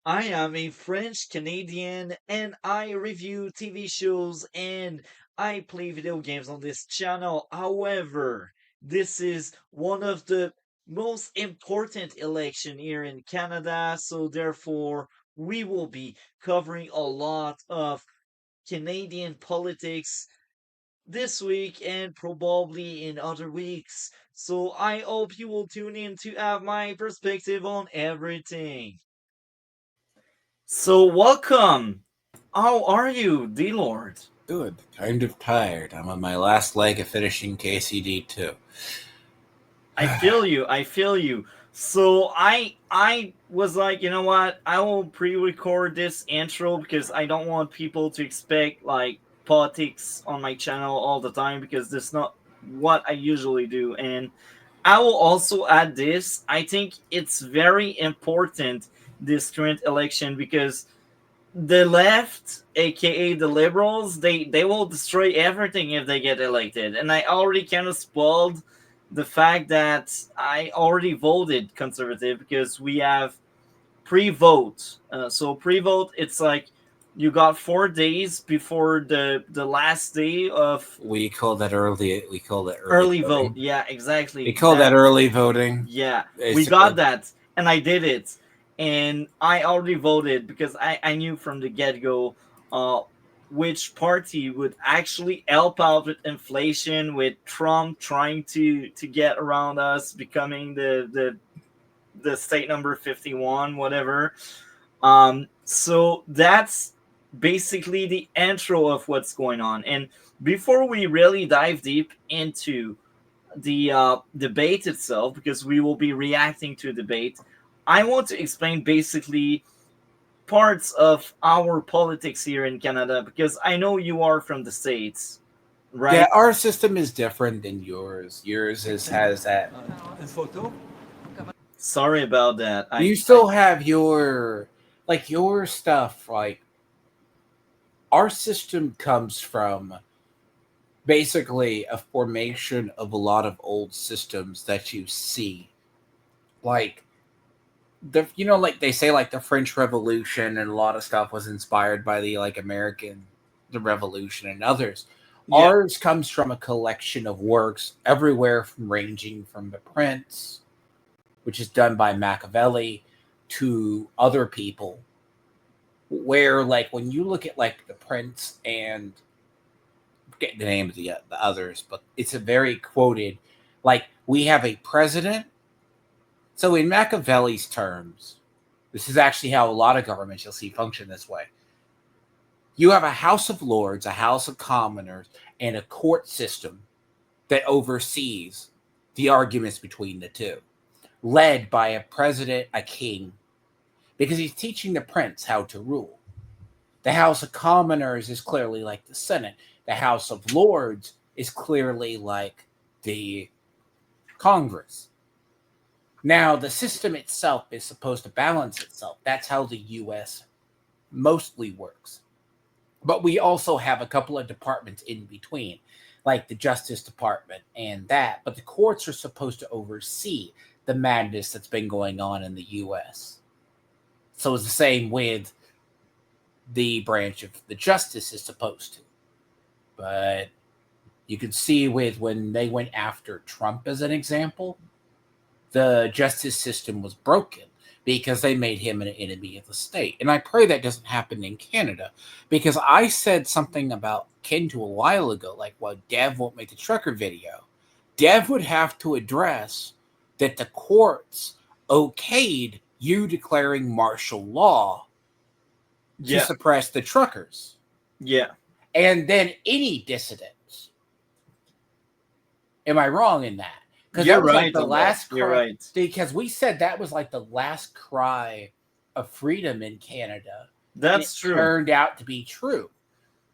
I am a French Canadian and I review TV shows and I play video games on this channel. However, this is one of the most important election here in Canada, so therefore we will be covering a lot of Canadian politics this week and probably in other weeks. So I hope you will tune in to have my perspective on everything. So welcome. How are you, D Lord? Good. Kind of tired. I'm on my last leg of finishing KCD 2. I feel you. I feel you. So I was like, you know what? I will pre-record this intro because I don't want people to expect like politics on my channel all the time because that's not what I usually do. And I will also add this. I think it's very important this current election because the left, aka the liberals, they will destroy everything if they get elected. And I already kind of spoiled the fact that I already voted conservative because we have pre-vote. So pre-vote, it's like you got 4 days before the last day of We call that early. We call that early early vote. voting. Yeah, We exactly. call that early voting. Yeah, we got Basically, that, and I did it, and I already voted because I knew from the get go, uh, which party would actually help out with inflation, with Trump trying to get around us, becoming the state number 51, whatever. So that's basically the intro of what's going on, and before we really dive deep into the debate itself, because we will be reacting to a debate, I want to explain basically parts of our politics here in Canada because I know you are from the States, yeah, right? our system is different than yours. Yours has that. Sorry about that. You still have your stuff. Like our system comes from basically a formation of a lot of old systems that you see, like like they say, like the French Revolution and a lot of stuff was inspired by the Revolution and others. Yeah, Ours comes from a collection of works everywhere from ranging from the Prince, which is done by Machiavelli, to other people. Where like when you look at like the Prince and forget the name of the others, but it's a very quoted. Like we have a president. So in Machiavelli's terms, this is actually how a lot of governments you'll see function this way. You have a House of Lords, a House of Commoners, and a court system that oversees the arguments between the two, led by a president, a king, because he's teaching the prince how to rule. The House of Commoners is clearly like the Senate. The House of Lords is clearly like the Congress. Now, the system itself is supposed to balance itself. That's how the US mostly works. But we also have a couple of departments in between, like the Justice Department and that. But the courts are supposed to oversee the madness that's been going on in the US. So it's the same with the branch of the justice is supposed to. But you can see with when they went after Trump as an example, the justice system was broken because they made him an enemy of the state. And I pray that doesn't happen in Canada, because I said something about Kinto a while ago, like, well, Dev won't make the trucker video. Dev would have to address that the courts okayed you declaring martial law to yeah, suppress the truckers. yeah. And then any dissidents. Am I wrong in that? Because You're that was like right the on that. last You're cry. right. Because we said that was like the last cry of freedom in Canada. And it That's true. turned out to be true.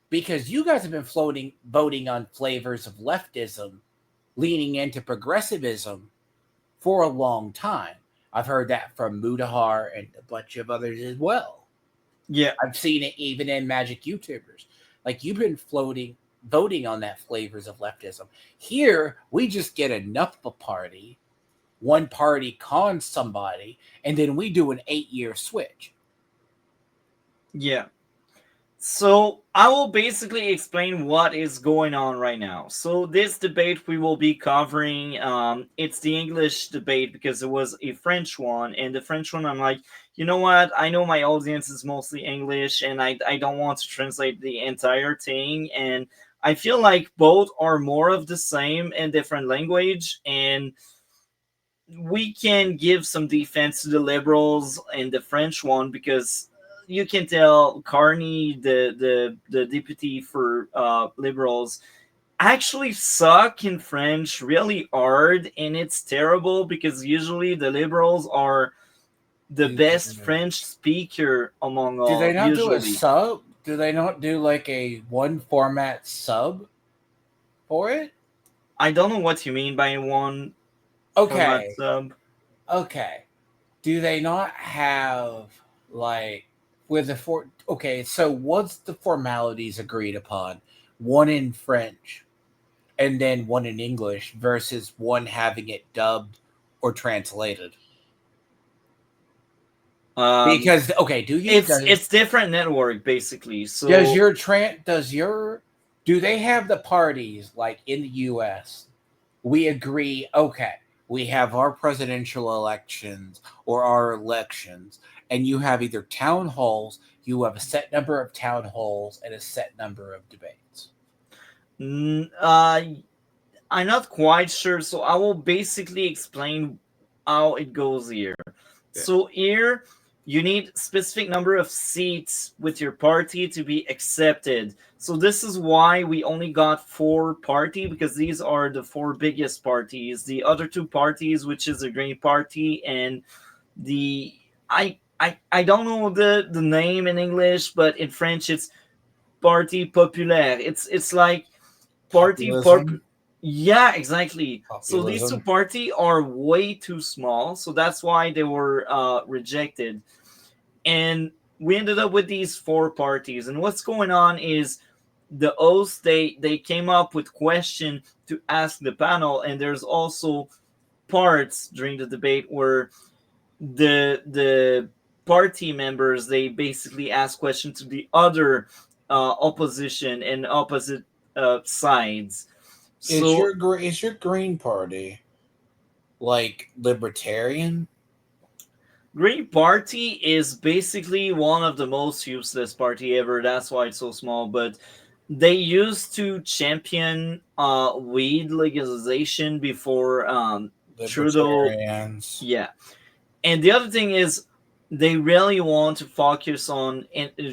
Because you guys have been voting on flavors of leftism, leaning into progressivism for a long time. I've heard that from Mudahar and a bunch of others as well. Yeah, I've seen it even in Magic YouTubers. Like you've been voting on that flavors of leftism. Here, we just get enough of a party, one party cons somebody, and then we do an 8-year switch. Yeah. So I will basically explain what is going on right now. So this debate we will be covering, it's the English debate because it was a French one, and the French one I'm like, you know what? I know my audience is mostly English, and I don't want to translate the entire thing, and I feel like both are more of the same in different language, and we can give some defense to the liberals in the French one because you can tell Carney, the deputy for liberals, actually suck in French really hard, and it's terrible because usually the liberals are the Do best French speaker among do they all. not do a Usually, sub? Do they not do like a one format sub for it? I don't know what you mean by one format Okay, sub. okay. Do they not have like with the for okay, so what's the formalities agreed upon? One in French and then one in English versus one having it dubbed or translated. Um, Because okay, it's different network basically. does So your does your do they have the parties like in the US? We agree, okay, we have our presidential elections or our elections, and you have either town halls, you have a set number of town halls and a set number of debates. mm, uh, I'm not quite sure, so I will basically explain how it goes here. Yeah. So here you need specific number of seats with your party to be accepted. So this is why we only got four party because these are the four biggest parties. The other two parties, which is the Green Party and the I don't know the name in English, but in French it's Parti Populaire. It's like party purp Populism. yeah, exactly. So these two Populism. party are way too small, so that's why they were rejected, and we ended up with these four parties. And what's going on is the hosts they came up with question to ask the panel, and there's also parts during the debate where the party members they basically ask questions to the other opposition and opposite sides. So Is your Green Party like libertarian? Green Party is basically one of the most useless party ever. That's why it's so small. But they used to champion weed legalization before Trudeau. Libertarians. Yeah, and the other thing is they really want to focus on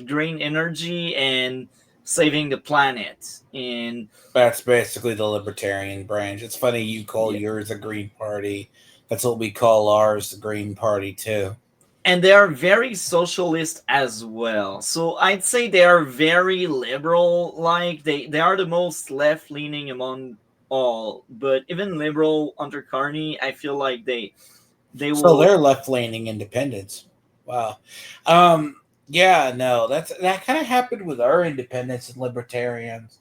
green energy and saving the planet. And That's basically the libertarian branch. It's funny you call yeah, yours a Green Party. That's what we call ours the Green Party too. and they are very socialist as well. So I'd say they are very liberal. Like they are the most left leaning among all. But even liberal under Carney, I feel like they So will. they're left leaning independents. Wow. Um, yeah, no, that kind of happened with our independents and libertarians.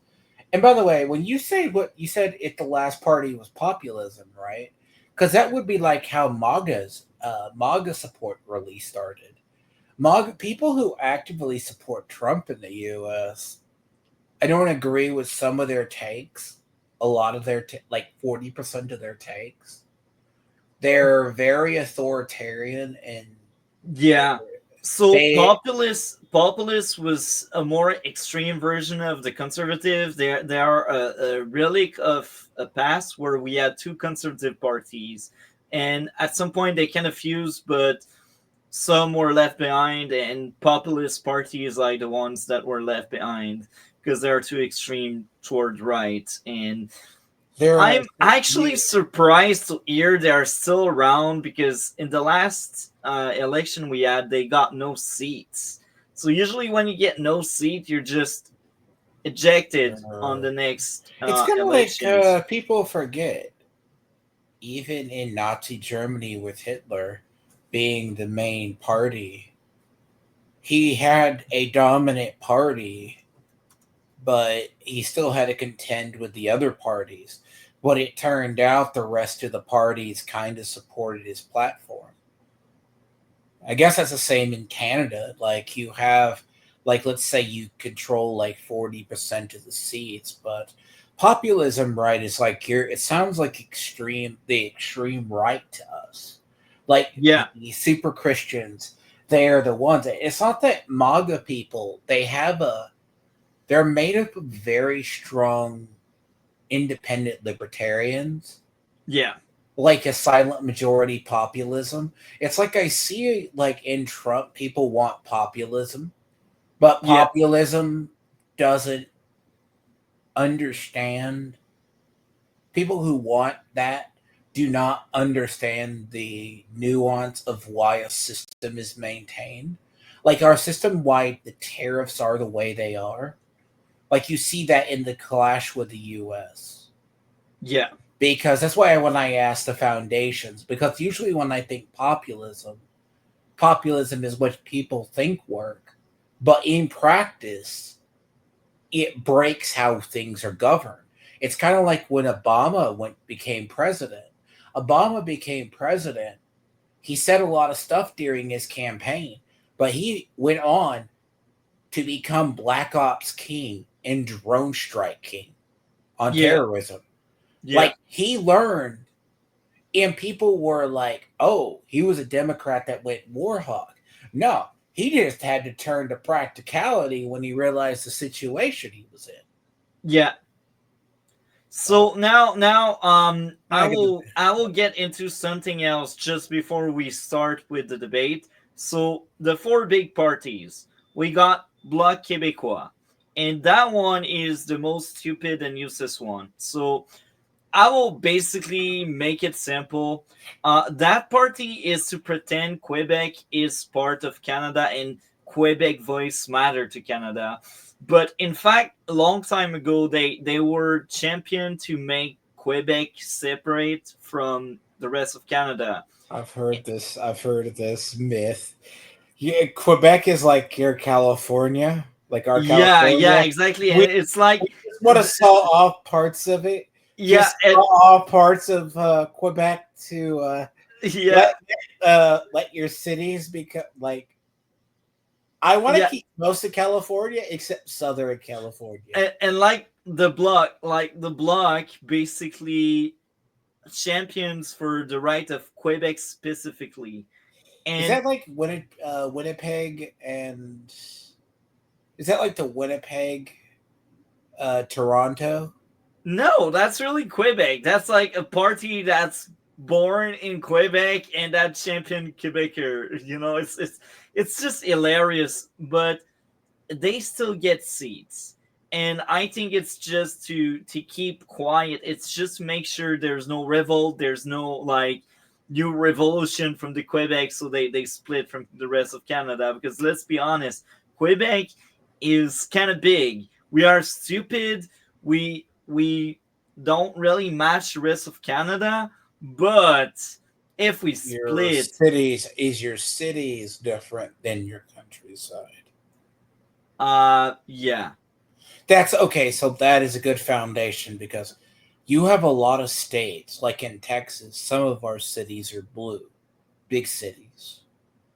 And by the way, when you say what you said, if the last party was populism, right? Because that would be like how MAGA support really started. MAGA people who actively support Trump in the U.S. I don't agree with some of their takes. A lot of their like 40% of their takes. They're very authoritarian and Yeah. So they populist was a more extreme version of the conservative. They are a relic of a past where we had two conservative parties, and at some point they kind of fused, but some were left behind, and populist parties like the ones that were left behind because they are too extreme toward right. And they're I'm actually surprised to hear they are still around because in the last election we had, they got no seats. So usually when you get no seat, you're just ejected on the next it's kind of like elections. people forget, even in Nazi Germany with Hitler being the main party, he had a dominant party, but he still had to contend with the other parties. But it turned out the rest of the parties kind of supported his platform. I guess that's the same in Canada. Like you have like let's say you control like 40% of the seats, but populism, right, is like it sounds like the extreme right to us. Like Yeah, the super Christians, they're the ones. It's not that MAGA people, they're made up of very strong independent libertarians, yeah, like a silent majority populism. It's like I see like in Trump, people want populism, but yeah, populism doesn't understand. People who want that do not understand the nuance of why a system is maintained. Like our system, why the tariffs are the way they are. Like you see that in the clash with the US. yeah, Because that's why when I ask the foundations, because usually when I think populism is what people think work, but in practice, it breaks how things are governed. It's kind of like when became president. Obama became president. He said a lot of stuff during his campaign, but he went on to become Black Ops King and Drone Strike King on yeah, terrorism. yeah, Like he learned, and people were like, "Oh, he was a Democrat that went warhawk." No, he just had to turn to practicality when he realized the situation he was in. yeah. So, So now I get the I will get into something else just before we start with the debate. So the four big parties. We got Bloc Québécois. And that one is the most stupid and useless one. So I will basically make it simple. That party is to pretend Quebec is part of Canada and Quebec voice matter to Canada. But in fact, a long time ago, they were champion to make Quebec separate from the rest of Canada. I've heard this. I've heard of this myth. Yeah, Quebec is like your California, like our Yeah, yeah, California. exactly. We, And it's like, we just want to saw off parts of it. yeah, Just saw and off parts of Quebec to yeah, let let your cities become like. I want to yeah, keep most of California except Southern California. and like the block basically champions for the right of Quebec specifically. Is And that like Winnipeg and is that like the Winnipeg Toronto? no, that's really Quebec. That's like a party that's born in Quebec and that champion Quebecer. You know, it's just hilarious, but they still get seats. And I think it's just to keep quiet. It's just make sure there's no revolt, there's no like new revolution from the Quebec, so they split from the rest of Canada. Because let's be honest, Quebec is kind of big. We are stupid. We don't really match the rest of Canada, but if we split, Your cities different than your countryside? yeah, That's okay. So that is a good foundation because you have a lot of states, like in Texas, some of our cities are blue, big cities,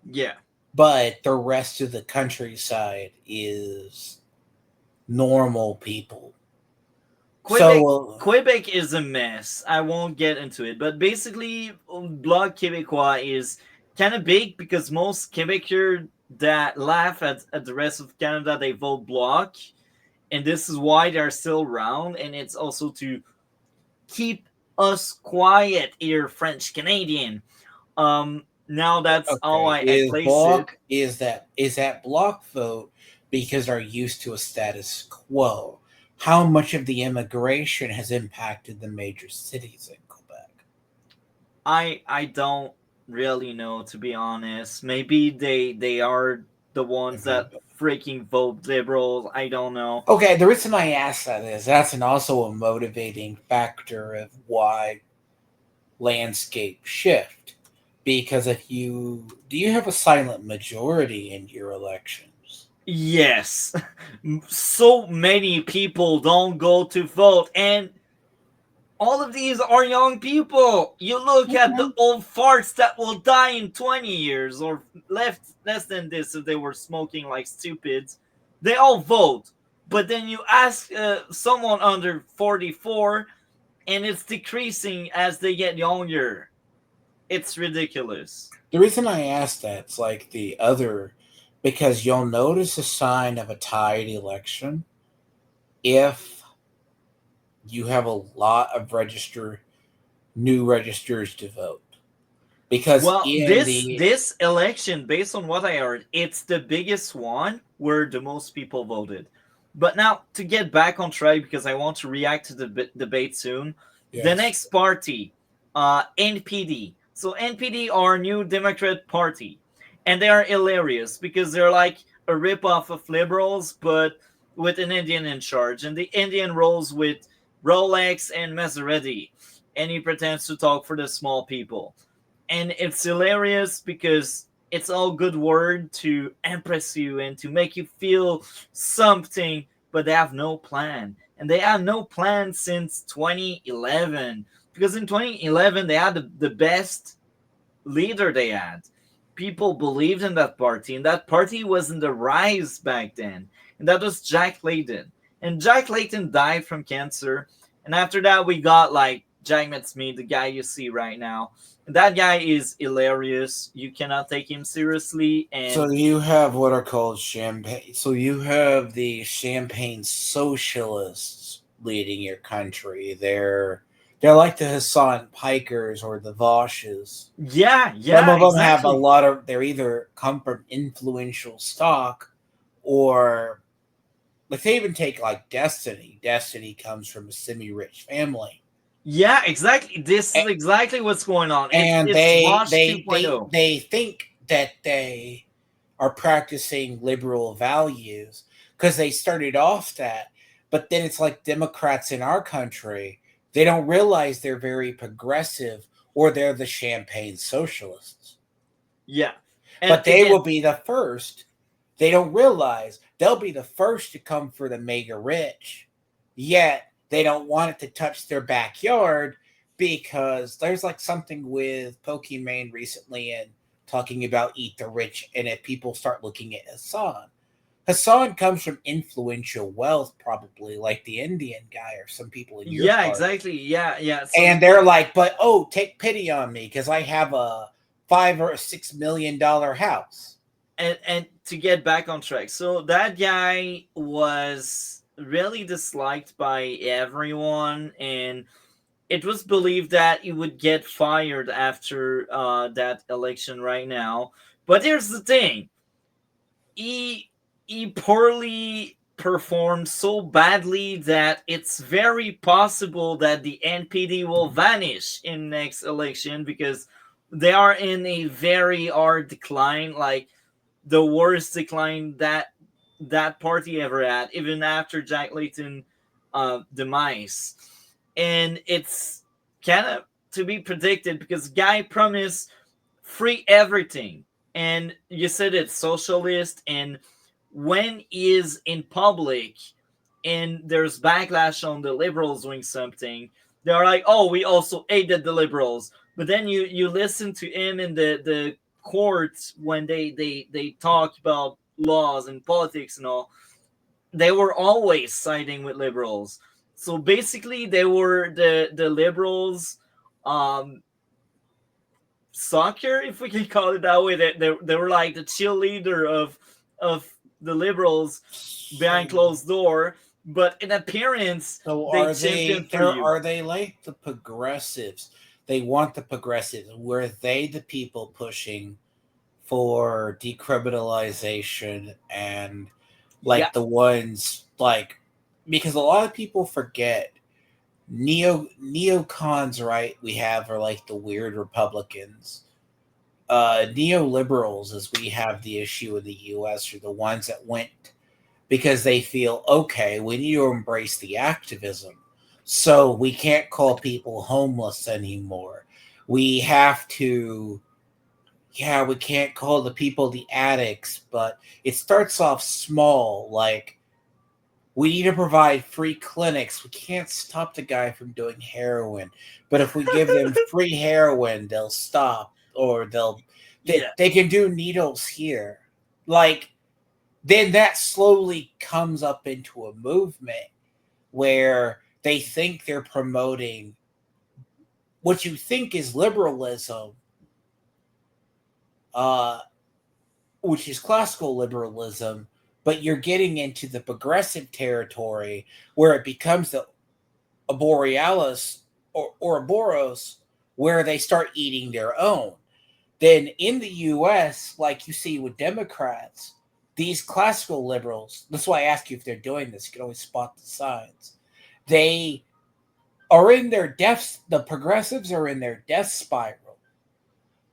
yeah. but the rest of the countryside is normal people. Quebec So, Quebec is a mess. I won't get into it, but basically, Bloc Québécois is kind of big because most Quebecers that laugh at the rest of Canada they vote Bloc, and this is why they're still around. And it's also to keep us quiet here, French Canadian. Now that's how okay, I place it. is that block vote because they're used to a status quo? How much of the immigration has impacted the major cities in Quebec? I don't really know, to be honest. Maybe they are the ones that freaking vote liberal. I don't know. Okay, the reason I ask that is that's also a motivating factor of why landscape shift. Because if you do you have a silent majority in your elections? Yes, so many people don't go to vote, and all of these are young people. You look at the Okay. old farts that will die in 20 years or less than this if they were smoking like stupids. they all vote. But then you ask someone under 44, and it's decreasing as they get younger. It's ridiculous. The reason I asked that, it's like the other, because you'll notice a sign of a tied election if you have a lot of new registers to vote. Because Well, in the this election, based on what I heard, it's the biggest one where the most people voted. But now to get back on track, because I want to react to the debate soon. The yes, next party, NPD. So NPD are New Democrat Party, and they are hilarious because they're like a ripoff of liberals, but with an Indian in charge, and the Indian rolls with Rolex and Maserati, and he pretends to talk for the small people, and it's hilarious because it's all good word to impress you and to make you feel something, but they have no plan, and they have no plan since 2011, because in 2011 they had the best leader they had. People believed in that party, and that party was in the rise back then, and that was Jack Layton. And Jack Layton died from cancer, and after that we got like Jack Smith, the guy you see right now. And that guy is hilarious. You cannot take him seriously, so and you have what are called champagne. So you have the champagne socialists leading your country. They're like the Hassan Pikers or the Voshes. yeah, Some yeah, of them have a exactly. lot of. They're either come from influential stock, or like they even take like Destiny. Destiny comes from a semi-rich family, Yeah, exactly. This is A- exactly what's going on. and It's they Vosh they they 2.0. they think that they are practicing liberal values because they started off that, but then it's like Democrats in our country. They don't realize they're very progressive, or they're the champagne socialists. Yeah. And But they will again, be the first. They don't realize they'll be the first to come for the mega rich, yet they don't want it to touch their backyard because there's like something with Pokimane recently and talking about eat the rich. And if people start looking at Hassan comes from influential wealth, probably like the Indian guy or some people in your yeah, party. exactly. Yeah, yeah. So And they're like, but oh, take pity on me because I have a $5 or $6 million house. and to get back on track, so that guy was really disliked by everyone, and it was believed that he would get fired after that election right now. But here's the thing: he he poorly performed so badly that it's very possible that the NPD will vanish in next election, because they are in a very hard decline, like the worst decline that that party ever had, even after Jack Layton demise. And it's kind of to be predicted because guy promised free everything, and you said it's socialist, and when he is in public and there's backlash on the liberals doing something, they're like, oh, we also hated the liberals. But then you listen to him in the courts when they talk about laws and politics and all, they were always siding with liberals. So basically they were the liberals um soccer, if we can call it that way. They were like the cheerleader of the liberals behind So, closed door, but in appearance so they champion for you. are they like the progressives? They want the progressives. Were they the people pushing for decriminalization and Yeah, like the ones like, because a lot of people forget neocons, right? We have are like the weird Republicans. Neoliberals, as we have the issue in the US, are the ones that went because they feel, okay, we need to embrace the activism. So we can't call people homeless anymore. We have to, yeah, we can't call the people the addicts, but it starts off small. Like, we need to provide free clinics. We can't stop the guy from doing heroin, but if we give them free heroin, they'll stop, or yeah, they can do needles here. Like, then that slowly comes up into a movement where they think they're promoting what you think is liberalism, uh, which is classical liberalism, but you're getting into the progressive territory where it becomes a borealis or Ouroboros, where they start eating their own. Then in the US, like you see with Democrats, these classical liberals, that's why I ask you if they're doing this, you can always spot the signs. They are in their death, the progressives are in their death spiral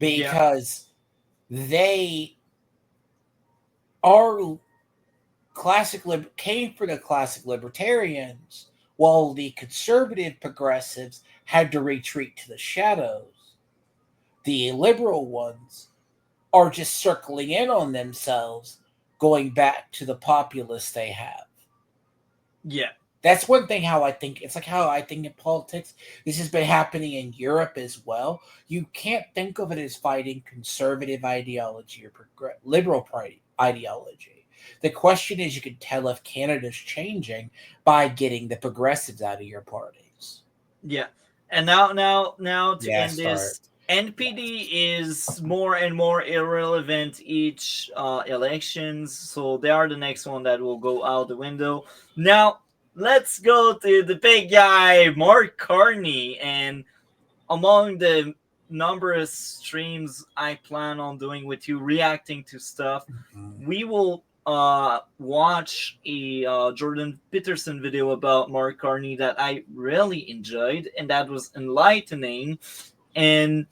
Yeah. because they are came for the classic libertarians, while the conservative progressives had to retreat to the shadows. The liberal ones are just circling in on themselves, going back to the populists they have. Yeah. That's one thing how I think. It's like how I think in politics. This has been happening in Europe as well. You can't think of it as fighting conservative ideology or liberal ideology. The question is, you can tell if Canada's changing by getting the progressives out of your parties. Yeah. And now to Yeah, end start. this, NPD is more and more irrelevant each elections, so they are the next one that will go out the window. Now let's go to the big guy, Mark Carney, and among the numerous streams I plan on doing with you, reacting to stuff, Mhm. we will watch a Jordan Peterson video about Mark Carney that I really enjoyed and that was enlightening. And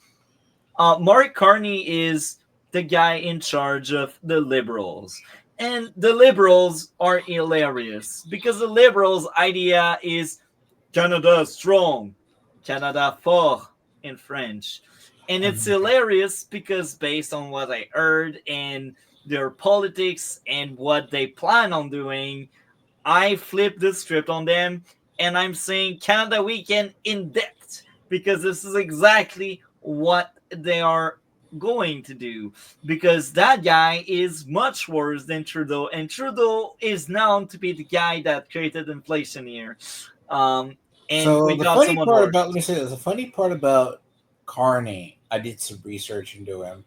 Mark Carney is the guy in charge of the liberals. And the liberals are hilarious because the liberals' idea is Canada strong, Canada fort in French. And it's hilarious because based on what I heard and their politics and what they plan on doing, I flipped the script on them and I'm saying Canada weekend in depth because this is exactly what they are going to do because that guy is much worse than Trudeau, and Trudeau is known to be the guy that created inflation here. Um, and So we the got funny someone part worse. about let me say this: the funny part about Carney, I did some research into him.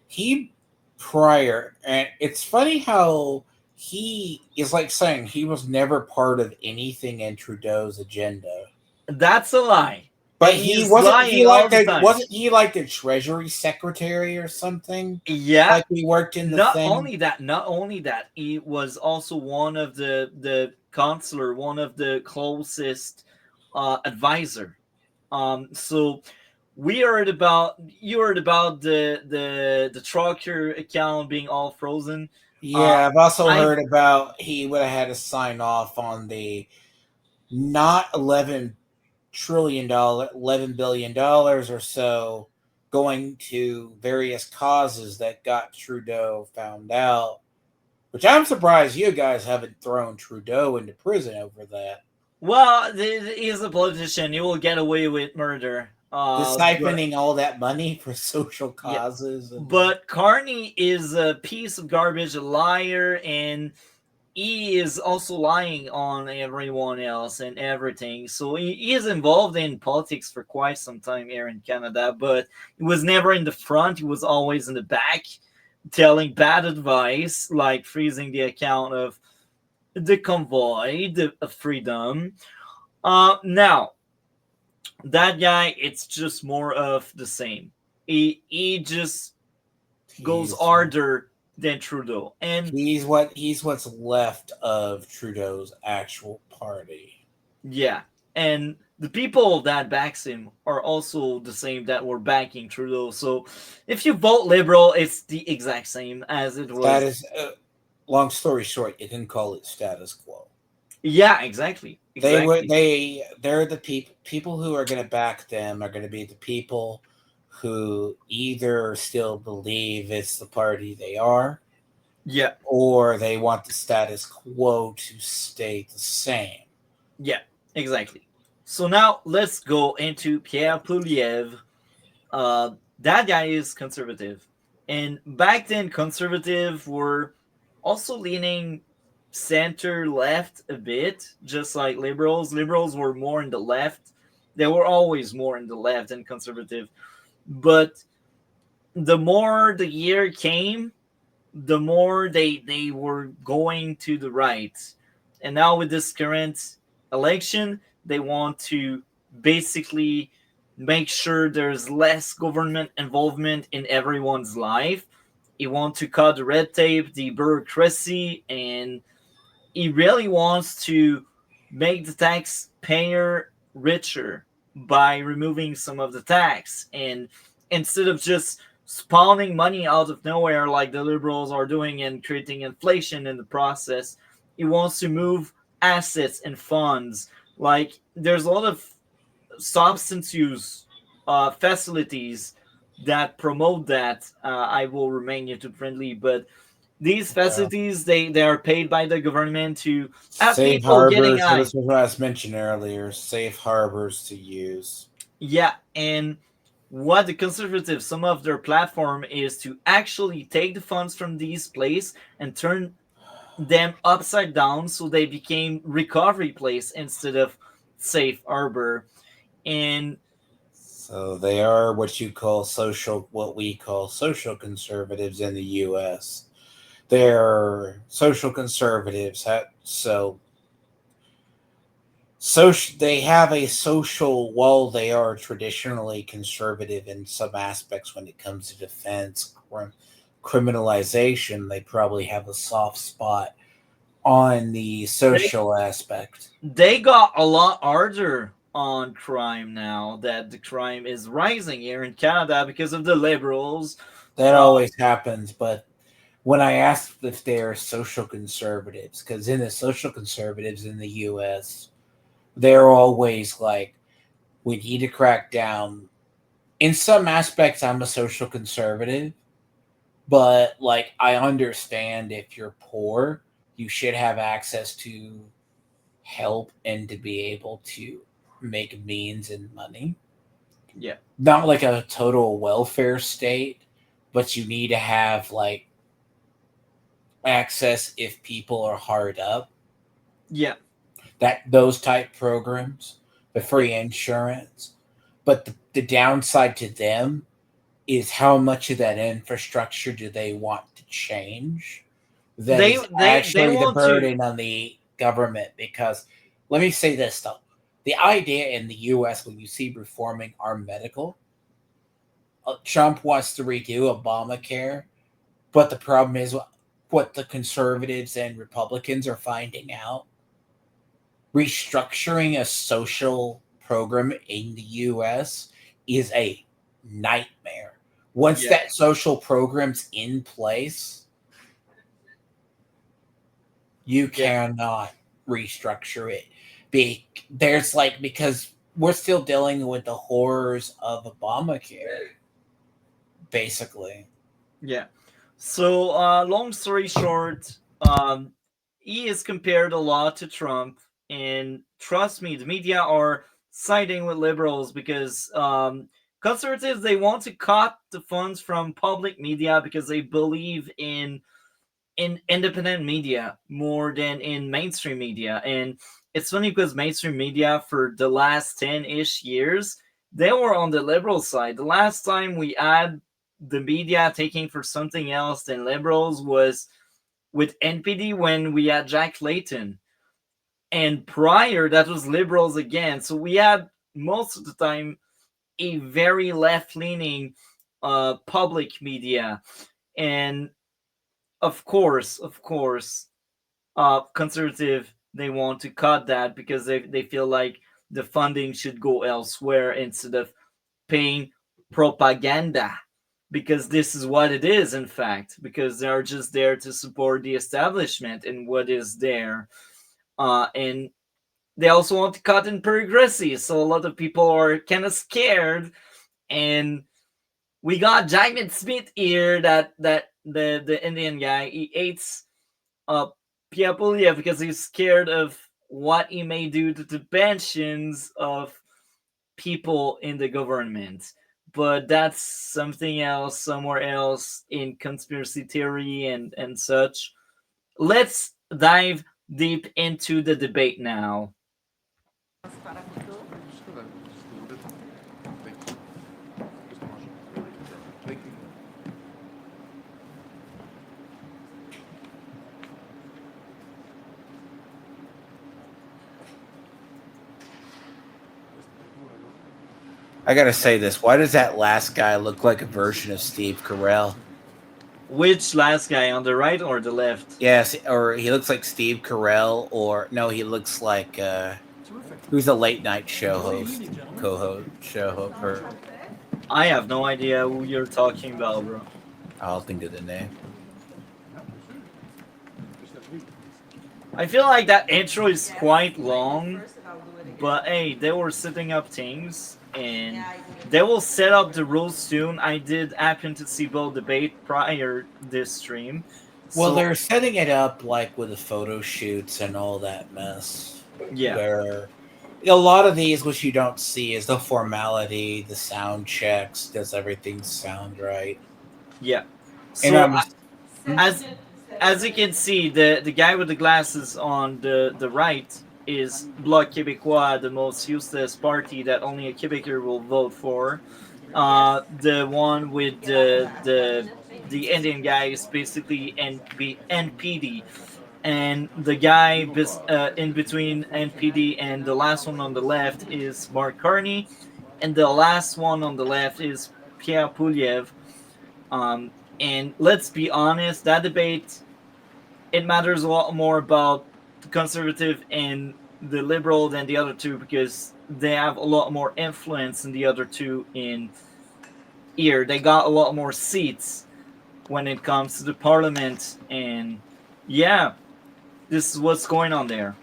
He prior, and it's funny how he is like saying he was never part of anything in Trudeau's agenda. That's a lie, But and he he's wasn't. He lying all like the the time. wasn't he like the Treasury Secretary or something? Yeah, Like he worked in the not thing. only that, he was also one of the counselor, one of the closest advisor. So we heard about you heard about the trucker account being all frozen. Uh, Yeah, I've also I heard about he would have had to sign off on the not $11 billion or so going to various causes that got Trudeau found out. Which I'm surprised you guys haven't thrown Trudeau into prison over that. well, he's a politician. He will get away with murder. The But siphoning all that money for social yeah, causes and but Carney is a piece of garbage, a liar, and he is also lying on everyone else and everything. So he is involved in politics for quite some time here in Canada, but he was never in the front. He was always in the back, telling bad advice, like freezing the account of the convoy, the freedom. Now that guy, it's just more of the same. He just goes he's harder than Trudeau, and he's what's left of Trudeau's actual party. yeah, and the people that backs him are also the same that were backing Trudeau. So if you vote liberal, it's the exact same as it That was. is long story short, you can call it status quo. Yeah, exactly, exactly. They're the people who are going to back them are going to be the people who either still believe it's the party they are, Yeah, or they want the status quo to stay the same. yeah, exactly. So now let's go into Pierre Poilievre. That guy is conservative, and back then conservative were also leaning center left a bit, just like liberals. Liberals were more in the left. They were always more in the left than conservative. But the more the year came, the more they were going to the right. And now with this current election, they want to basically make sure there's less government involvement in everyone's life. He wants to cut the red tape, the bureaucracy, and he really wants to make the taxpayer richer by removing some of the tax. And instead of just spawning money out of nowhere like the liberals are doing and creating inflation in the process, he wants to move assets and funds. Like there's a lot of substance use facilities that promote that. I will remain YouTube friendly, but these Yeah. facilities they are paid by the government to have Safe people getting harbors. high. This was what I was mentioned earlier. Safe harbors to use. Yeah, and what the conservatives, some of their platform is to actually take the funds from these places and turn them upside down so they became recovery place instead of safe harbor. And So they are what we call social conservatives in the U.S. They're social conservatives. They have a social, while they are traditionally conservative in some aspects when it comes to defense, criminalization, they probably have a soft spot on the they social aspect. they got a lot harder on crime now that the crime is rising here in Canada because of the liberals. That uh, always happens, but when I asked if they're social conservatives, because in the social conservatives in the US, they're always like, we need to crack down. In some aspects, I'm a social conservative, but like, I understand if you're poor, you should have access to help and to be able to make means and money. yeah, Not like a total welfare state, but you need to have like access if people are hard up. yeah, That those type programs, the yeah. free insurance. But the downside to them is how much of that infrastructure do they want to change? That they is they actually the want to. burden on the government. Because let me say this though, the idea in the US when you see reforming our medical, Trump wants to redo Obamacare, but the problem is what the conservatives and Republicans are finding out. Restructuring a social program in the US is a nightmare. Once Yeah, that social program's in place, you yeah, cannot restructure it. Because we're still dealing with the horrors of Obamacare, basically. yeah. So, long story short, he is compared a lot to Trump, and trust me, the media are siding with liberals because conservatives they want to cut the funds from public media because they believe in independent media more than in mainstream media. And it's funny because mainstream media for the last 10-ish years, they were on the liberal side. The last time we had the media taking for something else than liberals was with NPD when we had Jack Layton. And prior, that was liberals again. So we had most of the time a very left leaning public media. And of course, conservative they want to cut that because they feel like the funding should go elsewhere instead of paying propaganda, because this is what it is in fact, because they're just there to support the establishment and what is there. And they also want to cut in progressive, so a lot of people are kind of scared. And we got Jackman Smith here, that the Indian guy, he hates uh people, yeah, because he's scared of what he may do to the pensions of people in the government. But that's something else, somewhere else in conspiracy theory and such. let's dive deep into the debate now. I gotta say this. Why does that last guy look like a version of Steve Carell? Which last guy, on the right or the left? Yes, or he looks like Steve Carell, or no, he looks like who's a late night show host, co-host, show host. I have no idea who you're talking about, bro. I'll think of the name. I feel like that intro is quite long, but hey, they were setting up things and they will set up the rules soon. I did happen to see both debate prior this stream. Well, So they're setting it up like with the photo shoots and all that mess. yeah, Where a lot of these, which you don't see, is the formality, the sound checks, does everything sound right? yeah. And So I'm as as you can see, the guy with the glasses on the right is Bloc Québécois, the most useless party that only a Quebecer will vote for. The one with the Indian guy is basically NPD, and the guy in between NPD and the last one on the left is Mark Carney, and the last one on the left is Pierre Pouliev. Um, and let's be honest, that debate, it matters a lot more about the conservative and the liberal than the other two because they have a lot more influence than the other two in here. They got a lot more seats when it comes to the parliament, and yeah, this is what's going on there.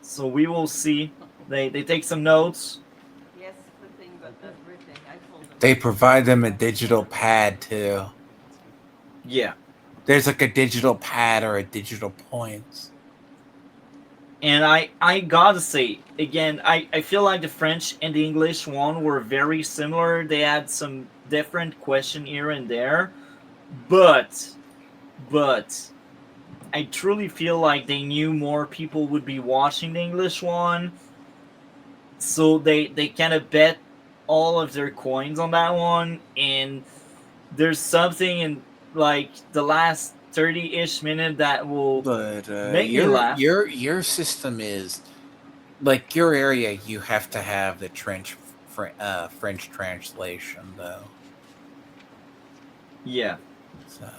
So we will see. They take some notes. They provide them a digital pad too. Yeah. There's like a digital pad or a digital points. And I gotta say, again, I feel like the French and the English one were very similar. They had some different question here and there, but I truly feel like they knew more people would be watching the English one, so they kind of bet all of their coins on that one. And there's something in like the last 30-ish minute that will But make me laugh. your system is like your area. You have to have the French translation though. Yeah. So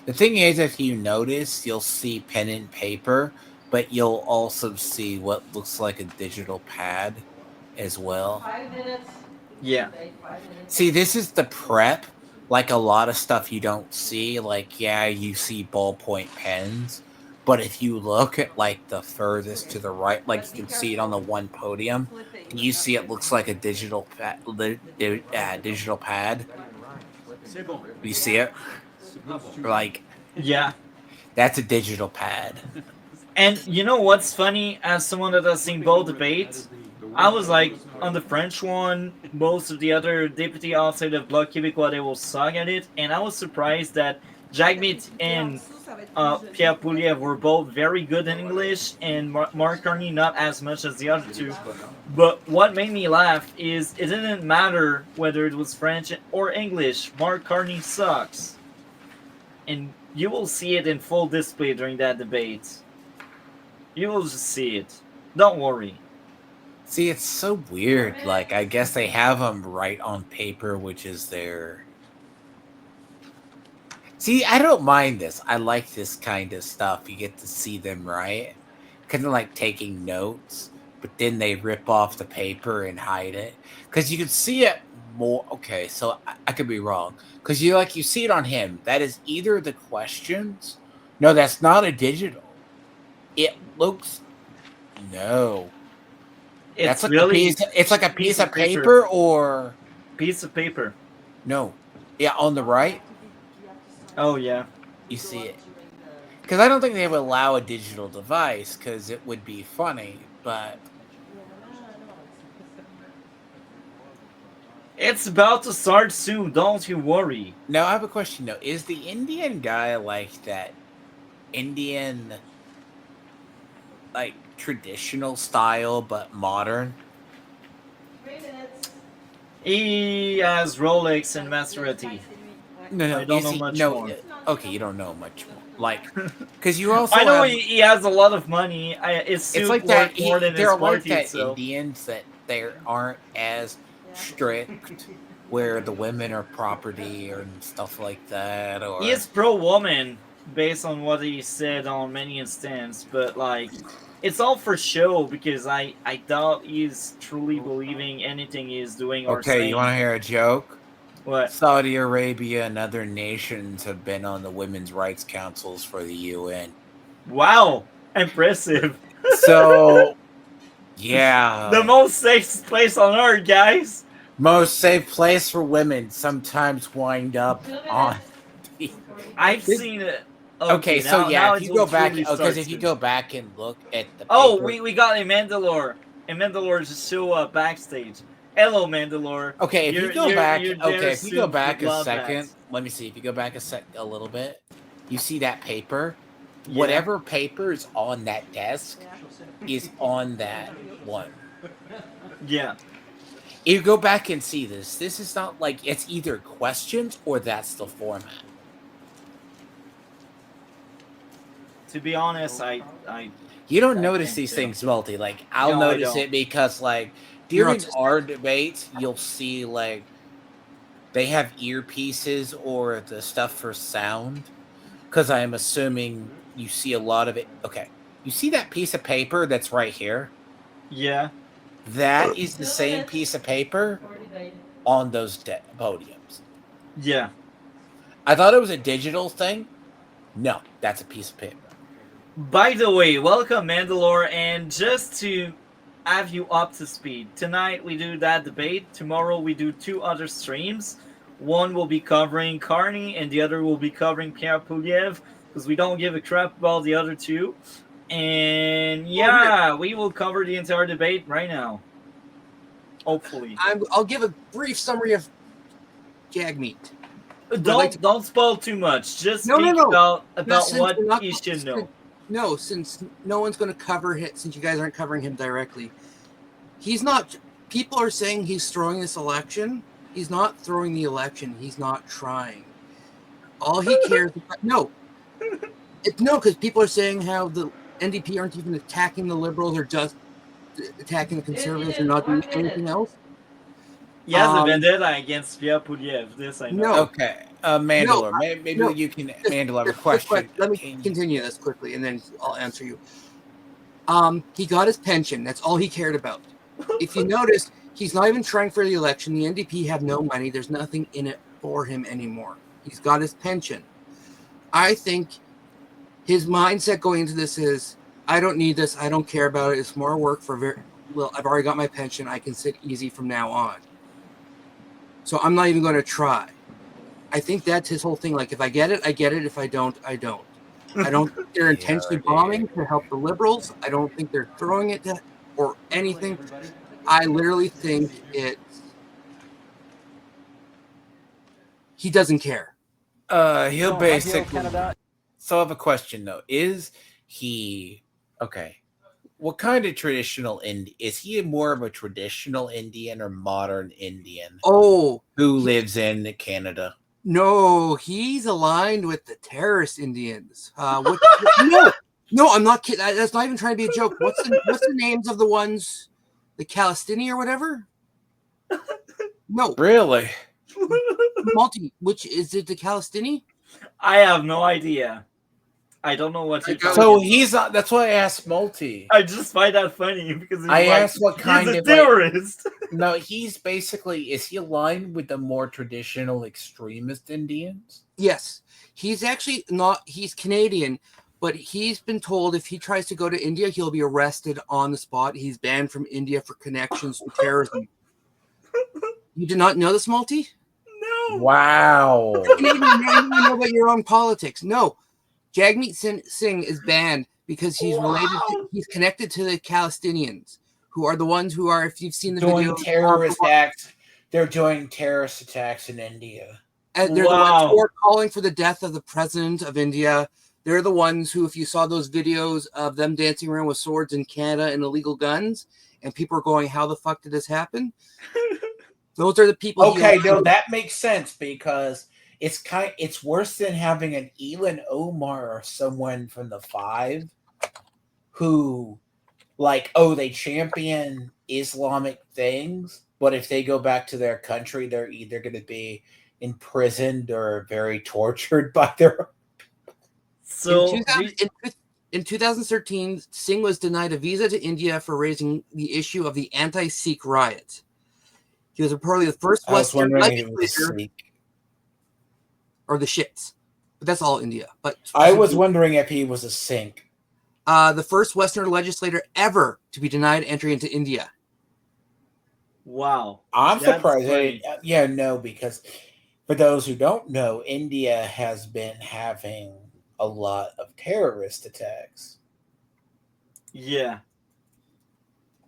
the thing is, if you notice, you'll see pen and paper, but you'll also see what looks like a digital pad as well. Yeah. See, this is the prep. Like a lot of stuff you don't see. Like, yeah, you see ballpoint pens, but if you look at like the furthest to the right, like you can see it on the one podium, and you see it looks like a digital pad. You see it? Like, Yeah. that's a digital pad. And you know what's funny? As someone that has seen both debates, I was like, on the French one, most of the other deputy outside of Bloc Québécois, they will suck at it. And I was surprised that Jagmeet and Pierre Pouliev were both very good in English, and Mark Carney not as much as the other two. But what made me laugh is it didn't matter whether it was French or English. Mark Carney sucks. And you will see it in full display during that debate. You will just see it. Don't worry. See, it's so weird. Like, I guess they have them right on paper, which is their. See, I don't mind this. I like this kind of stuff. You get to see them right, kind of like taking notes, but then they rip off the paper and hide it because you can see it more. Okay, so I could be wrong because you see it on him. That is either the questions. No, that's not a digital. It looks no. That's It's like a really piece. It's like a piece of paper, or piece of paper. no. Yeah, on the right, Oh yeah. you see it. Because I don't think they would allow a digital device because it would be funny. But It's about to start soon. Don't you worry. Now I have a question though. Is the Indian guy like that Indian like traditional style but modern? He has Rolex and Maserati. No, I don't is know he much no more. okay, you don't know much more. Like because you I also know have he has a lot of money. His it's suit like that worth more than there his are like party that itself. Indians that they aren't as strict where the women are property and stuff like that He or is pro-woman based on what he said on many instances, but like it's all for show because I doubt he's truly believing anything he's doing or okay, you want saying. to hear a joke? What? Saudi Arabia and other nations have been on the women's rights councils for the UN. Wow, impressive. So, The yeah, most safe place on earth, guys. most safe place for women sometimes wind up on the. I've This, seen it. okay, Okay, so yeah, now if it you will go back, truly because start if you soon. go back and look at the Oh, paper, we got a Mandalore. A Mandalore just show up backstage. Hello, Mandalore. okay, if you go back, You're there okay, if you go soon for back a second, bloodbaths. let me see. If you go back a little bit, you see that paper. Yeah. Whatever paper is on that desk is on that one. Yeah. You go back and see this. This is not like it's either questions or that's the format. To be honest, I You don't I notice can't these tell. things, Multi. Like I'll No, I notice don't. it because like You're during autistic. our debates, you'll see like they have earpieces or the stuff for sound. Because I am assuming you see a lot of it. Okay. You see that piece of paper that's right here? Yeah. That is the same piece of paper on those podiums. Yeah. I thought it was a digital thing. No, that's a piece of paper. By the way, welcome Mandalore, and just to have you up to speed, tonight we do that debate. Tomorrow we do two other streams. One will be covering Carney, and the other will be covering Pierre Puliev, because we don't give a crap about the other two. And yeah, we will cover the entire debate right now. Hopefully. I'll give a brief summary of Jagmeet. Don't spoil too much. Just No, speak no. about Since what we're not, you should know. No, since no one's going to cover it, since you guys aren't covering him directly, he's not. People are saying he's throwing this election. He's not throwing the election. He's not trying. All he cares about, no, because people are saying how the NDP aren't even attacking the Liberals or just attacking the Conservatives or not doing anything else. He has a vendetta against Pierre Puliev. This I know. No. Okay. Mandalore. No, Maybe no. you can. Mandalore, I have a Just question. let me continue this quickly, and then I'll answer you. He got his pension. That's all he cared about. If you notice, he's not even trying for the election. The NDP have no money. There's nothing in it for him anymore. He's got his pension. I think his mindset going into this is, I don't need this. I don't care about it. It's more work for very little. I've already got my pension. I can sit easy from now on. So I'm not even going to try. I think that's his whole thing. Like, if I get it, I get it. If I don't, I don't. I don't think they're intentionally bombing to help the Liberals. I don't think they're throwing it to, or anything. I literally think he doesn't care. He'll basically. So I have a question though. Is he okay? What kind of traditional is he more of a traditional Indian or modern Indian? Oh, who lives in Canada? No, he's aligned with the terrorist Indians. No, I'm not kidding. That's not even trying to be a joke. What's the names of the ones, the Calistini or whatever? No, Really? which is it? The Calistini? I have no idea. I don't know what you're talking So about. he's that's why I asked Multi. I just find that funny because I asked what kind he's a of terrorist. No, he's basically is he aligned with the more traditional extremist Indians? Yes, he's actually not. He's Canadian, but he's been told if he tries to go to India, he'll be arrested on the spot. He's banned from India for connections to terrorism. You did not know this, Multi? No. Wow. Canadian, you don't even know about your own politics. No. Jagmeet Singh is banned because he's he's connected to the Palestinians, who are the ones who are, if you've seen the doing video, terrorist acts They're doing terrorist attacks in India. And they're the ones who are calling for the death of the president of India. They're the ones who, if you saw those videos of them dancing around with swords in Canada and illegal guns, and people are going, "How the fuck did this happen?" Those are the people. Okay, no, that makes sense because it's worse than having an Elon Omar or someone from the Five who, like, they champion Islamic things, but if they go back to their country, they're either going to be imprisoned or very tortured by their. So in 2013, Singh was denied a visa to India for raising the issue of the anti-Sikh riot. He was reportedly the first Western legislator, or the shits, but that's all India. But I was wondering if he was a Sikh. The first Western legislator ever to be denied entry into India. Wow, I'm surprised. Because for those who don't know, India has been having a lot of terrorist attacks. Yeah.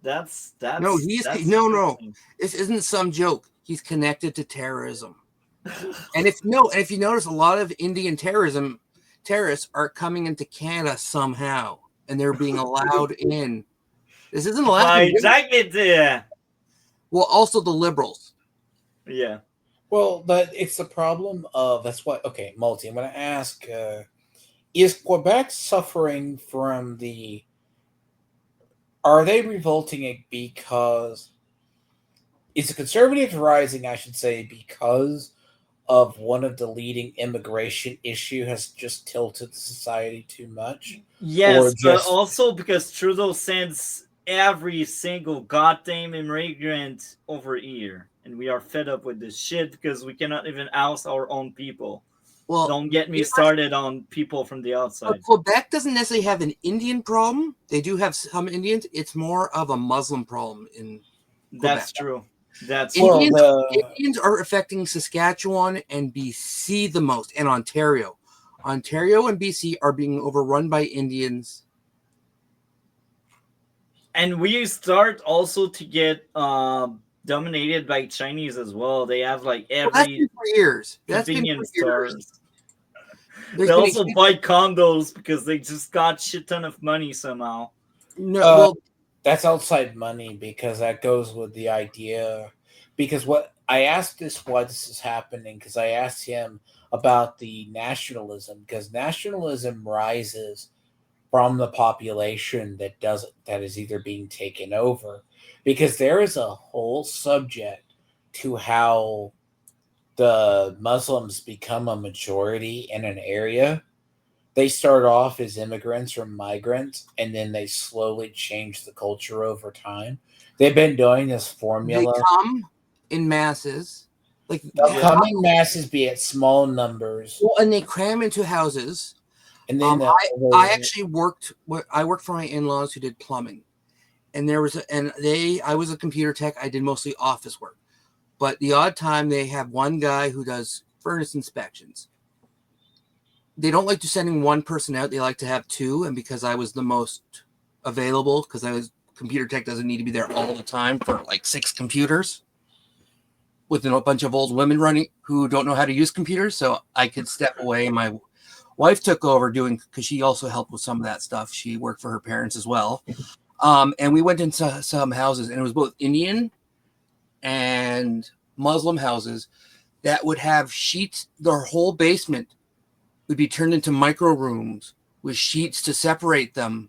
That's no. This isn't some joke. He's connected to terrorism. and if you notice, a lot of Indian terrorists are coming into Canada somehow, and they're being allowed in. This isn't allowed. Well, also the liberals. Yeah. Well, but it's the problem of Multi. I'm going to ask: is Quebec suffering from the? Are they revolting it because is the conservatives rising? I should say because of one of the leading immigration issue has just tilted the society too much. Yes, but also because Trudeau sends every single goddamn immigrant over here, and we are fed up with this shit because we cannot even oust our own people. Well, don't get me started on people from the outside. Quebec doesn't necessarily have an Indian problem. They do have some Indians. It's more of a Muslim problem in Quebec. That's true. Indians are affecting Saskatchewan and BC the most, and Ontario. Ontario and BC are being overrun by Indians. And we start also to get dominated by Chinese as well. They have like every that's been for years. Convenience stores. They also buy condos because they just got shit ton of money somehow. That's outside money because that goes with the idea. Because what I asked why this is happening, because I asked him about the nationalism, because nationalism rises from the population that is either being taken over. Because there is a whole subject to how the Muslims become a majority in an area. They start off as immigrants or migrants, and then they slowly change the culture over time. They've been doing this formula. They come in masses. They'll come in masses, be at small numbers. Well, and they cram into houses. And then I actually worked for my in-laws who did plumbing. And I was a computer tech. I did mostly office work. But the odd time they have one guy who does furnace inspections. They don't like to sending one person out. They like to have two. And because I was the most available, because computer tech doesn't need to be there all the time for like 6 computers with a bunch of old women running who don't know how to use computers. So I could step away. My wife took over because she also helped with some of that stuff. She worked for her parents as well. And we went into some houses, and it was both Indian and Muslim houses that would have sheets. Their whole basement would be turned into micro rooms with sheets to separate them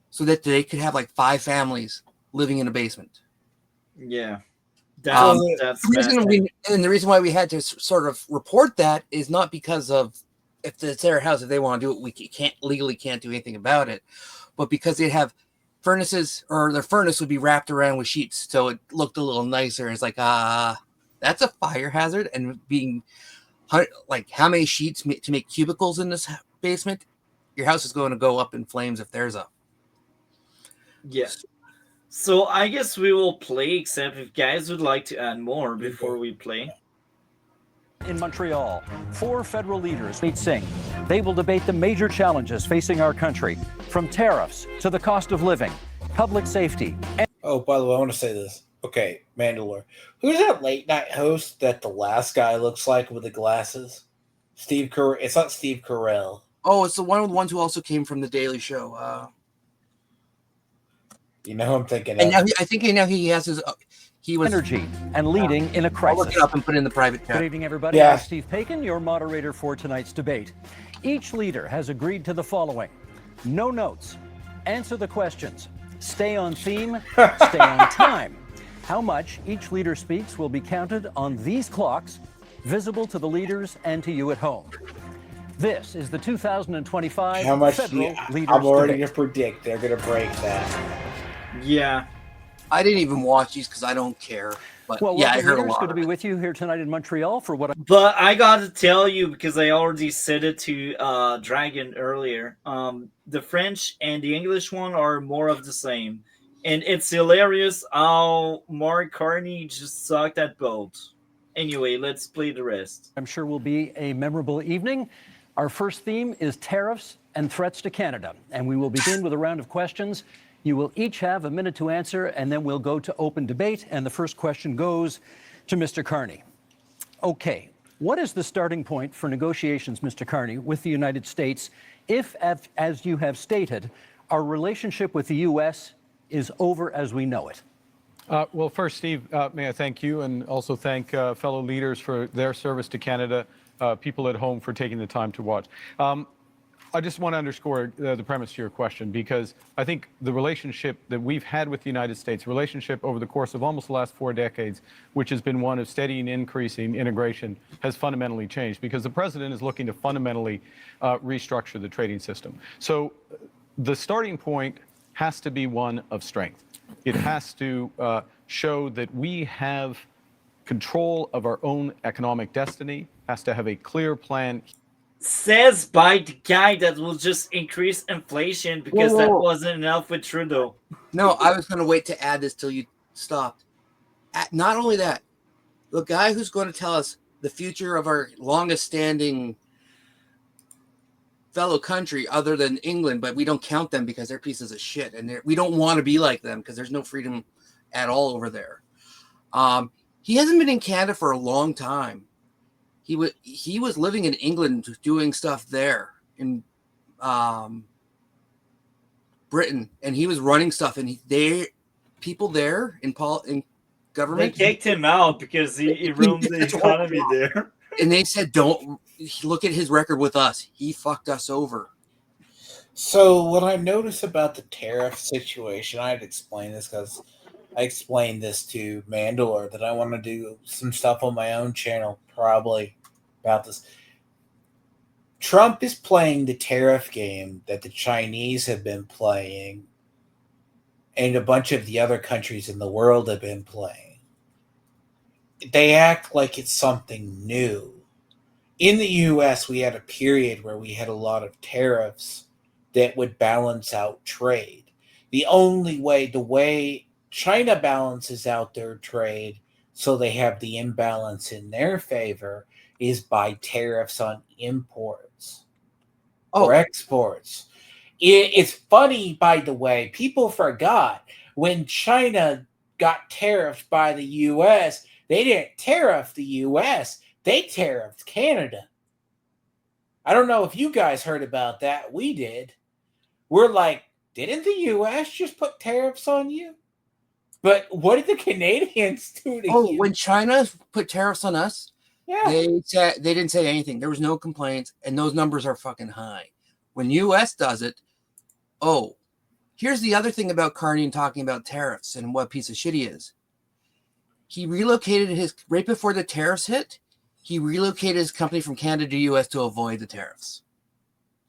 so that they could have like 5 families living in a basement. Yeah. That's the reason why we had to sort of report that is not because of if it's their house, if they want to do it, we can't do anything about it. But because they'd have furnaces, or their furnace would be wrapped around with sheets, so it looked a little nicer. It's like, that's a fire hazard. And being like, how many sheets to make cubicles in this basement? Your house is going to go up in flames if there's a. Yes. So I guess we will play, except if guys would like to add more before we play. In Montreal, 4 federal leaders meet Singh. They will debate the major challenges facing our country, from tariffs to the cost of living, public safety. Oh, by the way, I want to say this. Okay, Mandalore. Who's that late night host that the last guy looks like with the glasses? Steve Carell. It's not Steve Carell. Oh, it's the one of the ones who also came from the Daily Show. You know who I'm thinking And of. now I think now he has his. He was Energy and leading in a I'll look crisis. it up and put it in the private Good chat. evening, everybody. Yeah. I'm Steve Paikin, your moderator for tonight's debate. Each leader has agreed to the following: no notes, answer the questions, stay on theme, stay on time. How much each leader speaks will be counted on these clocks, visible to the leaders and to you at home. This is the 2025 How much? Federal Leaders I'm already Debate. to predict they're gonna break that. Yeah. I didn't even watch these because I don't care. But Well, yeah, I welcome, heard a leaders. lot. Good to Of be it. with you here tonight in Montreal for what But I gotta tell you, because I already said it to Dragon earlier, the French and the English one are more of the same. And it's hilarious how Mark Carney just sucked at both. Anyway, let's play the rest. I'm sure will be a memorable evening. Our first theme is tariffs and threats to Canada. And we will begin with a round of questions. You will each have a minute to answer, and then we'll go to open debate. And the first question goes to Mr. Carney. Okay, what is the starting point for negotiations, Mr. Carney, with the United States if, as you have stated, our relationship with the U.S. is over as we know it? Well, first, Steve, may I thank you and also thank fellow leaders for their service to Canada, people at home for taking the time to watch. I just want to underscore the premise to your question, because I think the relationship that we've had with the United States, relationship over the course of almost the last 4 decades, which has been one of steady and increasing integration, has fundamentally changed because the president is looking to fundamentally restructure the trading system. So the starting point has to be one of strength. It has to show that we have control of our own economic destiny, has to have a clear plan. Says by the guy that will just increase inflation because that Whoa. wasn't enough with Trudeau. No, I was going to wait to add this till you stopped. Not only that, the guy who's going to tell us the future of our longest-standing fellow country, other than England, but we don't count them because they're pieces of shit, and we don't want to be like them because there's no freedom at all over there. He hasn't been in Canada for a long time. He was living in England doing stuff there in Britain, and he was running stuff, and people there in government. They kicked him out because he ruined the economy there. And they said, "Don't look at his record with us. He fucked us over." So what I noticed about the tariff situation, I'd explain this because I explained this to Mandalore that I want to do some stuff on my own channel probably about this. Trump is playing the tariff game that the Chinese have been playing and a bunch of the other countries in the world have been playing. They act like it's something new. In the U.S., we had a period where we had a lot of tariffs that would balance out trade. The way China balances out their trade so they have the imbalance in their favor is by tariffs on imports or exports. It's funny, by the way, people forgot when China got tariffed by the U.S., they didn't tariff the U.S., they tariffed Canada. I don't know if you guys heard about that. We did. We're like, didn't the U.S. just put tariffs on you? But what did the Canadians do to you? When China put tariffs on us, Yeah. they didn't say anything. There was no complaints, and those numbers are fucking high. When U.S. does it, here's the other thing about Carney and talking about tariffs and what piece of shit he is. He relocated right before the tariffs hit. He relocated his company from Canada to U.S. to avoid the tariffs.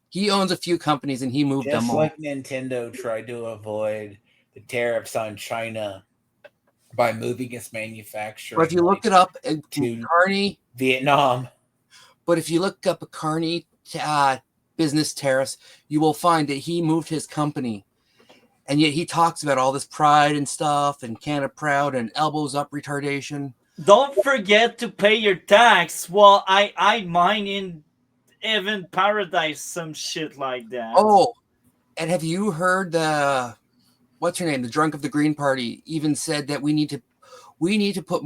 He owns a few companies, and he moved them Just all. like Nintendo tried to avoid the tariffs on China by moving its manufacturing. But if you look it up, to Carney, Vietnam. But if you look up a Carney business tariffs, you will find that he moved his company. And yet he talks about all this pride and stuff and Canada proud and elbows up retardation. Don't forget to pay your tax. Well, I mine in Evan Paradise, some shit like that. Oh, and have you heard what's her name? The drunk of the Green Party even said that we need to We need to put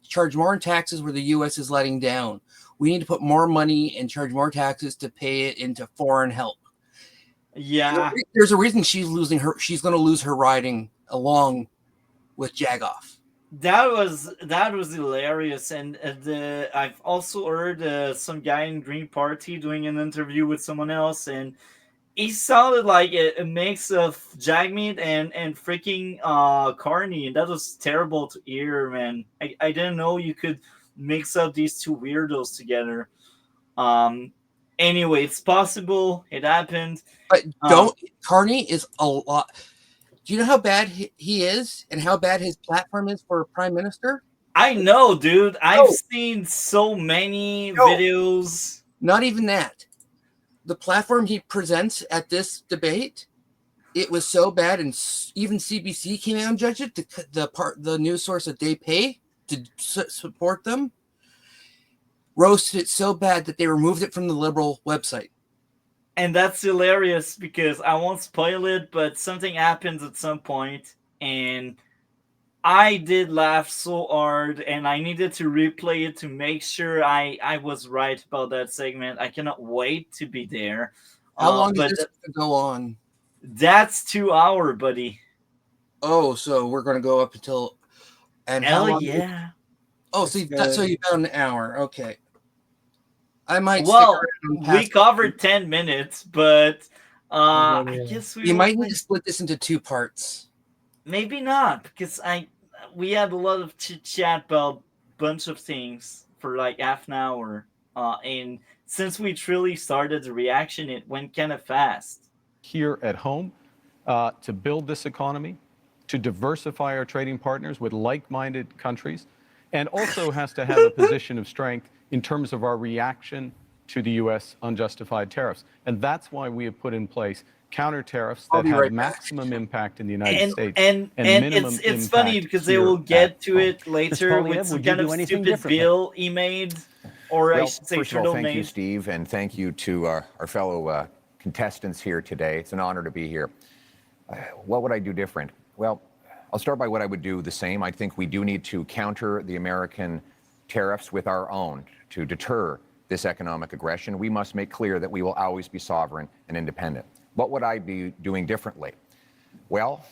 charge more in taxes where the U.S. is letting down. We need to put more money and charge more taxes to pay it into foreign help. Yeah, There's a reason she's going to lose her riding along with Jagoff. that was hilarious, and I've also heard some guy in Green Party doing an interview with someone else, and he sounded like a mix of Jagmeet and freaking Carney, and that was terrible to hear, man. I didn't know you could mix up these two weirdos together. Um, anyway, it's possible. It happened. But Carney is a lot. Do you know how bad he is and how bad his platform is for prime minister? I know, dude. I've seen so many videos. Not even that. The platform he presents at this debate, it was so bad, and even CBC came out and judged it. The news source that they pay to support them roasted it so bad that they removed it from the Liberal website. And that's hilarious because I won't spoil it, but something happens at some point, and I did laugh so hard, and I needed to replay it to make sure I was right about that segment. I cannot wait to be there. How long is this going to go on? That's 2 hours, buddy. Oh, so we're going to go up until... And hell yeah. So you found an hour. Okay. I might. Well, we covered 10 minutes, but I guess you might need to split this into 2 parts. Maybe not, because we had a lot of chit chat about a bunch of things for like half an hour, and since we truly started the reaction, it went kind of fast. Here at home, to build this economy, to diversify our trading partners with like-minded countries, and also has to have a position of strength in terms of our reaction to the U.S. unjustified tariffs. And that's why we have put in place counter tariffs that have maximum impact in the United States and minimum it's funny because they will get to it later with some kind of stupid bill he made, or I should say first of all, Trudeau thank made. you, Steve, and thank you to our fellow contestants here today. It's an honor to be here. What would I do different? Well, I'll start by what I would do the same. I think we do need to counter the American tariffs with our own to deter this economic aggression. We must make clear that we will always be sovereign and independent. What would I be doing differently? Well,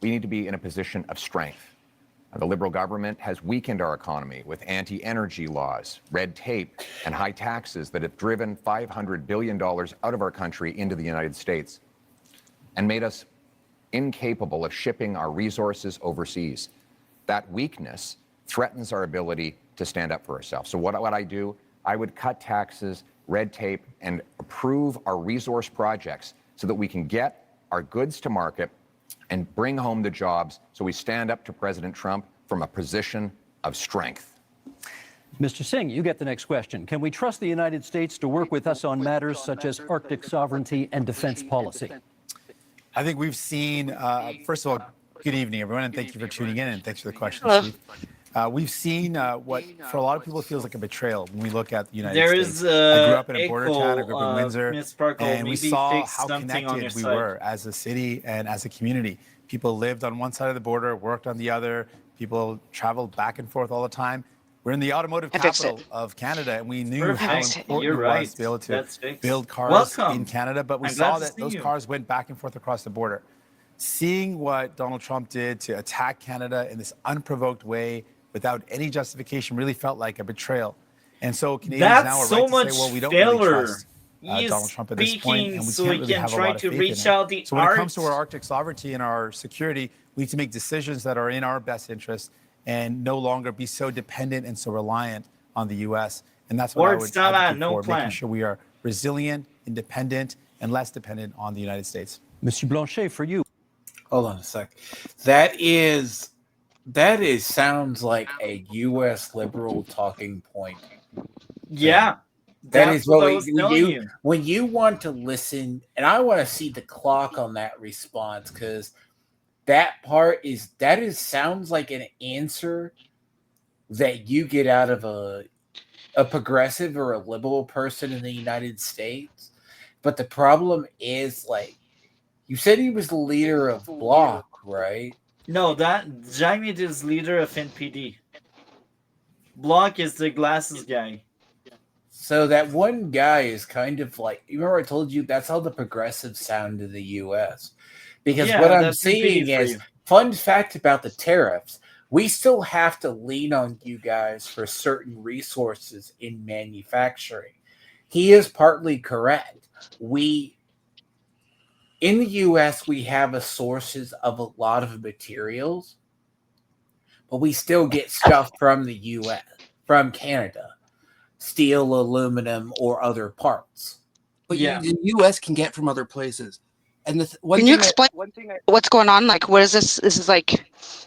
we need to be in a position of strength. The Liberal government has weakened our economy with anti-energy laws, red tape, and high taxes that have driven $500 billion out of our country into the United States and made us incapable of shipping our resources overseas. That weakness threatens our ability to stand up for ourselves. So what would I do? I would cut taxes, red tape, and approve our resource projects so that we can get our goods to market and bring home the jobs, so we stand up to President Trump from a position of strength. Mr. Singh, you get the next question. Can we trust the United States to work with us on matters such as Arctic sovereignty and defense policy? I think we've seen, first of all, good evening, everyone, and thank you for tuning in, and thanks for the question, Steve. We've seen what, for a lot of people, feels like a betrayal when we look at the United States. I grew up in a border town, I grew up in Windsor, and we saw how connected we were as a city and as a community. People lived on one side of the border, worked on the other. People traveled back and forth all the time. We're in the automotive capital of Canada, and we knew how important it was to be able to build cars in Canada, but we saw that those cars went back and forth across the border. Seeing what Donald Trump did to attack Canada in this unprovoked way, without any justification, really felt like a betrayal. And so Canadians now are right to say, well, we don't really trust Donald Trump at this point, and we can't really have a lot of faith in him. So when it comes to our Arctic sovereignty and our security, we need to make decisions that are in our best interest and no longer be so dependent and so reliant on the U.S. And that's what I would advocate for, making sure we are resilient, independent, and less dependent on the United States. Monsieur Blanchet, for you. Hold on a sec. That sounds like a U.S. liberal talking point. Yeah. That is what when you want to listen, and I want to see the clock on that response, because that sounds like an answer that you get out of a progressive or a liberal person in the United States. But the problem is, like, you said he was the leader of Bloc, right? No, that Jagmeet is leader of NPD. Block is the glasses guy. So that one guy is kind of like, you remember I told you that's how the progressives sound in the U.S. Because what Yeah, I'm that's NPD seeing for is, you. fun fact about the tariffs, we still have to lean on you guys for certain resources in manufacturing. He is partly correct. In the U.S., we have a sources of a lot of materials, but we still get stuff from the U.S., from Canada, steel, aluminum, or other parts. But Yeah. the U.S. can get from other places. And Can you explain what's going on? Like, what is this? This is like,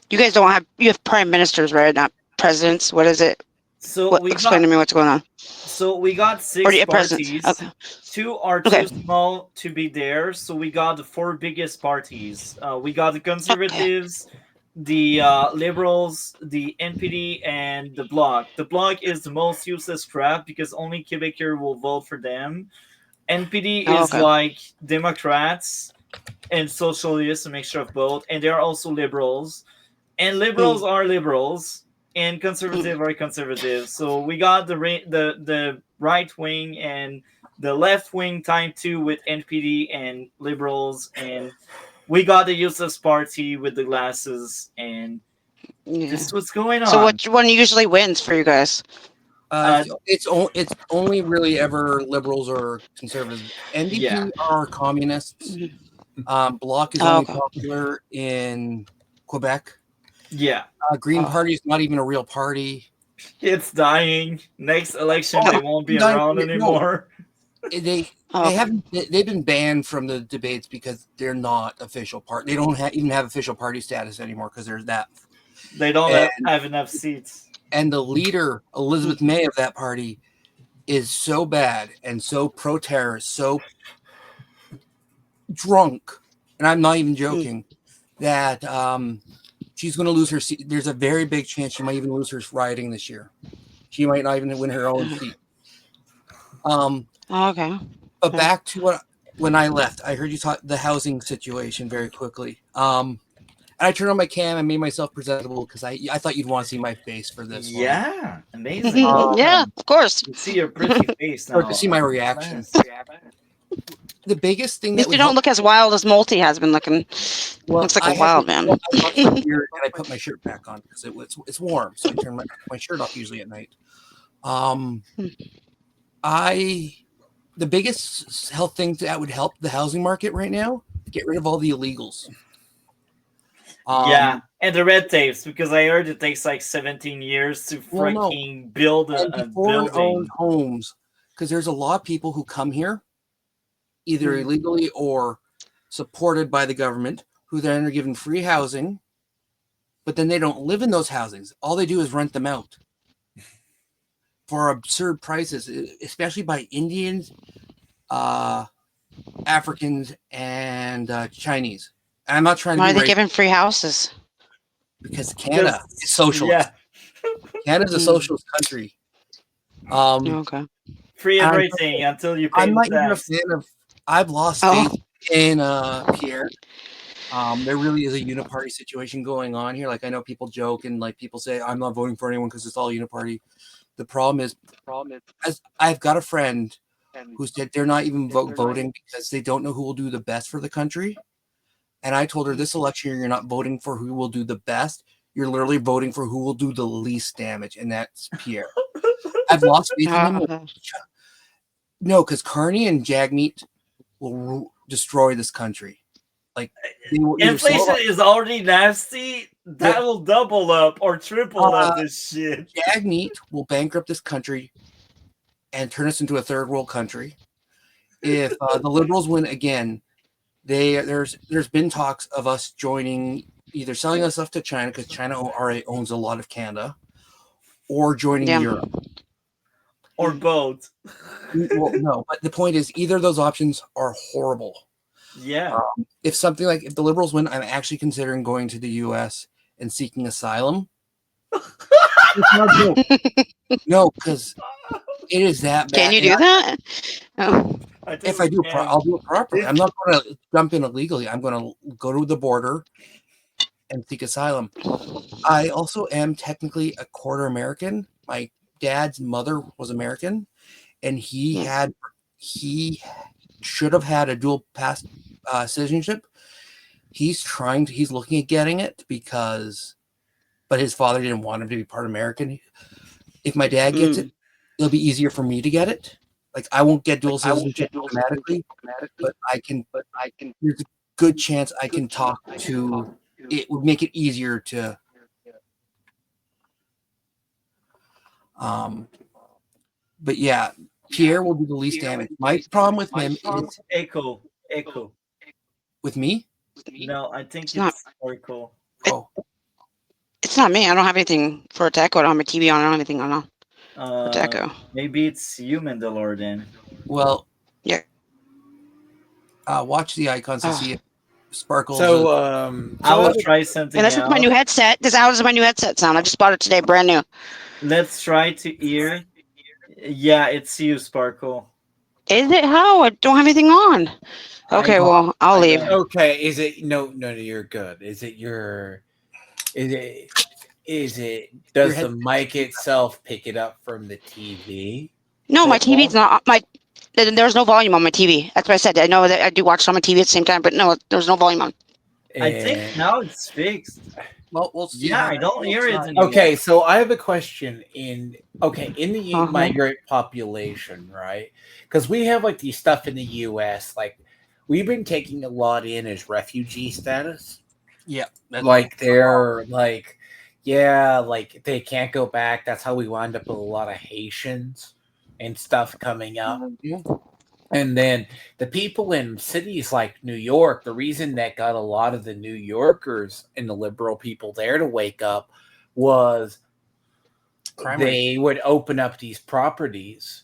you guys don't have, you have prime ministers, right? Not presidents. What is it? So What? we Explain got to me what's going on. so we got Or six the presidents. parties. Okay. Two are Okay. too small to be there, so we got the four biggest parties. We got the Okay. Conservatives, the Liberals, the NPD, and the Bloc. The Bloc is the most useless crap because only Quebecers will vote for them. NPD Oh, is okay. like Democrats and Socialists, a mixture of both, and they are also Liberals. And Liberals are Liberals, and Conservative are Conservatives. So we got the right wing and the left wing tied too with NPD and Liberals, and we got the useless party with the glasses, and Yeah. this is what's going So on. which one usually wins for you guys? It's only really ever liberals or conservatives. NDP Yeah. are communists. Bloc is Oh, only okay. popular in Quebec. Yeah. Green Oh. Party is not even a real party. It's dying. Next election, Oh, they won't be dying- around no. anymore. They Oh, okay. haven't. They've been banned from the debates because they're not official party. They don't even have official party status anymore because there's that. They don't And, have enough seats. and the leader, Elizabeth May of that party, is so bad and so pro-terrorist, so drunk, and I'm not even joking, that she's going to lose her seat. There's a very big chance she might even lose her riding this year. She might not even win her own seat. Oh, okay. But back to when I left, I heard you talk the housing situation very quickly. And I turned on my cam and made myself presentable because I thought you'd want to see my face for this one. Yeah, amazing. Yeah, of course. You see your pretty face Or now. to see my reaction. The biggest thing At that least would you don't help. look as wild as Multi has been looking. Looks like I a wild man. I lost my beard and I put my shirt back on because it's warm, so I turn my shirt off usually at night. The biggest health thing that would help the housing market right now, get rid of all the illegals. Yeah, and the red tapes, because I heard it takes like 17 years to Well, no. freaking build And a foreign-owned building. homes, because there's a lot of people who come here, either illegally or supported by the government, who then are given free housing, but then they don't live in those housings. All they do is rent them out for absurd prices, especially by Indians, Africans, and Chinese. And I'm not trying to Why be are they racist giving free houses? because Canada is socialist. Yeah, Canada's a socialist country. Okay. free everything until you pay I'm the not even a tax. fan of. I've lost faith in Pierre. There really is a uniparty situation going on here. Like I know people joke and like people say I'm not voting for anyone because it's all uniparty. The problem is, as I've got a friend who said they're not even voting because they don't know who will do the best for the country. And I told her this election year, you're not voting for who will do the best. You're literally voting for who will do the least damage, and that's Pierre. I've lost faith in him. No, because Carney and Jagmeet will destroy this country. Like inflation is already nasty. That will double up or triple up this shit. Jagmeet will bankrupt this country and turn us into a third world country. If the Liberals win again, there's been talks of us joining, either selling us stuff to China because China already owns a lot of Canada, or joining Europe. Or both. Well, no, but the point is, either of those options are horrible. Yeah. If the Liberals win, I'm actually considering going to the U.S. and seeking asylum. No, because it is that bad. Can you do that? Oh. If I do, I'll do it properly. I'm not going to jump in illegally. I'm going to go to the border, and seek asylum. I also am technically a quarter American. My dad's mother was American, and he should have had a dual pass citizenship. He's looking at getting it but his father didn't want him to be part American. If my dad gets it, it'll be easier for me to get it. Like I won't get dual citizenship automatically, but I can. There's a good chance I can talk to. It would make it easier to. But yeah, Pierre will do the least damage. My problem with him is Echo. with me. No, I think It's not. Sparkle. Oh, It's not me. I don't have anything for it to echo. I don't have my TV on. I don't have anything on for it to echo. Maybe it's you, Mandalore, then. well, Yeah. watch the icons to see if Sparkles. So, I will try something And this is my else. new headset. How does my new headset sound? I just bought it today, brand new. Let's try to hear. Yeah, it's you, Sparkle. Is it? How? I don't have anything on. Okay, well, I'll leave. Okay, is it no, you're good. Is it does the mic itself pick it up from the TV? No, my TV's not there's no volume on my TV. That's what I said. I know that I do watch on my TV at the same time, but no, there's no volume on. I think now it's fixed. Well, we'll see. Yeah, I don't hear it anymore. Okay, so I have a question in the migrant population, right? Because we have like these stuff in the U.S. Like we've been taking a lot in as refugee status. Yeah, like they're like, yeah, like they can't go back. That's how we wind up with a lot of Haitians and stuff coming up. And then the people in cities like New York, the reason that got a lot of the New Yorkers and the liberal people there to wake up was they would open up these properties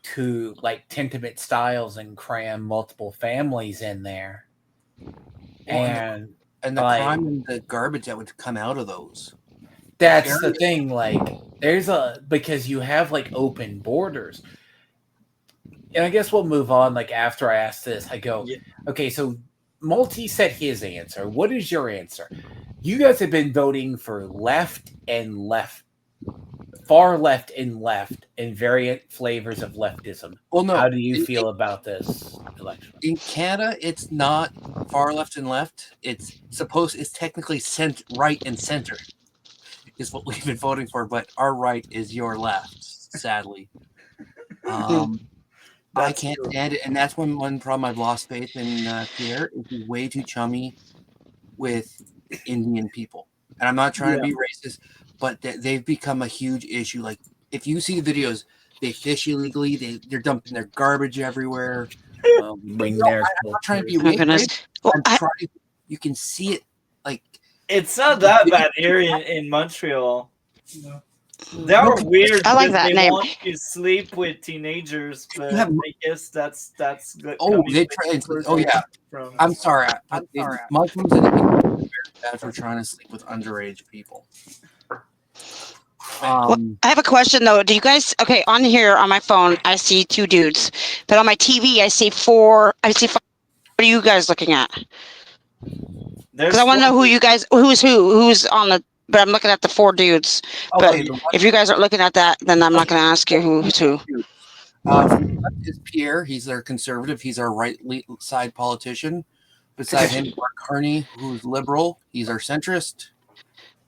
to like tenement styles and cram multiple families in there. And the crime and the garbage that would come out of those. That's the thing. Like because you have like open borders. And I guess we'll move on. Like after I ask this, I go, okay, so Multi said his answer. What is your answer? You guys have been voting for left and left, far left and left, and variant flavors of leftism. Well, no. How do you feel about this election? In Canada, it's not far left and left. It's technically right and center is what we've been voting for, but our right is your left, sadly. I can't stand it, and that's one problem I've lost faith in Pierre. He's way too chummy with Indian people, and I'm not trying to be racist, but they've become a huge issue. Like if you see the videos, they fish illegally. They're dumping their garbage everywhere. I'm not trying to be racist. You can see it. Like it's not that bad here in Montreal. They are weird. I like that they name. Want to sleep with teenagers, but I guess that's good. Oh, they try. Oh yeah. I'm sorry. Muslims and bad for trying to sleep with underage people. I have a question though. Do you guys on here on my phone? I see 2 dudes, but on my TV I see 4. I see 5. What are you guys looking at? Because I want to know who's on the. But I'm looking at the 4 dudes. But if you guys aren't looking at that, then I'm not going to ask you who's who. Is Pierre. He's our conservative. He's our right side politician. Beside him, Mark Carney, who's liberal. He's our centrist.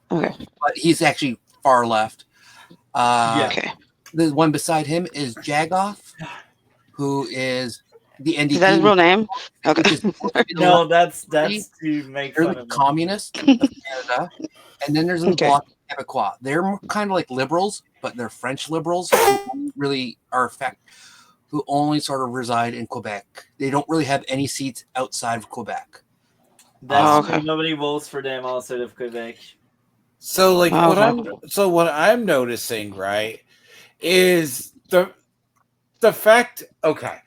Okay. But he's actually far left. Okay. The one beside him is Jagoff, who is the NDP. Is that his real name? Okay. No, that's to make fun of communists of Canada. And then there's the Bloc Québécois. They're kind of like liberals, but they're French liberals who really are who only sort of reside in Quebec. They don't really have any seats outside of Quebec. That's why nobody votes for them outside of Quebec. So like what I'm noticing, right, is the fact. Okay,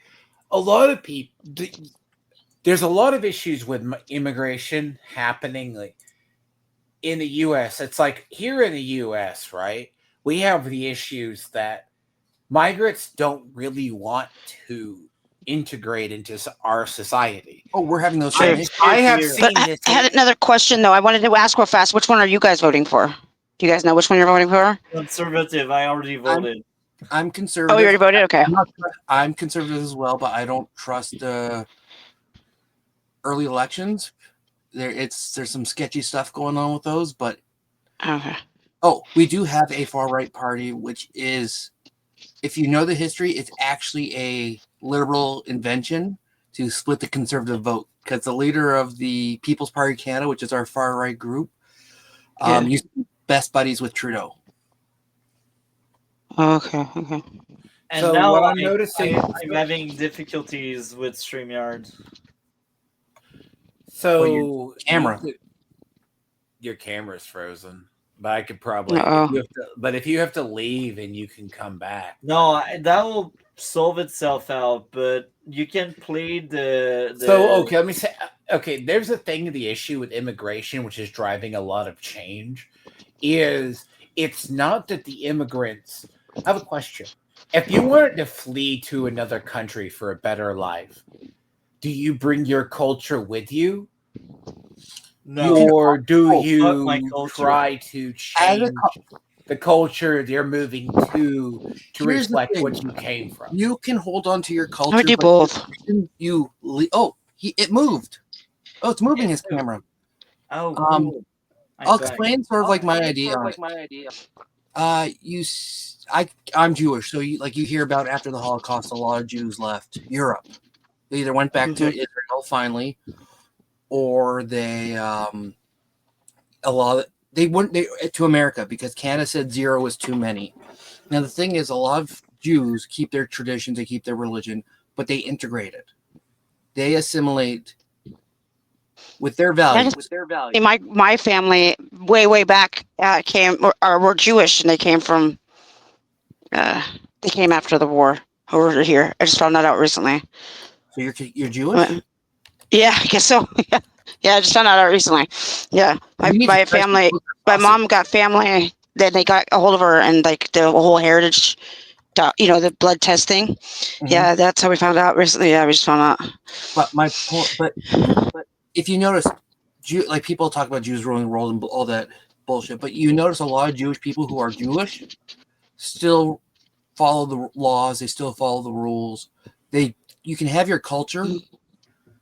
a lot of people. There's a lot of issues with immigration happening, like. In the U.S., it's like here in the U.S., right? We have the issues that migrants don't really want to integrate into our society. Oh, we're having those. Sure. I have Here. seen But this. I had another question though. I wanted to ask real fast. Which one are you guys voting for? Do you guys know which one you're voting for? Conservative. I already voted. I'm conservative. Oh, you already voted. Okay. I'm conservative as well, but I don't trust the early elections. There's some sketchy stuff going on with those, but Okay. we do have a far right party, which is, if you know the history, it's actually a liberal invention to split the conservative vote, because the leader of the People's Party of Canada, which is our far right group, used to be best buddies with Trudeau. Okay. Okay. And So now what I'm noticing- I'm having difficulties with StreamYard. So your camera. your camera's frozen. But I could probably. If you have to leave and you can come back. No, that will solve itself out. But you can play the. So okay, let me say. Okay, there's a thing. The issue with immigration, which is driving a lot of change, is it's not that the immigrants. I have a question. If you wanted to flee to another country for a better life, do you bring your culture with you? No. Or do fuck you my culture. try to change the culture they're moving to Here's the reflect thing. what you came from? You can hold on to your culture. I would do but both. It moved. Oh, it's moving his camera. Oh, cool. I'll explain sort of like my idea on it. I'm Jewish, so you hear about after the Holocaust, a lot of Jews left Europe. They either went back to Israel finally, or they went to America because Canada said 0 was too many. Now the thing is, a lot of Jews keep their traditions, they keep their religion, but they integrate it. They assimilate with their values. My family way back were Jewish, and they came from. They came after the war over here. I just found that out recently. So you're Jewish? Yeah, I guess so. Yeah, I just found that out recently. Yeah, my family. My mom got family. Then they got a hold of her, and like the whole heritage, the blood test thing. Mm-hmm. Yeah, that's how we found out recently. Yeah, we just found out. But my point, but if you notice, people talk about Jews ruling the world and all that bullshit, but you notice a lot of Jewish people who are Jewish still follow the laws. They still follow the rules. You can have your culture,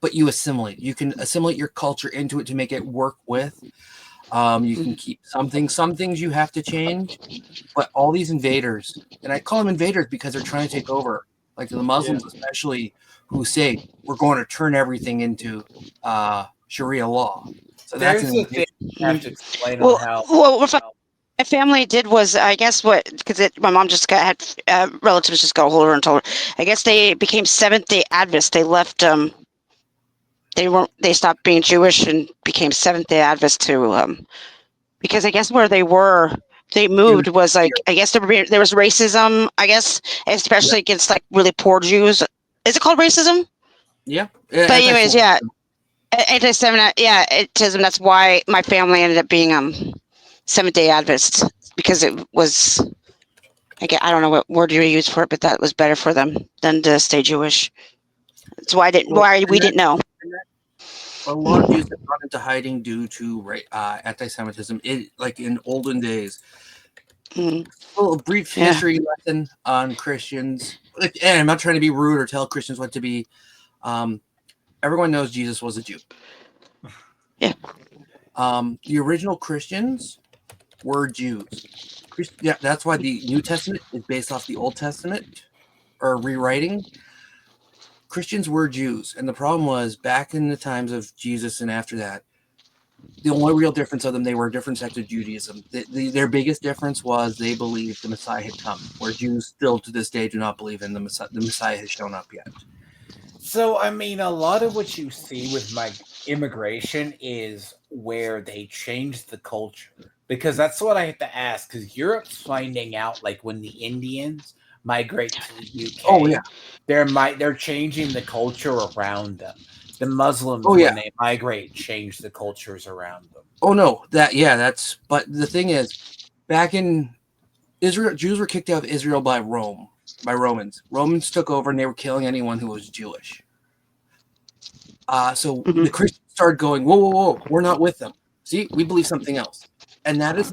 but you assimilate. You can assimilate your culture into it to make it work with. You can keep some things you have to change, but all these invaders, and I call them invaders because they're trying to take over, like the Muslims especially, who say we're going to turn everything into Sharia law. So that's the thing you have to explain my family did was, I guess, because my mom just had relatives just got a hold of her and told her. I guess they became Seventh-day Adventists. They left. They stopped being Jewish and became Seventh-day Adventists because I guess where they moved was like, I guess there was racism, I guess, especially against like really poor Jews. Is it called racism? Yeah. But anyways, anti-Semitism. That's why my family ended up being Seventh-day Adventists, because it was. I don't know what word you use for it, but that was better for them than to stay Jewish. That's why we didn't know. A lot of Jews have gone into hiding due to anti-Semitism. Like in olden days. Well, a brief history lesson on Christians. And I'm not trying to be rude or tell Christians what to be. Everyone knows Jesus was a Jew. Yeah. The original Christians were Jews. Yeah, that's why the New Testament is based off the Old Testament, or rewriting. Christians were Jews, and the problem was back in the times of Jesus and after that, the only real difference of them, they were a different sect of Judaism. Their biggest difference was they believed the Messiah had come, where Jews still to this day do not believe in the Messiah. The Messiah has shown up yet. So, I mean, a lot of what you see with my immigration is where they change the culture. Because that's what I have to ask. Because Europe's finding out, like, when the Indians migrate to the UK. Oh, yeah. They're changing the culture around them. The Muslims, when they migrate, change the cultures around them. Oh, no. But the thing is, back in Israel, Jews were kicked out of Israel by Rome. by Romans. Romans took over and they were killing anyone who was Jewish. So the Christians started going, whoa, we're not with them. See, we believe something else. And that is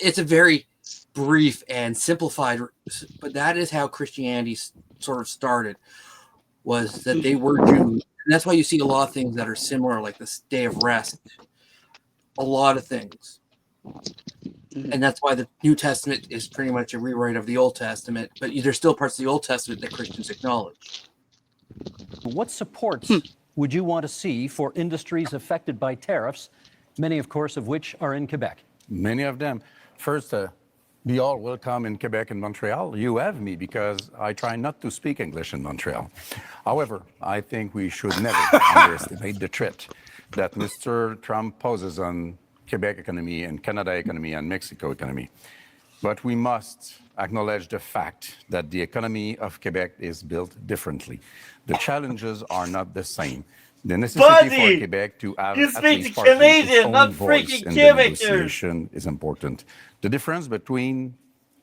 it's a very brief and simplified, but that is how Christianity sort of started, was that they were Jews. And that's why you see a lot of things that are similar, like this day of rest, a lot of things. And that's why the New Testament is pretty much a rewrite of the Old Testament, but there's still parts of the Old Testament that Christians acknowledge. What supports would you want to see for industries affected by tariffs, many, of course, of which are in Quebec? Many of them. First, be all welcome in Quebec and Montreal. You have me because I try not to speak English in Montreal. However, I think we should never underestimate the threat that Mr. Trump poses on Quebec economy and Canada economy and Mexico economy. But we must acknowledge the fact that the economy of Quebec is built differently. The challenges are not the same. The necessity for Quebec to have at least partly its own voice in the negotiation is important. The difference between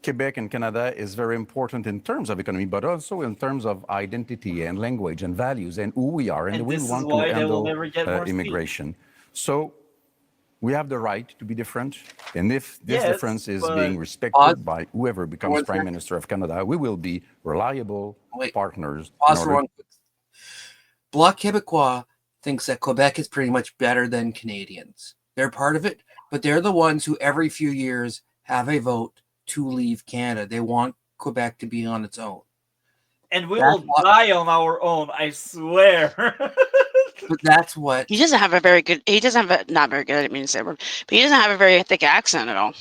Quebec and Canada is very important in terms of economy, but also in terms of identity and language and values and who we are and the way we want to handle immigration. So we have the right to be different. And if this difference is being respected by whoever becomes Prime Minister of Canada, we will be reliable partners. Bloc Québécois thinks that Quebec is pretty much better than Canadians. They're part of it, but they're the ones who every few years have a vote to leave Canada. They want Quebec to be on its own. And we will die on our own, I swear. But that's what... He doesn't have a very good... He doesn't have a... Not very good, I didn't mean to say word. But he doesn't have a very thick accent at all.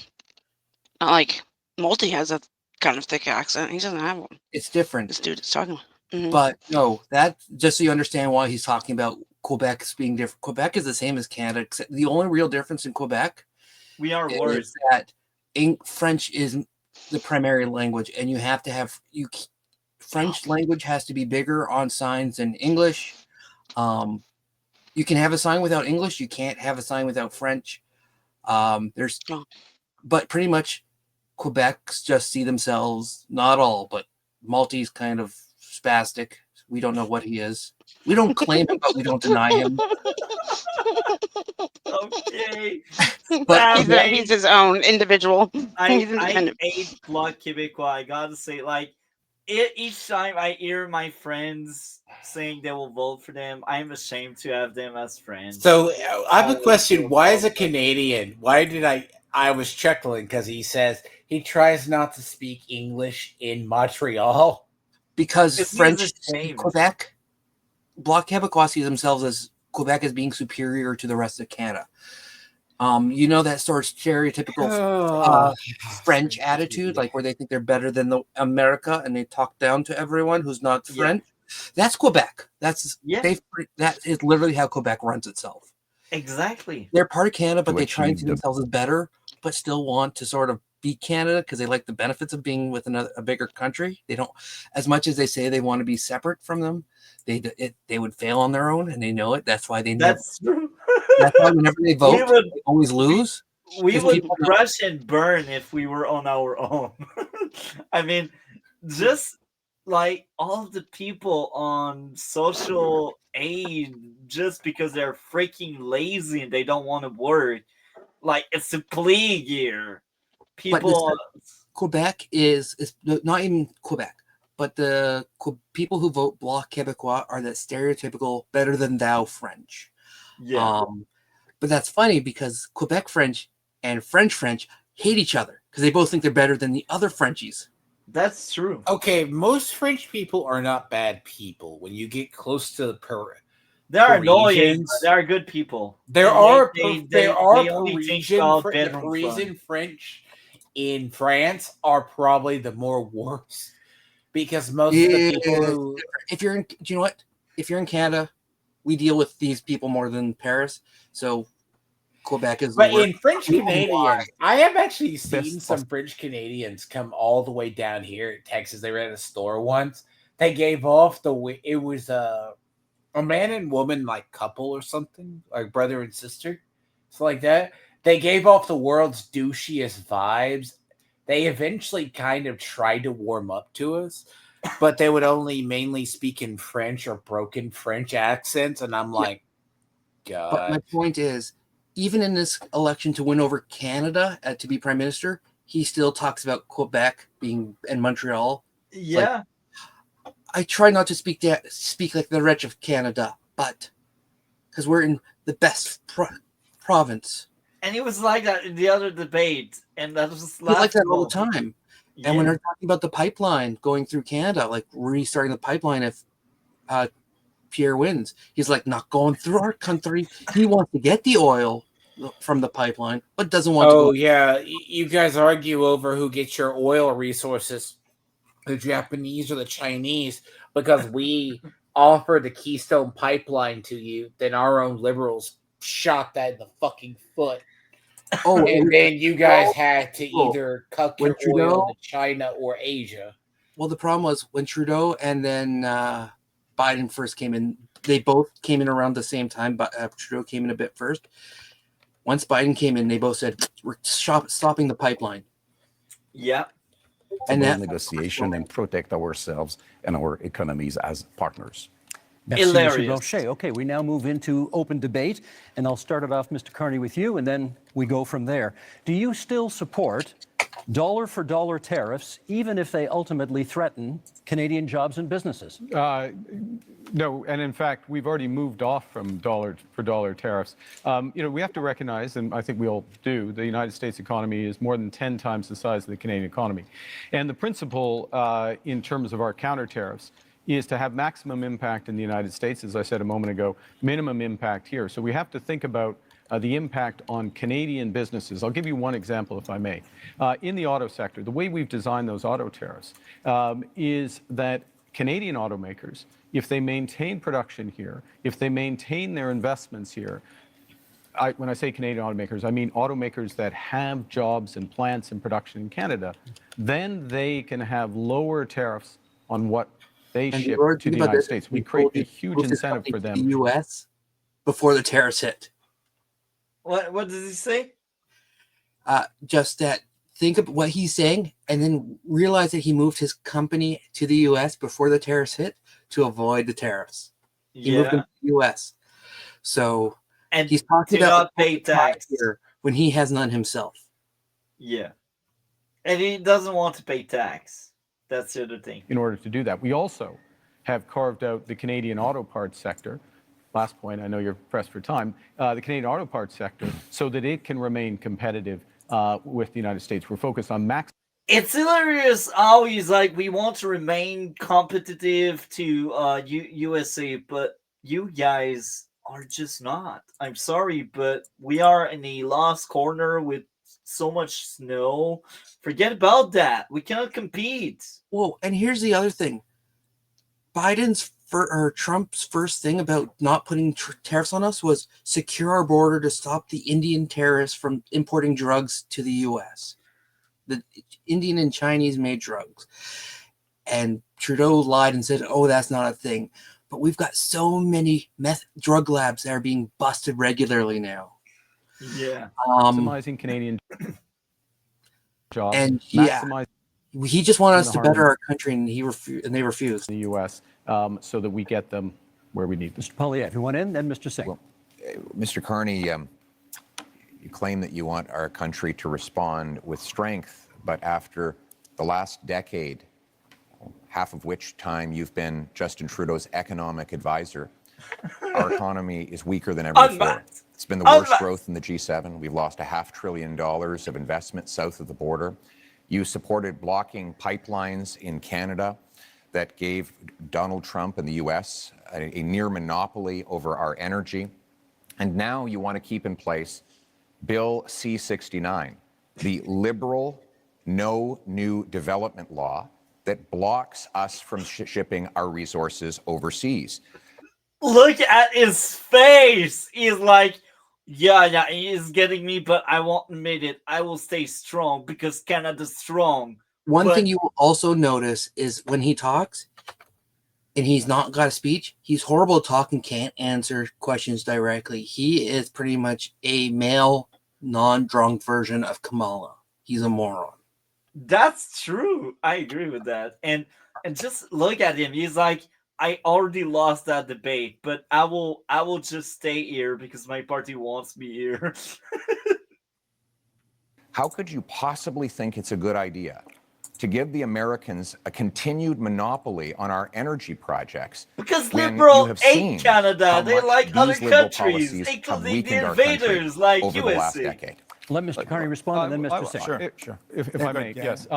Not like Multi has a kind of thick accent. He doesn't have one. It's different. This dude is talking about. But no, that just so you understand why he's talking about Quebec as being different. Quebec is the same as Canada, except the only real difference in Quebec is that French is the primary language, and you have to have French language has to be bigger on signs than English. You can have a sign without English. You can't have a sign without French. But pretty much Quebecs just see themselves, not all, but Maltese kind of spastic. We don't know what he is. We don't claim him, but we don't deny him. Okay. But he's his own individual. I hate Bloc Québécois. I gotta say, like, each time I hear my friends saying they will vote for them, I'm ashamed to have them as friends. So I have a question. Why is a Canadian? Why did I was chuckling because he says he tries not to speak English in Montreal. Because French Quebec, Bloc Québécois sees themselves as Quebec as being superior to the rest of Canada. You know that sort of stereotypical French attitude, like where they think they're better than America and they talk down to everyone who's not French. That's Quebec. That is literally how Quebec runs itself. Exactly. They're part of Canada, but they try and see themselves as better, but still want to sort of be Canada because they like the benefits of being with a bigger country. They don't, as much as they say they want to be separate from them, they would fail on their own, and they know it. That's why they know. That's why whenever they vote, they always lose. We would crush and burn if we were on our own. I mean, just like all the people on social aid, just because they're freaking lazy and they don't want to work, like it's a plague year. People, Quebec is not even Quebec, but the people who vote Bloc Québécois are that stereotypical better than thou French. Yeah. But that's funny because Quebec French and French hate each other because they both think they're better than the other Frenchies. That's true. Okay, most French people are not bad people. When you get close to the they are annoying. They are good people. There are Parisian French in France are probably the more worse because most of the people who, do you know what? If you're in Canada, we deal with these people more than Paris. So Quebec is. But in French Canadians, I have actually seen some French Canadians come all the way down here in Texas. They were at a store once. They gave off it was a man and woman like couple or something, like brother and sister, so like that. They gave off the world's douchiest vibes. they eventually kind of tried to warm up to us, but they would only mainly speak in French or broken French accents. And I'm like, God. But my point is, even in this election to win over Canada to be prime minister, he still talks about Quebec being in Montreal. Yeah. Like, I try not to speak like the rich of Canada, but because we're in the best province. And it was like that in the other debate, and that was like that all the time. Yeah. And when they're talking about the pipeline going through Canada, like restarting the pipeline if Pierre wins, he's like, not going through our country. He wants to get the oil from the pipeline, but doesn't want to go. Oh, yeah. You guys argue over who gets your oil resources, the Japanese or the Chinese, because we offered the Keystone Pipeline to you, then our own liberals shot that in the fucking foot. Oh, and then you guys had to either cut your oil to China or Asia. Well, the problem was when Trudeau and then Biden first came in, they both came in around the same time, but Trudeau came in a bit first. Once Biden came in, they both said, we're stopping the pipeline. Yeah. And that negotiation and protect ourselves and our economies as partners. Hilarious. Okay, we now move into open debate, and I'll start it off, Mr. Carney, with you, and then we go from there. Do you still support dollar-for-dollar tariffs, even if they ultimately threaten Canadian jobs and businesses? No, and in fact, we've already moved off from dollar-for-dollar tariffs. We have to recognize, and I think we all do, the United States economy is more than 10 times the size of the Canadian economy. And the principle in terms of our counter tariffs is to have maximum impact in the United States, as I said a moment ago, minimum impact here. So we have to think about the impact on Canadian businesses. I'll give you one example, if I may. In the auto sector, the way we've designed those auto tariffs is that Canadian automakers, if they maintain production here, if they maintain their investments here, when I say Canadian automakers, I mean automakers that have jobs and plants and production in Canada, then they can have lower tariffs on what they ship to the United States. We create a huge incentive for them. The U.S. before the tariffs hit. What does he say? Just that. Think of what he's saying, and then realize that he moved his company to the U.S. before the tariffs hit to avoid the tariffs. He moved them to the U.S. So and he's talking about pay tax here when he has none himself. Yeah, and he doesn't want to pay tax. That's the other thing. In order to do that, we also have carved out the Canadian auto parts sector. Last point, I know you're pressed for time. The Canadian auto parts sector, so that it can remain competitive with the United States. We're focused on max. It's hilarious how he's like, we want to remain competitive to USA, but you guys are just not. I'm sorry, but we are in a lost corner with so much snow. Forget about that. We cannot compete. Whoa, and here's the other thing. Trump's first thing about not putting tariffs on us was secure our border to stop the Indian terrorists from importing drugs to the U.S. The Indian and Chinese made drugs. And Trudeau lied and said, oh, that's not a thing. But we've got so many drug labs that are being busted regularly now. Yeah. Maximizing Canadian jobs. And maximizing he just wanted us to better our country, and they refused. The U.S. So that we get them where we need them. Mr. Poilievre, you want in, then Mr. Singh. Well, Mr. Carney, you claim that you want our country to respond with strength, but after the last decade, half of which time you've been Justin Trudeau's economic advisor, our economy is weaker than ever before. It's been the worst growth in the G7. We've lost $500 billion of investment south of the border. You supported blocking pipelines in Canada that gave Donald Trump and the U.S. a near monopoly over our energy. And now you want to keep in place Bill C-69, the liberal no new development law that blocks us from shipping our resources overseas. Look at his face. He's like, yeah, he is getting me, but I won't admit it. I will stay strong because Canada's strong. One thing you will also notice is when he talks and he's not got a speech, he's horrible at talking, can't answer questions directly. He is pretty much a male, non-drunk version of Kamala. He's a moron. That's true. I agree with that. And just look at him. He's like, I already lost that debate, but I will just stay here because my party wants me here. How could you possibly think it's a good idea to give the Americans a continued monopoly on our energy projects? Because when liberal you have seen hate Canada. how They much like these other liberal countries, policies have including weakened the our country invaders like over the last USA. decade? Let Mr. Carney respond, and then Mr. Singh. Sure. If I may, yes.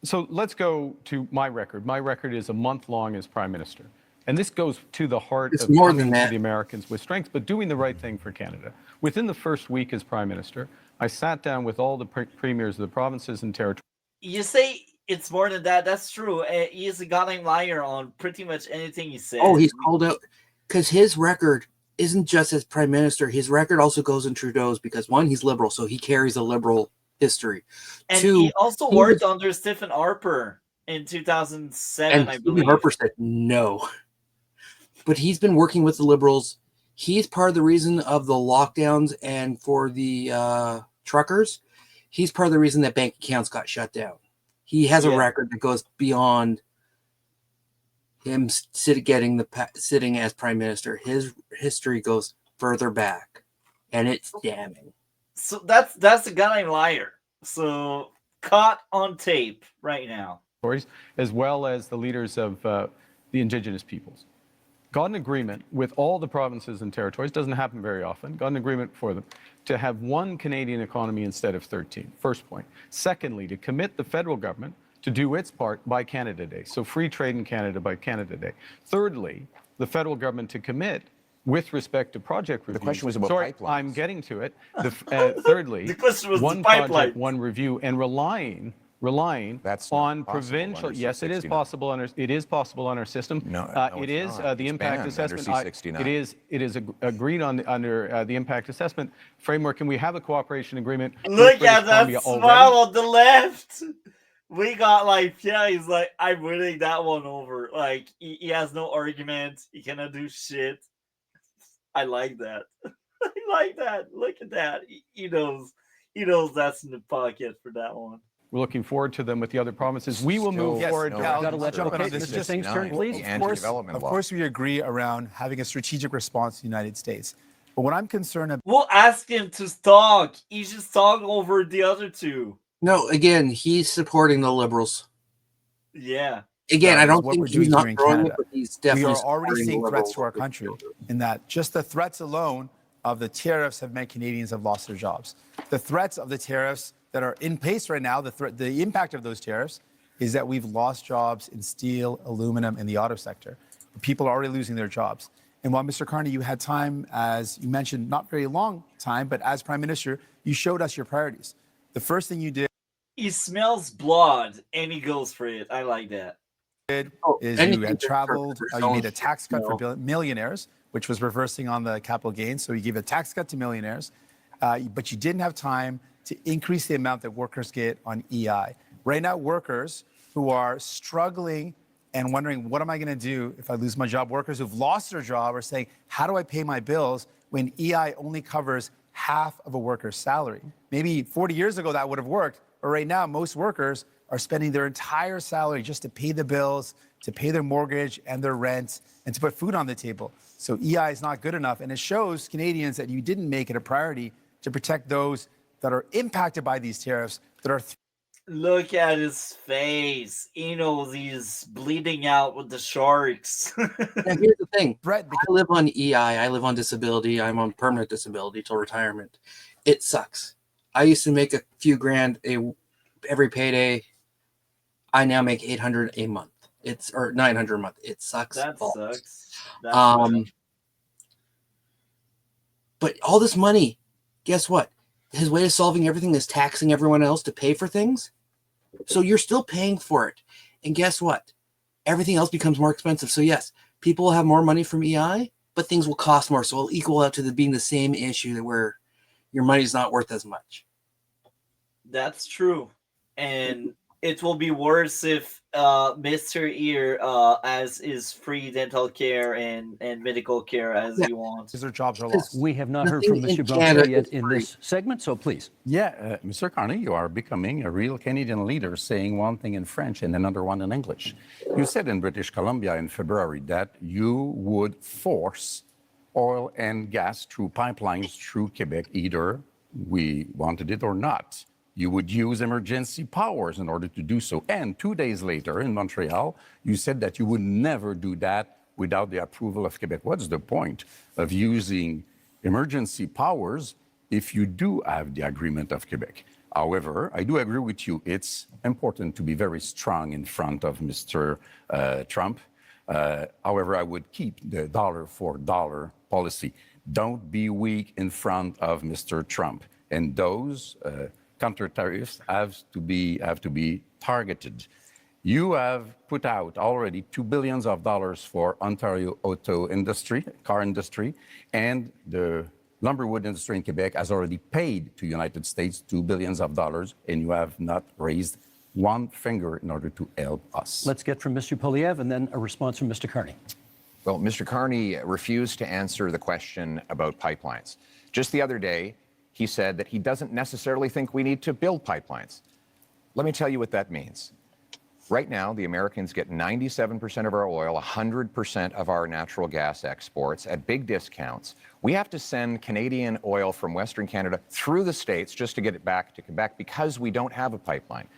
So let's go to my record. My record is a month long as Prime Minister. And this goes to the heart It's of more coming than to that. the Americans with strength, but doing the right thing for Canada. Within the first week as Prime Minister, I sat down with all the premiers of the provinces and territories. You say it's more than that. That's true. He is a goddamn liar on pretty much anything he says. Oh, he's called out because his record isn't just as Prime Minister. His record also goes in Trudeau's because, one, he's liberal, so he carries a liberal history. And Two, he also worked under Stephen Harper in 2007, and I Stephen believe. Harper said no. But he's been working with the Liberals. He's part of the reason of the lockdowns and for the truckers. He's part of the reason that bank accounts got shut down. He has a record that goes beyond him sitting as Prime Minister. His history goes further back, and it's damning. So that's a goddamn liar. So caught on tape right now. As well as the leaders of the Indigenous peoples. Got an agreement with all the provinces and territories, doesn't happen very often, got an agreement for them to have one Canadian economy instead of 13, first point. Secondly, to commit the federal government to do its part by Canada Day, so free trade in Canada by Canada Day. Thirdly, the federal government to commit with respect to project review. The question was about pipelines. I'm getting to it. Thirdly, the question was one the pipeline. project, one review, and relying That's on not possible provincial. under Yes, it is C69. possible under. It is possible on our system. No, it it's is not. the It's impact banned assessment. under C69. It is agreed on under the impact assessment framework, and we have a cooperation agreement. Look with British at that Columbia smile already. on the left. We got like, yeah, he's like, I'm winning that one over. Like, he has no argument. He cannot do shit. I like that. I like that. Look at that. He knows that's in the pocket for that one. We're looking forward to them with the other provinces. We will move forward. Gotta let Mr. Singh's turn, please. Of course, we agree around having a strategic response to the United States. But what I'm concerned about. We'll ask him to talk. He just talk over the other two. No, again, he's supporting the Liberals. Yeah. Again, I don't what think we're he's doing not here in throwing Canada. it, but he's definitely. We are already supporting seeing the threats to our Liberals. country in that just the threats alone of the tariffs have meant Canadians have lost their jobs. The threats of the tariffs that are in place right now, the impact of those tariffs is that we've lost jobs in steel, aluminum, and the auto sector. People are already losing their jobs. And while, Mr. Carney, you had time, as you mentioned, not very long time, but as Prime Minister, you showed us your priorities. The first thing you did. He smells blood and he goes for it. I like that. Is you had traveled, you made a tax cut for millionaires, which was reversing on the capital gains. So you gave a tax cut to millionaires, but you didn't have time to increase the amount that workers get on EI. Right now, workers who are struggling and wondering, what am I going to do if I lose my job? Workers who've lost their job are saying, how do I pay my bills when EI only covers half of a worker's salary? Maybe 40 years ago that would have worked, but right now most workers are spending their entire salary just to pay the bills, to pay their mortgage and their rent, and to put food on the table. So EI is not good enough, and it shows Canadians that you didn't make it a priority to protect those that are impacted by these tariffs, that are Look at his face. He knows he's bleeding out with the sharks. Now, here's the thing. I live on EI. I live on disability. I'm on permanent disability till retirement. It sucks. I used to make a few grand every payday. I now make $800 a month. Or $900 a month. It sucks. That sucks. But all this money, guess what? His way of solving everything is taxing everyone else to pay for things. So you're still paying for it. And guess what? Everything else becomes more expensive. So yes, people will have more money from EI, but things will cost more. So it'll equal out to being the same issue where your money's not worth as much. That's true. And it will be worse if Mr. Ear as is free dental care and medical care as you want. Because their jobs are lost. We have not heard from Nothing in Mr. Canada Blanchet yet is in free. this segment, so please. Yeah, Mr. Carney, you are becoming a real Canadian leader, saying one thing in French and another one in English. You said in British Columbia in February that you would force oil and gas through pipelines through Quebec, either we wanted it or not. You would use emergency powers in order to do so. And 2 days later in Montreal, you said that you would never do that without the approval of Quebec. What's the point of using emergency powers if you do have the agreement of Quebec? However, I do agree with you. It's important to be very strong in front of Mr. Trump. However, I would keep the dollar for dollar policy. Don't be weak in front of Mr. Trump. And those counter tariffs have to be targeted. You have put out already $2 billion for Ontario auto industry, car industry, and the lumberwood industry in Quebec has already paid to United States $2 billion, and you have not raised one finger in order to help us. Let's get from Mr. Poliev and then a response from Mr. Carney. Well, Mr. Carney refused to answer the question about pipelines. Just the other day, he said that he doesn't necessarily think we need to build pipelines. Let me tell you what that means. Right now, the Americans get 97% of our oil, 100% of our natural gas exports at big discounts. We have to send Canadian oil from Western Canada through the States just to get it back to Quebec because we don't have a pipeline.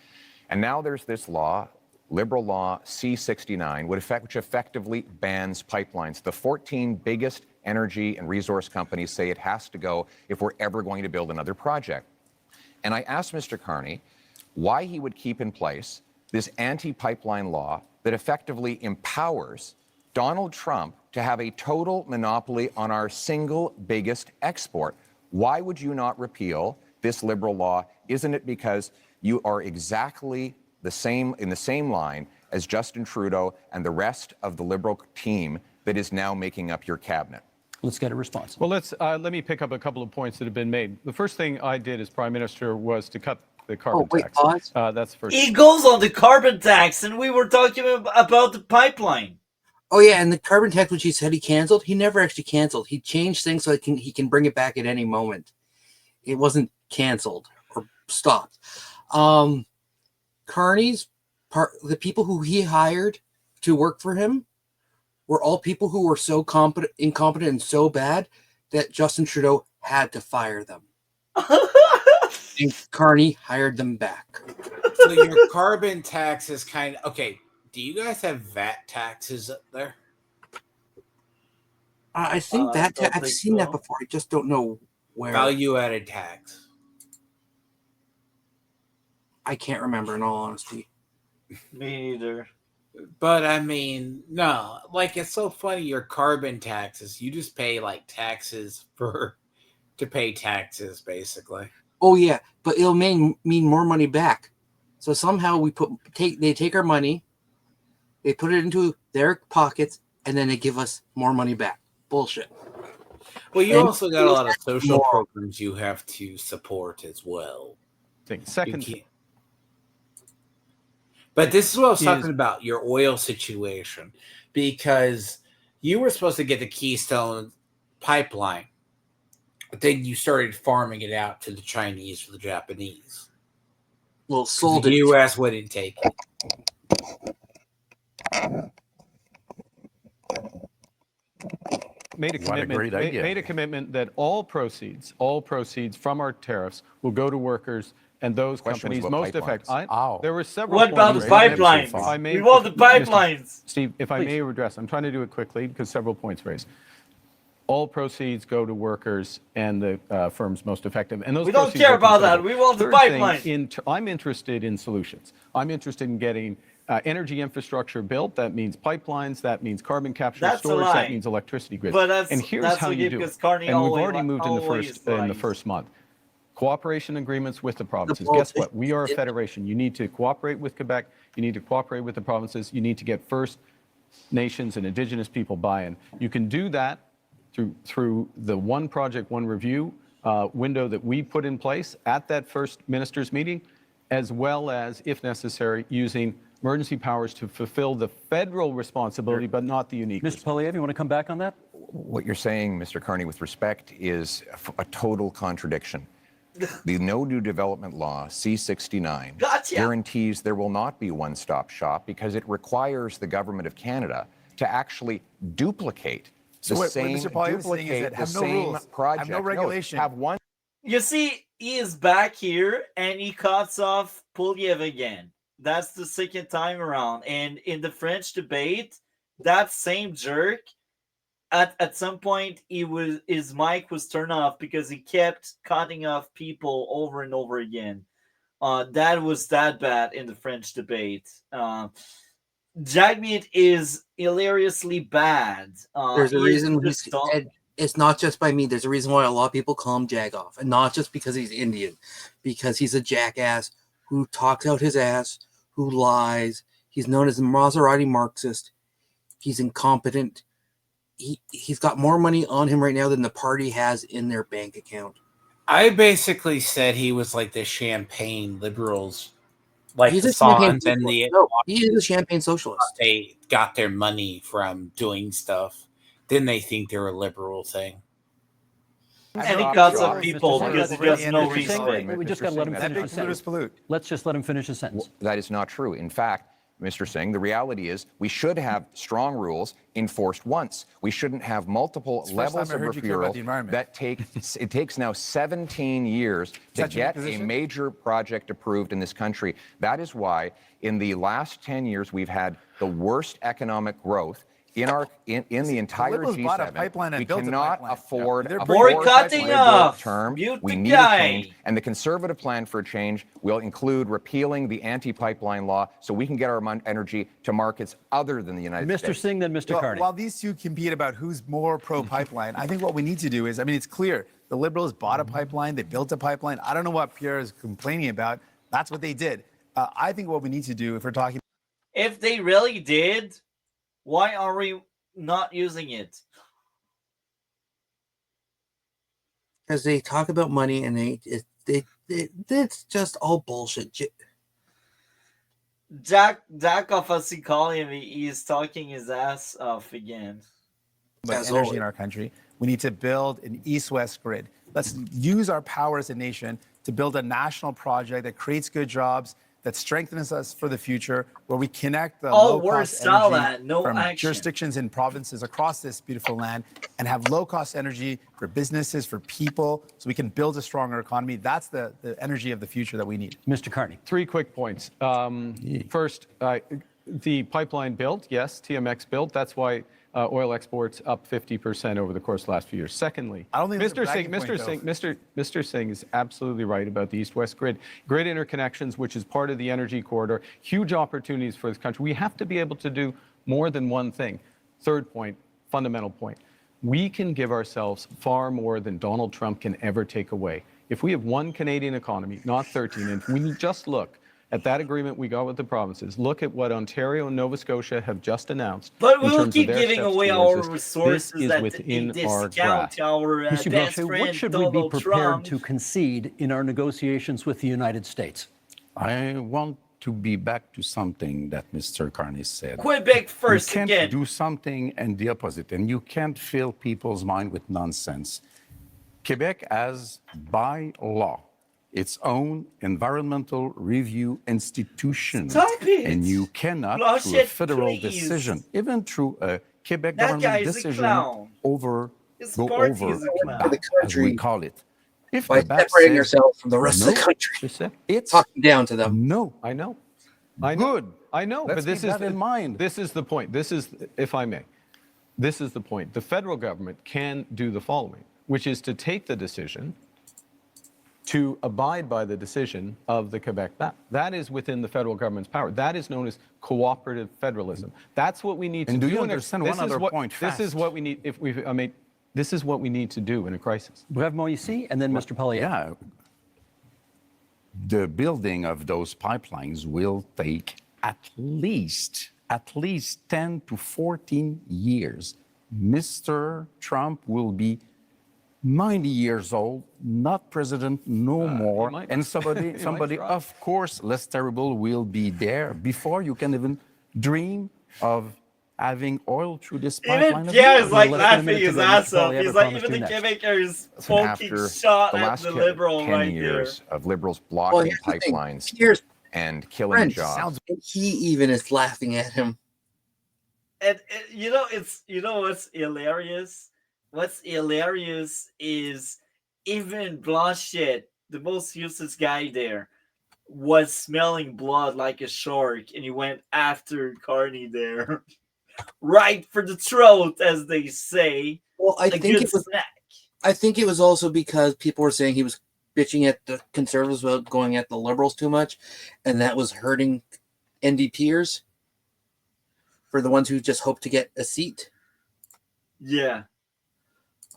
And now there's this law, Liberal Law C-69, which effectively bans pipelines. The 14 biggest energy and resource companies say it has to go if we're ever going to build another project. And I asked Mr. Carney why he would keep in place this anti-pipeline law that effectively empowers Donald Trump to have a total monopoly on our single biggest export. Why would you not repeal this Liberal law? Isn't it because you are exactly the same in the same line as Justin Trudeau and the rest of the Liberal team that is now making up your cabinet? Let's get a response. Well, let me pick up a couple of points that have been made. The first thing I did as Prime Minister was to cut the carbon tax. Pause. That's the first. He goes on the carbon tax, and we were talking about the pipeline. Oh yeah, and the carbon tax, which he said he canceled, he never actually canceled. He changed things so he can bring it back at any moment. It wasn't canceled or stopped. Carney's the people who he hired to work for him were all people who were so incompetent and so bad that Justin Trudeau had to fire them. And Carney hired them back. So your carbon tax is kind of okay. Do you guys have VAT taxes up there? I think I've seen that before. I just don't know where. Value-added tax. I can't remember, in all honesty. Me either. But I mean, no, like it's so funny. Your carbon taxes, you just pay like taxes to pay taxes, basically. Oh yeah, but it'll mean more money back. So somehow they take our money, they put it into their pockets, and then they give us more money back. Bullshit. Well, you also got a lot of social programs you have to support as well. Second. But this is what I was talking about, your oil situation, because you were supposed to get the Keystone pipeline, but then you started farming it out to the Chinese or the Japanese. Well, sold the it. U.S. wouldn't take it. Made a commitment that all proceeds from our tariffs will go to workers and those companies most affected. There were several. What about the pipelines? We want the pipelines. Steve, if I may address, I'm trying to do it quickly because several points raised. All proceeds go to workers and the firms most effective. And those we don't care about that. We want the pipelines. I'm interested in solutions. I'm interested in getting energy infrastructure built. That means pipelines. That means carbon capture and storage. That means electricity grids. And here's how you do it. And we've already moved in the first month. Cooperation agreements with the provinces. Guess what? We are a federation. You need to cooperate with Quebec. You need to cooperate with the provinces. You need to get First Nations and Indigenous people buy-in. You can do that through the one project, one review window that we put in place at that first ministers' meeting, as well as, if necessary, using emergency powers to fulfill the federal responsibility, but not the unique. Mr. Polyev, you want to come back on that? What you're saying, Mr. Carney, with respect, is a total contradiction. The No New Development Law, C-69, guarantees there will not be one-stop shop because it requires the Government of Canada to actually duplicate the same project. Have no regulation. Have one. You see, he is back here and he cuts off Polyev again. That's the second time around. And in the French debate, that same jerk, at some point, his mic was turned off because he kept cutting off people over and over again. That was that bad in the French debate. Jagmeet is hilariously bad. There's a reason it's not just by me. There's a reason why a lot of people call him Jagoff, and not just because he's Indian, because he's a jackass who talks out his ass, who lies. He's known as a Maserati Marxist. He's incompetent. He's got more money on him right now than the party has in their bank account. I basically said he was like the champagne liberals, like he's the a champagne Fonz and the. No, he is a champagne socialist. They got their money from doing stuff. Then they think they're a liberal thing. And he cuts off people because he has no respect. We just got to let him finish his sentence. Let's just let him finish his sentence. That is not true. In fact, Mr. Singh, the reality is we should have strong rules enforced once. We shouldn't have multiple levels of referral that it takes now 17 years to get a major project approved in this country. That is why in the last 10 years we've had the worst economic growth in the entire G7. We cannot afford a boycotting off term. Mute we the need guy. a change, and the Conservative plan for a change will include repealing the anti-pipeline law so we can get our energy to markets other than the United States. Mr. Singh, then Mr. Carney. While these two compete about who's more pro-pipeline, I think what we need to do is, it's clear. The Liberals bought a pipeline. They built a pipeline. I don't know what Pierre is complaining about. That's what they did. I think what we need to do, if we're talking... If they really did, why are we not using it? Because they talk about money and it's just all bullshit. Jack off, as he call him, he is talking his ass off again. But energy in our country, we need to build an east-west grid. Let's use our power as a nation to build a national project that creates good jobs, that strengthens us for the future, where we connect the low-cost energy from jurisdictions and provinces across this beautiful land and have low-cost energy for businesses, for people, so we can build a stronger economy. That's the energy of the future that we need. Mr. Carney. 3 quick points. First, the pipeline built, yes, TMX built. That's why oil exports up 50% over the course of the last few years. Secondly, I don't think Mr. Singh is absolutely right about the east-west grid interconnections, which is part of the energy corridor. Huge opportunities for this country. We have to be able to do more than one thing. Third point, fundamental point. We can give ourselves far more than Donald Trump can ever take away. If we have one Canadian economy, not 13, and we just look at that agreement we got with the provinces, look at what Ontario and Nova Scotia have just announced. But we'll keep giving away our resources that within our grasp. Mr. Blanchet, what should we be prepared to concede in our negotiations with the United States? I want to be back to something that Mr. Carney said. Quebec first again. You can't do something and the opposite, and you can't fill people's mind with nonsense. Quebec has, by law, its own environmental review institution. Stop it. And you cannot, through a federal decision, even through a Quebec government decision, go over as we call it. If by separating yourself from the rest of the country, it's talking down to them. No, I know. Good. I know. Let's but this keep is that in mind. This is the point. This is, if I may, this is the point. The federal government can do the following, which is to take the decision to abide by the decision of the Quebec map. That is within the federal government's power. That is known as cooperative federalism. That's what we need to do. And do you understand one other point? This is what we need. This is what we need to do in a crisis. We have Moïse and then Mr. Polyev. Yeah. The building of those pipelines will take at least 10 to 14 years. Mr. Trump will be 90 years old, not president no more, might- and somebody, try. of course, less terrible will be there before you can even dream of having oil through this pipeline. Even of Pierre yours. is like less than a laughing minute to his go, ass Mr. off. Polyev, He's I like, promised even the you next. gimmicker is Listen, poking after shot the at last the liberal 10 right years of liberals Well, blocking here's the thing. pipelines Here's and killing French. jobs. And he even is laughing at him. And you know, what's hilarious? What's hilarious is even Blanchet, the most useless guy there, was smelling blood like a shark, and he went after Carney there, right for the throat, as they say. Well, I A think good it was. snack. I think it was also because people were saying he was bitching at the conservatives about going at the liberals too much, and that was hurting NDPers for the ones who just hope to get a seat. Yeah.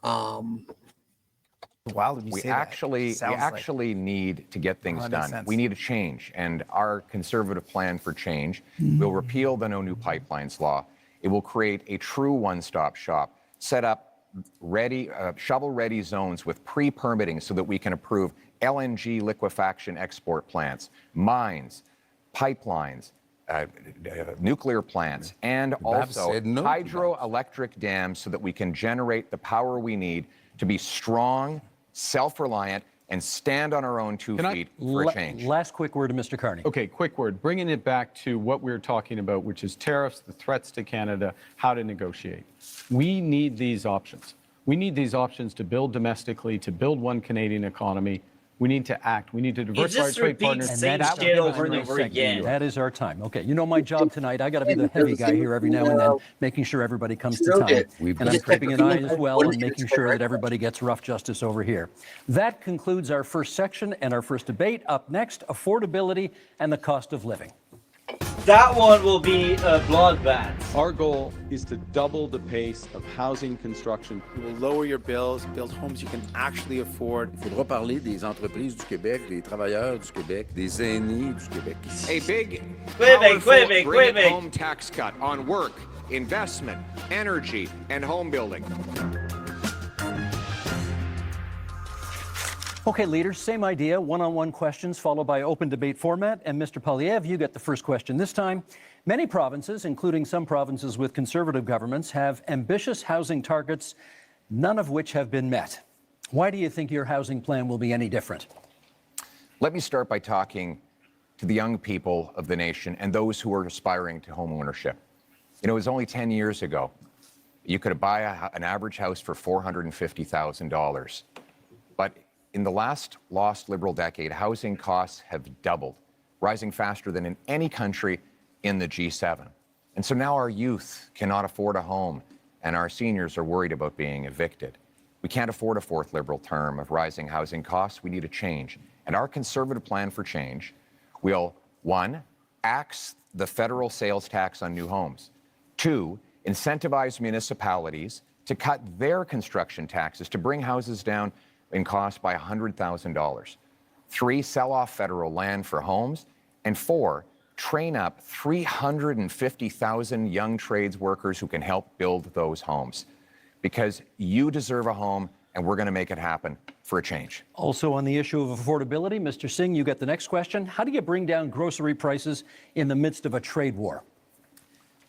Wild when you We say that. actually need to get things that makes done. sense. We need a change, and our conservative plan for change will repeal the No New Pipelines law. It will create a true one-stop shop, set up shovel-ready zones with pre-permitting so that we can approve LNG liquefaction export plants, mines, pipelines, nuclear plants, and also said no to that. hydroelectric dams so that we can generate the power we need to be strong, self-reliant, and stand on our own 2 feet for a change. Last quick word to Mr. Carney. Okay, quick word. Bringing it back to what we were talking about, which is tariffs, the threats to Canada, how to negotiate. We need these options. We need these options to build domestically, to build one Canadian economy. We need to act. We need to diversify our just trade repeats partners. the same that's shit our over and primary over segment. again. That is our time. Okay, you know my job tonight. I got to be the heavy guy here every now and then, making sure everybody comes to Trudeau time. did. And I'm keeping an eye as well on making sure that everybody gets rough justice over here. That concludes our first section and our first debate. Up next, affordability and the cost of living. That one will be a bloodbath. Our goal is to double the pace of housing construction. You will lower your bills, build homes you can actually afford. Il faudra parler des entreprises du Québec, des travailleurs du Québec, des aînés du Québec. A big, Quebec. home tax cut on work, investment, energy, and home building. Okay, leaders, same idea, one-on-one questions followed by open debate format. And Mr. Polyev, you get the first question this time. Many provinces, including some provinces with conservative governments, have ambitious housing targets, none of which have been met. Why do you think your housing plan will be any different? Let me start by talking to the young people of the nation and those who are aspiring to home ownership. You know, it was only 10 years ago you could buy an average house for $450,000. But in the last lost Liberal decade, housing costs have doubled, rising faster than in any country in the G7. And so now our youth cannot afford a home, and our seniors are worried about being evicted. We can't afford a fourth Liberal term of rising housing costs. We need a change. And our conservative plan for change will, 1, axe the federal sales tax on new homes. 2, incentivize municipalities to cut their construction taxes to bring houses down in cost by $100,000. 3, sell off federal land for homes. And 4, train up 350,000 young trades workers who can help build those homes. Because you deserve a home, and we're going to make it happen for a change. Also on the issue of affordability, Mr. Singh, you get the next question. How do you bring down grocery prices in the midst of a trade war?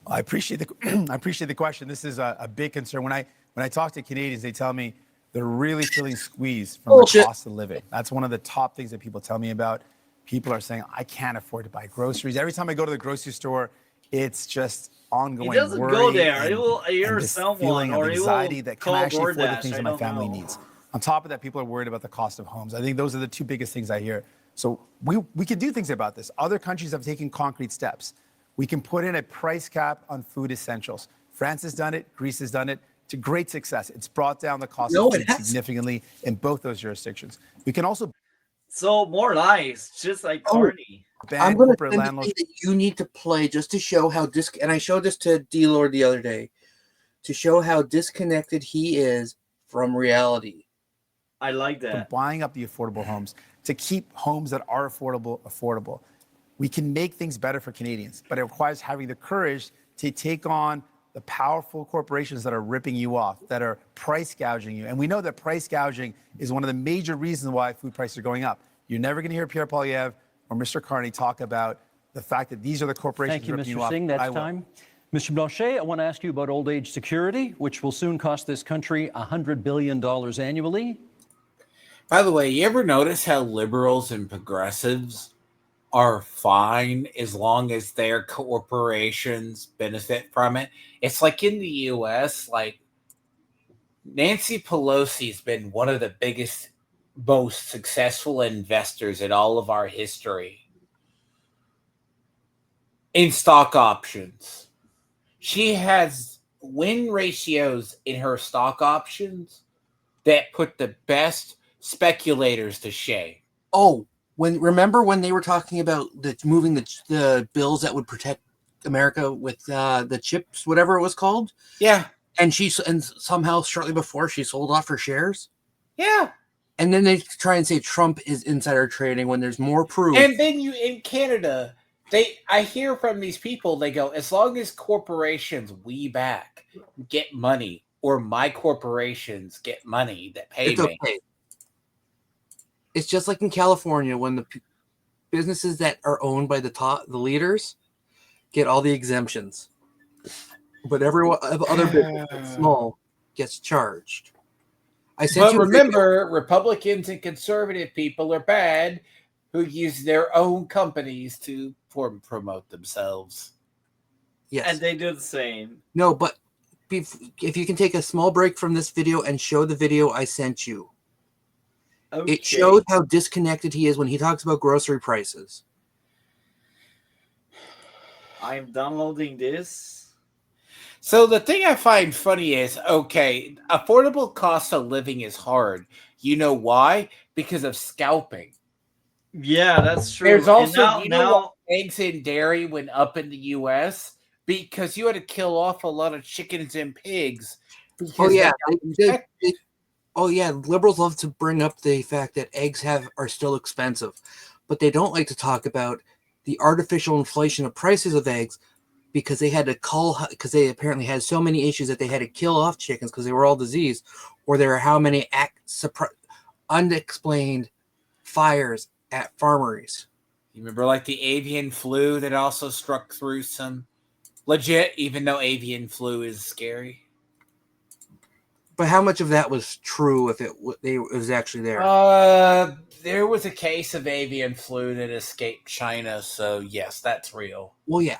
I appreciate the question. This is a big concern. When I talk to Canadians, they tell me they're really feeling squeezed from the cost of living. That's one of the top things that people tell me about. People are saying, I can't afford to buy groceries. Every time I go to the grocery store, it's just ongoing He doesn't worry go there. and, He will hear and this someone, feeling or of he will anxiety that can call I actually afford the DoorDash. things I that my don't family know. needs. On top of that, people are worried about the cost of homes. I think those are the two biggest things I hear. So we can do things about this. Other countries have taken concrete steps. We can put in a price cap on food essentials. France has done it. Greece has done it. To great success. It's brought down the cost of food significantly in both those jurisdictions. We can also So more lies, just like Carney. I'm going to send the thing that you need to play just to show how and I showed this to D-Lord the other day, to show how disconnected he is from reality. I like that. From buying up the affordable homes to keep homes that are affordable. We can make things better for Canadians, but it requires having the courage to take on the powerful corporations that are ripping you off, that are price gouging you. And we know that price gouging is one of the major reasons why food prices are going up. You're never going to hear Pierre Poilievre or Mr. Carney talk about the fact that these are the corporations Thank you, ripping you Mr. off. Singh. That's time. Mr. Blanchet, I want to ask you about old age security, which will soon cost this country $100 billion annually. By the way, you ever notice how liberals and progressives are fine as long as their corporations benefit from it? It's like in the U.S., like Nancy Pelosi's been one of the biggest, most successful investors in all of our history in stock options. She has win ratios in her stock options that put the best speculators to shame. Oh, remember when they were talking about moving the bills that would protect America with the chips, whatever it was called? Yeah. And somehow shortly before she sold off her shares? Yeah. And then they try and say Trump is insider trading when there's more proof. And then in Canada, I hear from these people, they go, as long as corporations we back get money, or my corporations get money that pay me. Okay. It's just like in California when the businesses that are owned by the leaders get all the exemptions, but everyone other business that's small gets charged. But remember, Republicans and conservative people are bad who use their own companies to promote themselves. Yes. And they do the same. No, but if you can take a small break from this video and show the video I sent you. Okay. It shows how disconnected he is when he talks about grocery prices. I'm downloading this. So the thing I find funny is, okay, affordable cost of living is hard. You know why? Because of scalping. Yeah, that's true. There's also, now eggs and dairy went up in the U.S. because you had to kill off a lot of chickens and pigs. Oh yeah, liberals love to bring up the fact that eggs are still expensive, but they don't like to talk about the artificial inflation of prices of eggs because they they apparently had so many issues that they had to kill off chickens because they were all diseased, or there are how many unexplained fires at farmeries. You remember like the avian flu that also struck through some legit, even though avian flu is scary. But how much of that was true if it was actually there? There was a case of avian flu that escaped China, so yes, that's real. Well, yeah.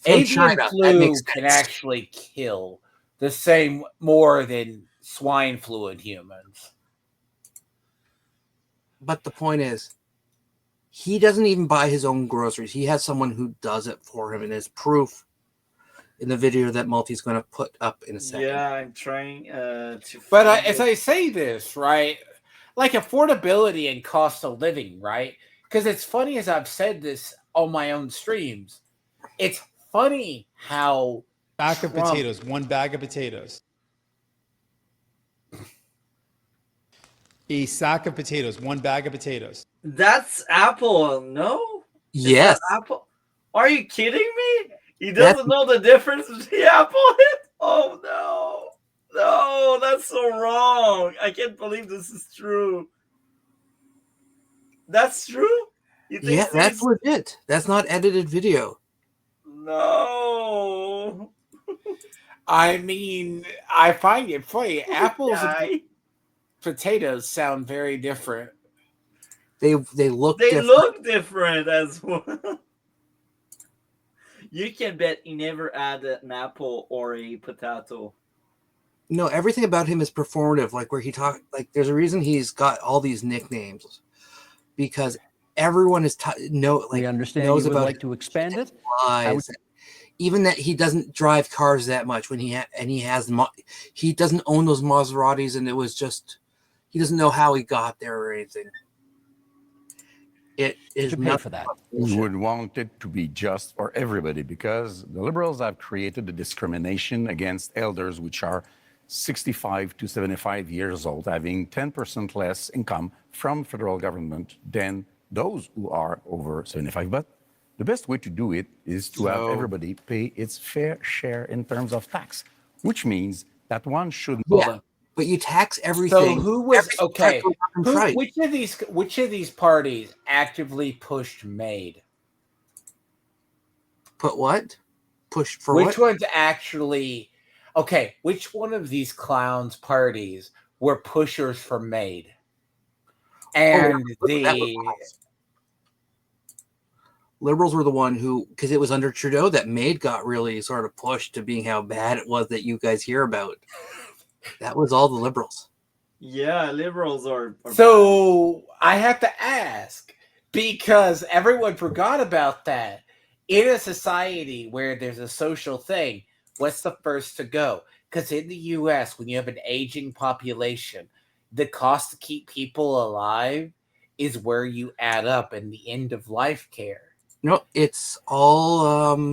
Avian flu can actually kill the same more than swine flu in humans. But the point is, he doesn't even buy his own groceries. He has someone who does it for him, and there's proof in the video that Multi's going to put up in a second. Yeah, I'm trying to. But as I say this, right, like affordability and cost of living, right? Because it's funny, as I've said this on my own streams, it's funny how bag of potatoes, one bag of potatoes. A sack of potatoes, one bag of potatoes. That's Apple, no? Yes. Apple. Are you kidding me? He doesn't know the difference between Apple and... Oh, no. No, that's so wrong. I can't believe this is true. That's true? Yeah, that's legit. That's not edited video. No. I mean, I find it funny. Apples and potatoes sound very different. They look different as well. You can bet he never had an apple or a potato. No, everything about him is performative. Like where he there's a reason he's got all these nicknames, because everyone is we understand knows you would about like to expand it. Even that he doesn't drive cars that much when he doesn't own those Maseratis, and it was just he doesn't know how he got there or anything. It is not for that. We would want it to be just for everybody, because the liberals have created a discrimination against elders which are 65 to 75 years old, having 10% less income from federal government than those who are over 75. But The best way to do it is to have everybody pay its fair share in terms of tax, which means that one should. Yeah, but you tax everything. So who was okay? Price. Which of these parties actively pushed MAID? Put what? Pushed for which what? ones actually? Okay, which one of these clowns' parties were pushers for MAID? And Liberals were the one who, because it was under Trudeau that MAID got really sort of pushed to being how bad it was that you guys hear about. That was all the Liberals. Yeah, Liberals are so bad. I have to ask, because everyone forgot about that. In a society where there's a social thing, what's the first to go? Because in the U.S., when you have an aging population, the cost to keep people alive is where you add up in the end of life care. No, it's all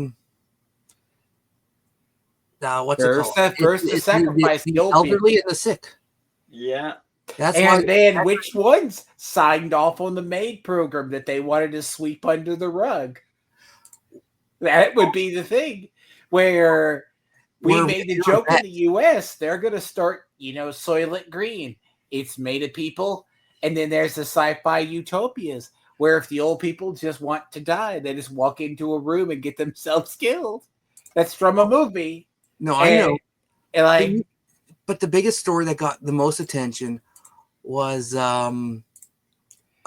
what's it called? First the sacrifice the elderly and the sick. Yeah. That's and then which ones signed off on the MAID program that they wanted to sweep under the rug? That would be the thing where we made the joke in the U.S. They're going to start, Soylent Green. It's made of people. And then there's the sci-fi utopias where if the old people just want to die, they just walk into a room and get themselves killed. That's from a movie. No, I know. But the biggest story that got the most attention was a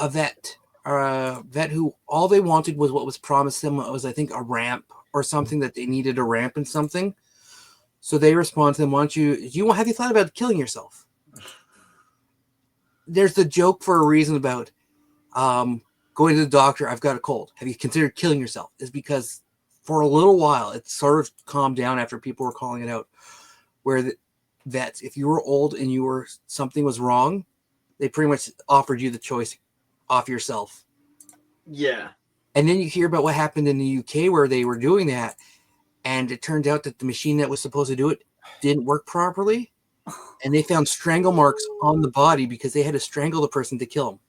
vet. A vet who all they wanted was what was promised them. It was, I think, a ramp or something that they needed a ramp and something. So they respond to them, have you thought about killing yourself? There's the joke for a reason about going to the doctor, I've got a cold. Have you considered killing yourself? Is because for a little while, it sort of calmed down after people were calling it out, where the vets, if you were old and something was wrong, they pretty much offered you the choice off yourself. Yeah. And then you hear about what happened in the UK where they were doing that, and it turned out that the machine that was supposed to do it didn't work properly, and they found strangle marks on the body because they had to strangle the person to kill him.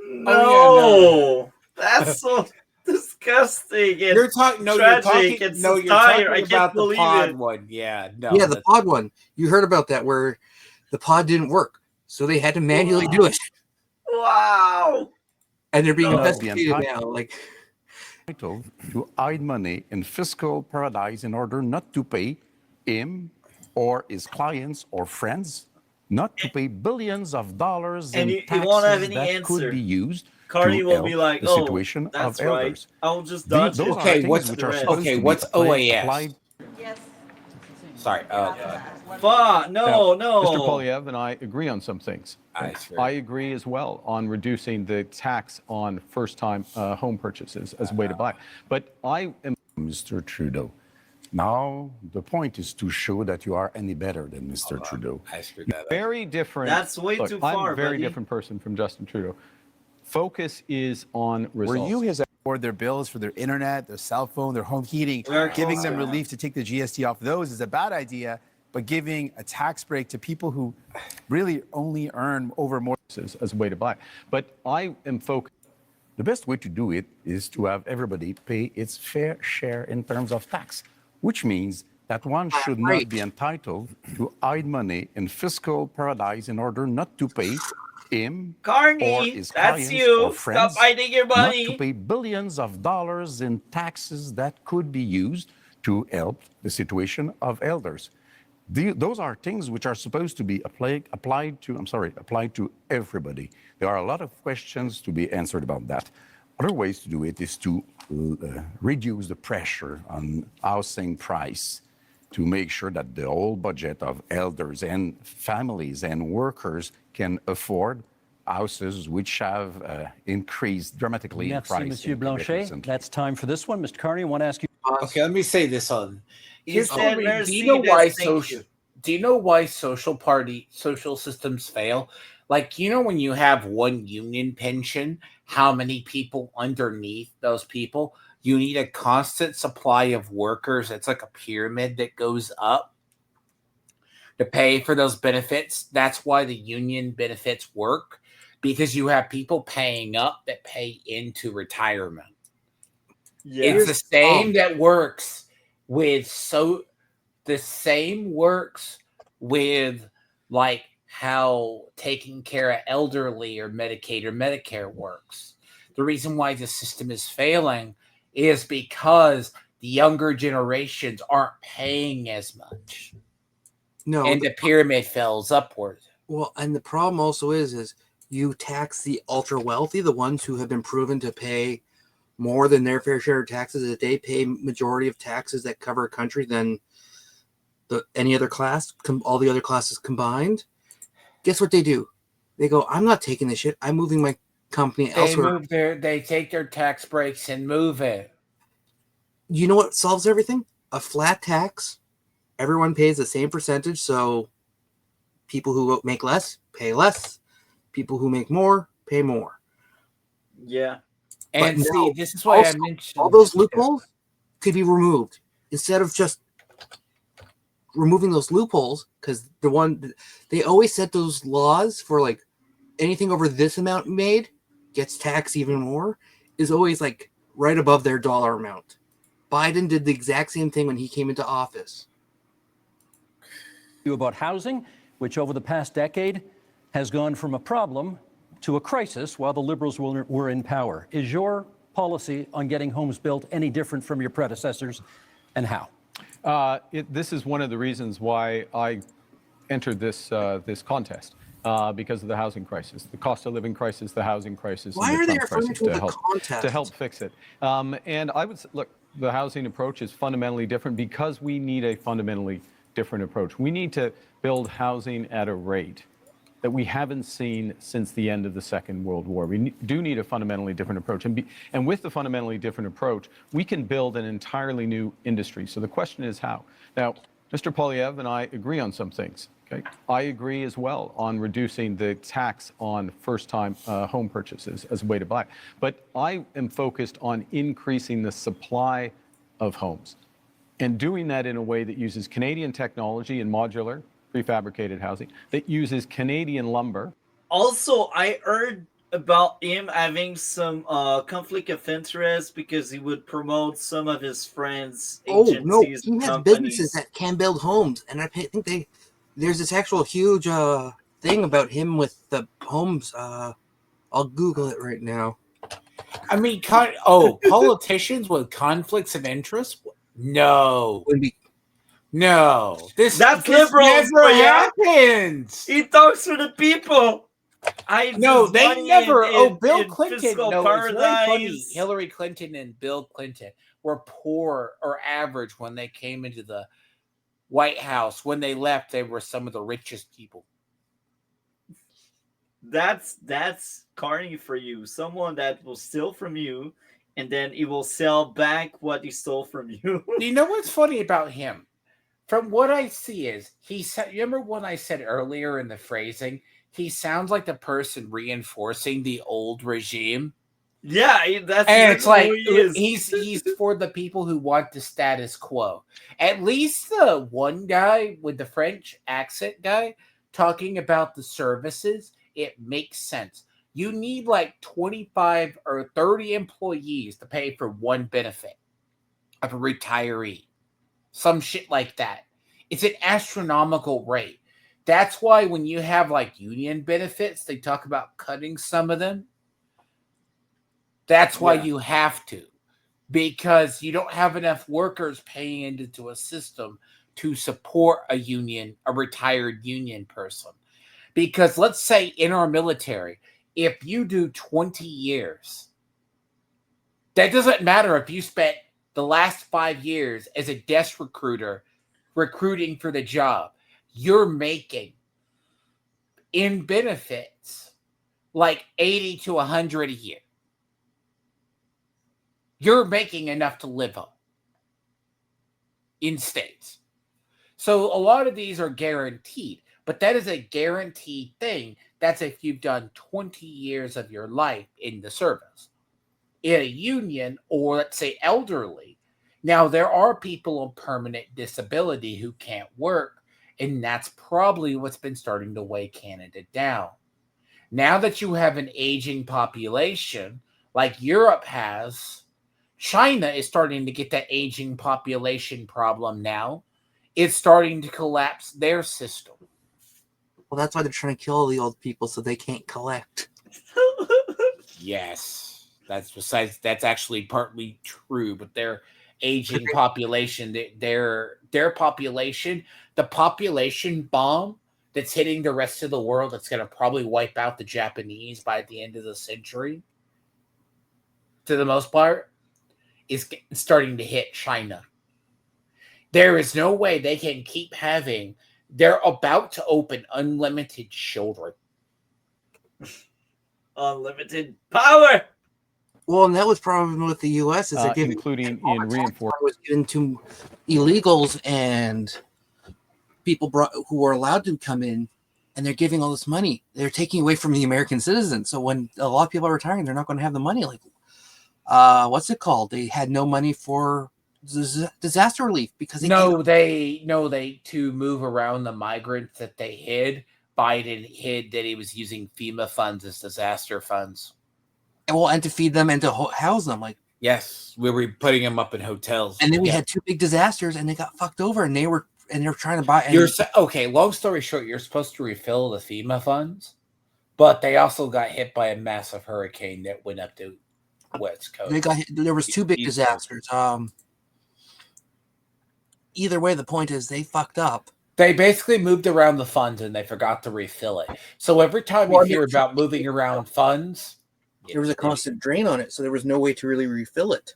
No, that's so disgusting. You're talking about the pod one. Yeah, no. Yeah, the pod one. You heard about that where the pod didn't work, so they had to manually do it. Wow. And they're being investigated now. To hide money in fiscal paradise in order not to pay him or his clients or friends, not to pay billions of dollars in taxes that could be used Cardi will be like, the situation that's of right. elders. I'll just dodge it. What's OAS? Sorry. No. Mr. Polyev and I agree on some things. I agree as well on reducing the tax on first-time home purchases as a way to buy. But I am... Mr. Trudeau. Now, the point is to show that you are any better than Mr. Trudeau. I screwed that up. Very different. That's way too far, I'm a very buddy. different person from Justin Trudeau. Focus is on results. Were you his afford their bills for their internet, their cell phone, their home heating? Giving them relief to take the GST off those is a bad idea, but giving a tax break to people who really only earn over more as a way to buy. But I am focused. The best way to do it is to have everybody pay its fair share in terms of tax, which means that one should not be entitled to hide money in fiscal paradise in order not to pay him Carney, or his that's clients you. or friends, Stop hiding your money. not to pay billions of dollars in taxes that could be used to help the situation of elders. Those are things which are supposed to be applied to everybody. There are a lot of questions to be answered about that. Other ways to do it is to reduce the pressure on housing price to make sure that the whole budget of elders and families and workers can afford houses which have increased dramatically in price. Merci, Monsieur Blanchet. That's time for this one. Mr. Carney, I want to ask you. Okay, let me say this on. Do you know why social systems fail? Like, when you have one union pension, how many people underneath those people? You need a constant supply of workers. It's like a pyramid that goes up to pay for those benefits. That's why the union benefits work, because you have people paying up that pay into retirement. Yeah. It's the same that works with the same works with like how taking care of elderly or Medicaid or Medicare works. The reason why the system is failing is because the younger generations aren't paying as much. No, and the pyramid falls upward. Well, and the problem also is you tax the ultra wealthy, the ones who have been proven to pay more than their fair share of taxes. That they pay majority of taxes that cover a country than any other class, all the other classes combined. Guess what they do? They go, I'm not taking this shit. I'm moving my company elsewhere. They take their tax breaks and move it. You know what solves everything? A flat tax. Everyone pays the same percentage, so people who make less pay less. People who make more pay more. Yeah. And see, this is why I mentioned all those loopholes could be removed instead of just removing those loopholes, because they always set those laws for like anything over this amount made gets taxed even more, is always like right above their dollar amount. Biden did the exact same thing when he came into office. About housing, which over the past decade has gone from a problem to a crisis while the Liberals were in power. Is your policy on getting homes built any different from your predecessors, and how? This is one of the reasons why I entered this contest, because of the housing crisis, the cost of living crisis, the housing crisis, Why and are the they Trump referring crisis to the contest? to help fix it. And I would look, the housing approach is fundamentally different because we need a fundamentally different approach. We need to build housing at a rate that we haven't seen since the end of the Second World War. We do need a fundamentally different approach. And with the fundamentally different approach, we can build an entirely new industry. So the question is how? Now, Mr. Poilievre and I agree on some things. Okay? I agree as well on reducing the tax on first-time home purchases as a way to buy. But I am focused on increasing the supply of homes and doing that in a way that uses Canadian technology and modular prefabricated housing, that uses Canadian lumber. Also, I heard about him having some conflict of interest because he would promote some of his friends' agencies. No, he has companies. businesses that can build homes, and I think there's this actual huge thing about him with the homes. I'll Google it right now. I mean, politicians with conflicts of interest? No. No. This liberals never happens. He talks for the people. They never. Bill Clinton. No, it's really funny. Hillary Clinton and Bill Clinton were poor or average when they came into the White House. When they left, they were some of the richest people. That's Carney for you. Someone that will steal from you, and then he will sell back what he stole from you. You know what's funny about him? From what I see is, remember when I said earlier in the phrasing, he sounds like the person reinforcing the old regime. Yeah, and it's like he's for the people who want the status quo. At least the one guy with the French accent guy talking about the services, it makes sense. You need like 25 or 30 employees to pay for one benefit of a retiree. Some shit like that. It's an astronomical rate. That's why when you have like union benefits, they talk about cutting some of them. That's why you have to, because you don't have enough workers paying into a system to support a retired union person. Because let's say in our military, if you do 20 years, that doesn't matter if you spent the last 5 years as a desk recruiter recruiting for the job. You're making in benefits like 80 to 100 a year. You're making enough to live on in states. So a lot of these are guaranteed, but that is a guaranteed thing. That's if you've done 20 years of your life in the service. In a union, or let's say elderly, now there are people on permanent disability who can't work, and that's probably what's been starting to weigh Canada down. Now that you have an aging population like Europe has, China is starting to get that aging population problem now. It's starting to collapse their system. Well, that's why they're trying to kill all the old people so they can't collect. Yes, that's actually partly true, but their aging population, their population, the population bomb that's hitting the rest of the world, that's going to probably wipe out the Japanese by the end of the century, to the most part, is starting to hit China. There is no way they can keep having. They're about to open unlimited children. Unlimited power. Well, and that was problem with the U.S. is they're giving, including in reinforcement, was given to illegals and people who were allowed to come in, and they're giving all this money. They're taking away from the American citizens. So when a lot of people are retiring, they're not going to have the money. Like, what's it called? They had no money for disaster relief because they to move around the migrants that they hid. Biden hid that he was using FEMA funds as disaster funds. And to feed them and to house them. Like, yes, we were putting them up in hotels. And then we had 2 big disasters, and they got fucked over, and they're trying to buy. Okay, long story short, you're supposed to refill the FEMA funds, but they also got hit by a massive hurricane that went up to West Coast. There was 2 big disasters. Either way, the point is they fucked up. They basically moved around the funds and they forgot to refill it. So every time you hear about moving around funds, there was a constant drain on it, so there was no way to really refill it.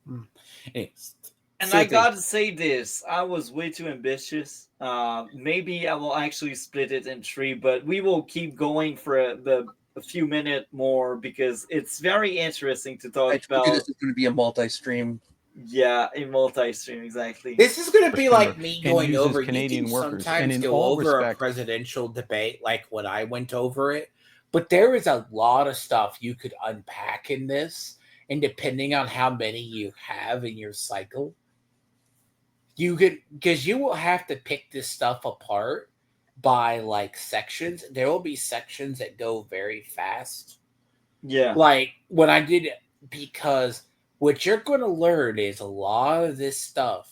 And I got to say this, I was way too ambitious. Maybe I will actually split it in 3, but we will keep going for a few minutes more because it's very interesting to talk about. This is going to be a multi-stream. Yeah, a multi-stream, exactly. This is going to be like me going over Canadian workers, sometimes and in go all over respect, a presidential debate like when I went over it. But there is a lot of stuff you could unpack in this, and depending on how many you have in your cycle, because you will have to pick this stuff apart by like sections. There will be sections that go very fast. Yeah. Like when I did it, because what you're going to learn is a lot of this stuff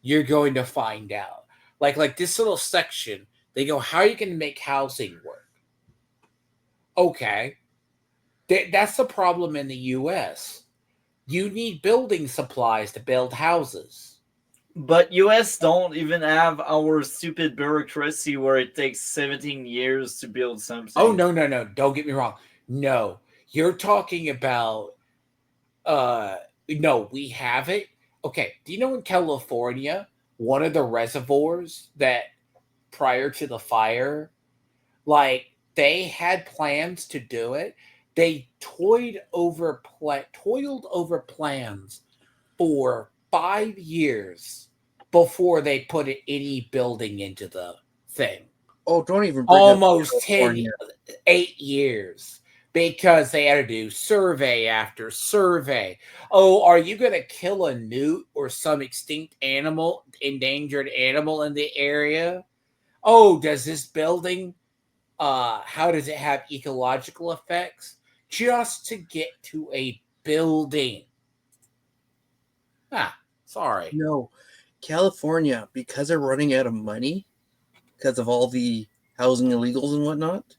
you're going to find out. Like this little section, they go, how are you going to make housing work? Okay. That's the problem in the U.S. You need building supplies to build houses. But U.S. don't even have our stupid bureaucracy where it takes 17 years to build something. Oh, no. Don't get me wrong. No. You're talking about... no, we have it. Okay, do you know in California, one of the reservoirs that prior to the fire, like they had plans to do it. They toiled over plans for 5 years before they put any building into the thing. Oh, don't even bring almost 8 years. Because they had to do survey after survey. Oh, are you going to kill a newt or some extinct animal, endangered animal in the area? Oh, does this building, how does it have ecological effects? Just to get to a building. Sorry. No, California, because they're running out of money, because of all the housing illegals and whatnot,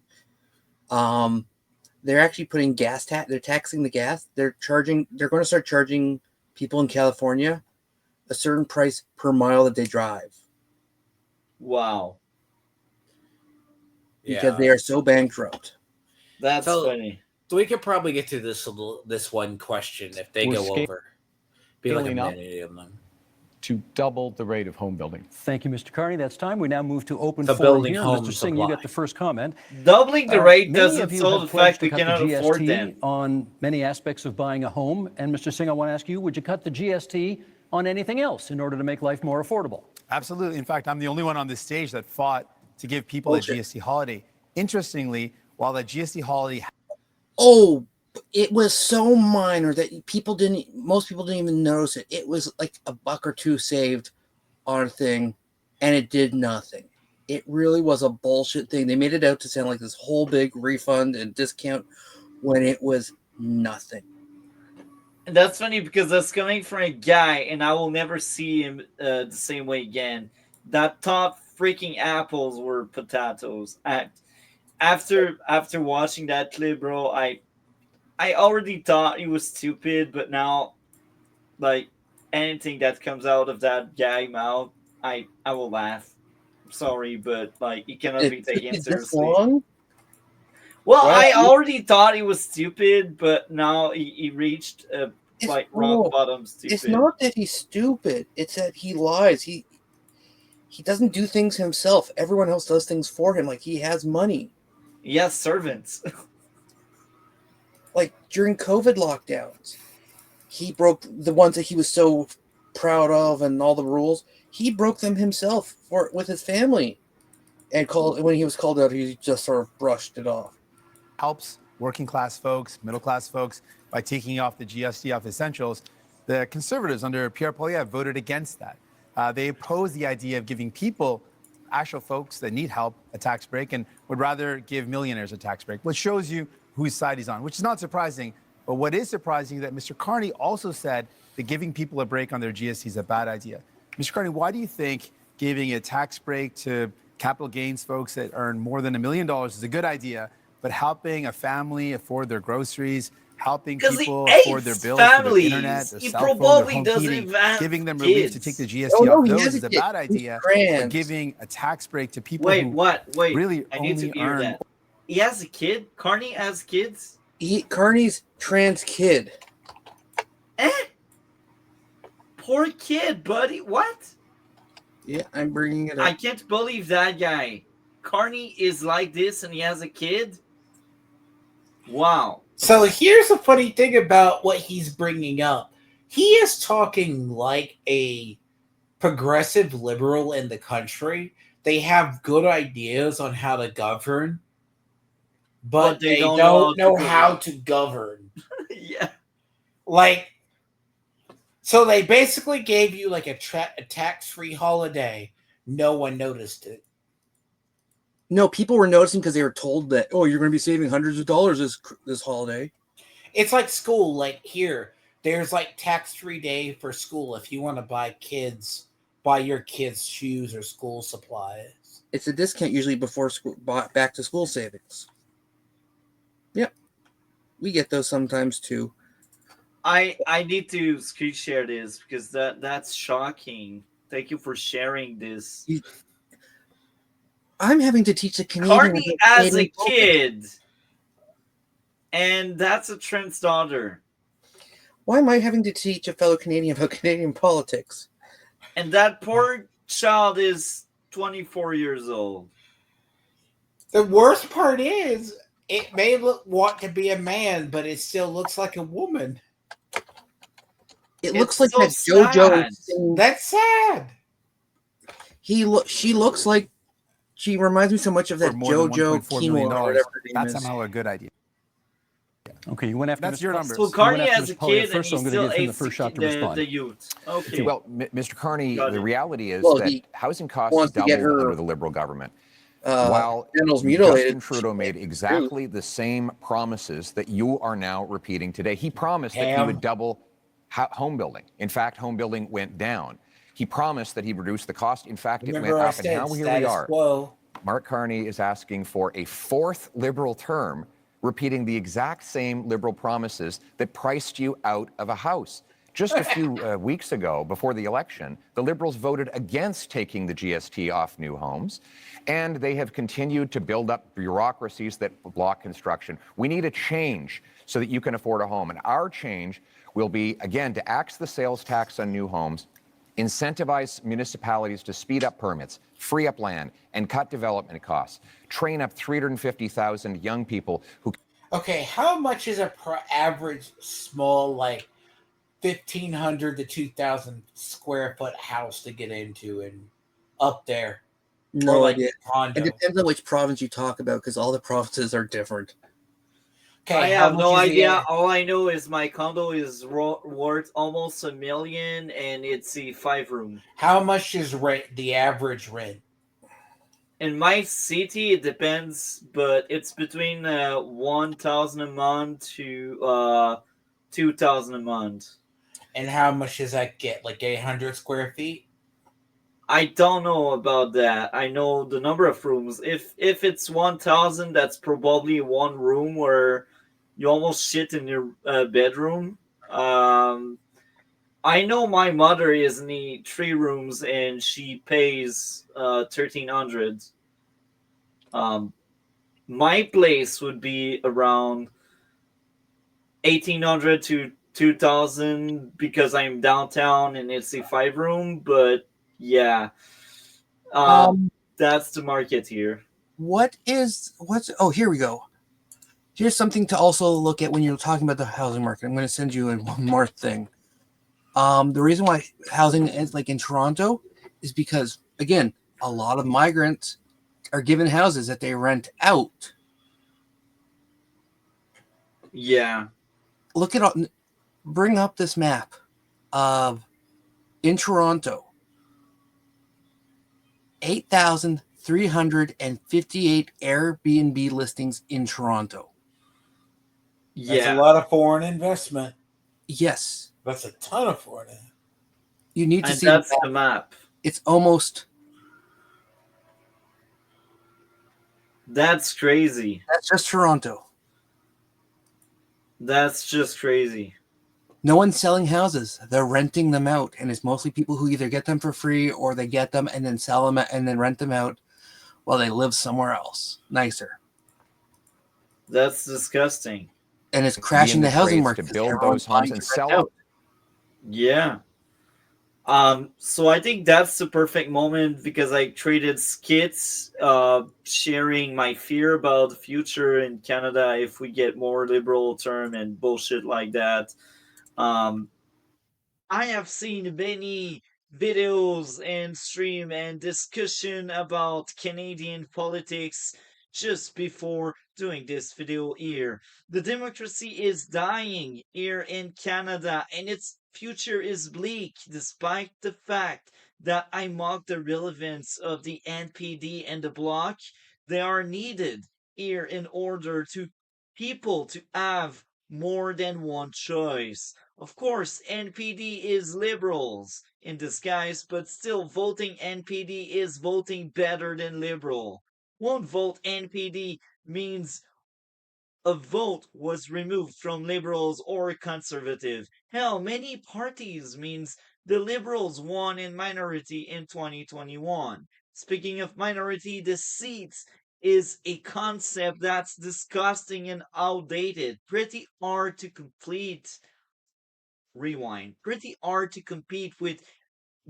they're actually putting gas tax. They're taxing the gas. They're going to start charging people in California a certain price per mile that they drive. Wow. Because they are so bankrupt. That's funny. So we could probably get to this one question if they go over. Be like a minute of them. To double the rate of home building. Thank you, Mr. Carney. That's time. We now move to open The forum building here. home Mr. Singh, you get the first comment. Doubling the rate Many doesn't of you solve have the fact pledged to we cut the cannot afford GST them. on many aspects of buying a home. And Mr. Singh, I want to ask you, would you cut the GST on anything else in order to make life more affordable? Absolutely. In fact, I'm the only one on this stage that fought to give people a GST holiday. Interestingly, while the GST holiday... It was so minor that most people didn't even notice it. It was like $1 or $2 saved on a thing, and it did nothing. It really was a bullshit thing. They made it out to sound like this whole big refund and discount when it was nothing. And that's funny because that's coming from a guy, and I will never see him the same way again. That thought freaking apples were potatoes. After watching that clip, bro, I already thought he was stupid, but now, like, anything that comes out of that guy mouth, I will laugh. Sorry, but like, it cannot be taken Is this seriously. long? Well, Well, I already thought he was stupid, but now he reached like rock bottom stupid. It's not that he's stupid. It's that he lies. He doesn't do things himself. Everyone else does things for him. Like, he has money. He has servants. Like, during COVID lockdowns, he broke the ones that he was so proud of and all the rules. He broke them himself with his family. And when he was called out, he just sort of brushed it off. Helps working class folks, middle class folks by taking off the GST off essentials. The conservatives under Pierre Poilievre voted against that. They oppose the idea of giving people, actual folks that need help, a tax break, and would rather give millionaires a tax break, which shows you whose side he's on, which is not surprising. But what is surprising is that Mr. Carney also said that giving people a break on their GST is a bad idea. Mr. Carney, why do you think giving a tax break to capital gains folks that earn more than $1 million is a good idea, but helping a family afford their groceries, helping people afford their bills for their internet, their cell phone, their home heating, giving them relief to take the GST off those is a bad idea. But giving a tax break to people who really I need to only hear earn... that. He has a kid? Carney has kids? Carney's trans kid. Poor kid, buddy. What? Yeah, I'm bringing it up. I can't believe that guy. Carney is like this and he has a kid? Wow. So here's the funny thing about what he's bringing up. He is talking like a progressive liberal in the country. They have good ideas on how to govern, but they don't know how to govern. Yeah. Like, so they basically gave you like a tax-free holiday. No one noticed it. No, people were noticing because they were told that, oh, you're going to be saving hundreds of dollars this holiday. It's like school. Like here, there's like tax-free day for school if you want to buy your kids shoes or school supplies. It's a discount usually before school, back to school savings. Yep, we get those sometimes too. I need to screen share this because that's shocking. Thank you for sharing this. I'm having to teach a Canadian. Carney as a kid, and that's a Trent's daughter. Why am I having to teach a fellow Canadian about Canadian politics? And that poor child is 24 years old. The worst part is, it may want to be a man, but it still looks like a woman. It looks like that JoJo. That's sad. She looks like. She reminds me so much of that JoJo Quinoa or whatever her name That's is. somehow a good idea. Okay, you went after That's your number. So Carney has a kid, and first, he so I'm going to still give him the hates first shot to respond. the youth. Okay. Well, Mr. Carney, Got the it. reality is Well, that he housing costs wants to doubled get her, under the Liberal government. While genitals mutilated. Justin Trudeau made exactly the same promises that you are now repeating today. He promised that he would double home building. In fact, home building went down. He promised that he'd reduce the cost. In fact, it went up, and now here we are. Mark Carney is asking for a fourth Liberal term, repeating the exact same Liberal promises that priced you out of a house. Just a few weeks ago, before the election, the Liberals voted against taking the GST off new homes, and they have continued to build up bureaucracies that block construction. We need a change so that you can afford a home, and our change will be, again, to axe the sales tax on new homes, incentivize municipalities to speed up permits, free up land, and cut development costs, train up 350,000 young people who... Okay, how much is a average small, like, 1,500 to 2,000 square foot house to get into and up there? No like idea. Condo? It depends on which province you talk about because all the provinces are different. Okay, I have no idea. All I know is my condo is worth almost $1 million, and it's a 5-room. How much is the average rent? In my city, it depends, but it's between 1,000 a month to 2,000 a month. And how much does that get? Like 800 square feet? I don't know about that. I know the number of rooms. If it's 1,000, that's probably one room where you almost shit in your bedroom. I know my mother is in the 3 rooms and she pays 1,300. My place would be around 1,800 to 2,000 because I'm downtown and it's a 5-room. But yeah, that's the market here. Oh, here we go. Here's something to also look at when you're talking about the housing market. I'm going to send you in one more thing. The reason why housing is like in Toronto is because, again, a lot of migrants are given houses that they rent out. Yeah. Look at bring up this map of in Toronto, 8,358 Airbnb listings in Toronto. That's a lot of foreign investment. Yes. That's a ton of foreign investment. You need to And see that's the map. It's almost. That's crazy. That's just Toronto. That's just crazy. No one's selling houses. They're renting them out. And it's mostly people who either get them for free or they get them and then sell them and then rent them out while they live somewhere else. Nicer. That's disgusting. And it's crashing the housing market. To build those homes and sell them. Yeah. So I think that's the perfect moment because I traded skits, sharing my fear about the future in Canada if we get more liberal term and bullshit like that. I have seen many videos and stream and discussion about Canadian politics just before doing this video here. The democracy is dying here in Canada and its future is bleak despite the fact that I mock the relevance of the NPD and the Bloc. They are needed here in order to people to have more than one choice. Of course, NPD is liberals in disguise, but still voting NPD is voting better than liberal. Won't vote NPD means a vote was removed from liberals or conservative. Hell, many parties means the liberals won in minority in 2021. Speaking of minority, the seats is a concept that's disgusting and outdated. Pretty hard to complete. Rewind. Pretty hard to compete with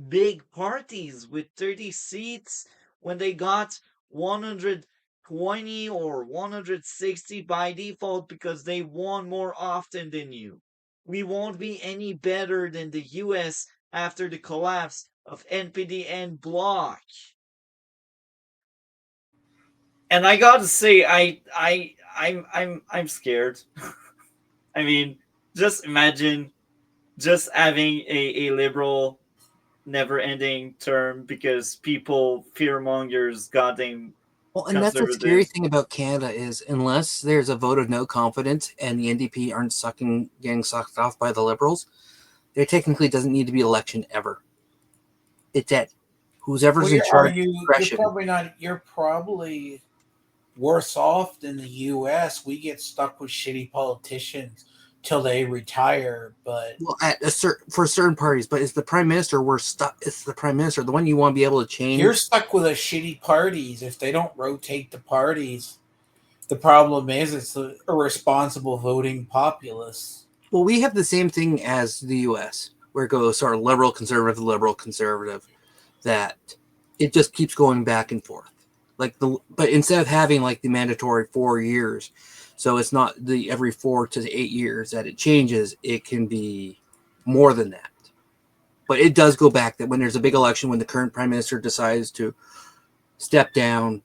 big parties with 30 seats when they got 120 or 160 by default because they won more often than you. We won't be any better than the US after the collapse of NPD and Bloc. And I gotta say, I'm scared. I mean, just imagine just having a liberal never-ending term because people fearmongers goddamn. Well, and that's the scary thing about Canada is unless there's a vote of no confidence and the NDP aren't getting sucked off by the Liberals, there technically doesn't need to be election ever. It's at whoever's in charge. You're probably worse off than the U.S. We get stuck with shitty politicians till they retire, but for certain parties. But it's the prime minister. We're stuck. It's the prime minister, the one you want to be able to change. You're stuck with a shitty parties if they don't rotate the parties. The problem is it's a irresponsible voting populace. Well, we have the same thing as the U.S., where it goes sort of liberal, conservative. That it just keeps going back and forth. But instead of having like the mandatory 4 years. So it's not the every 4 to 8 years that it changes. It can be more than that. But it does go back that when there's a big election, when the current prime minister decides to step down,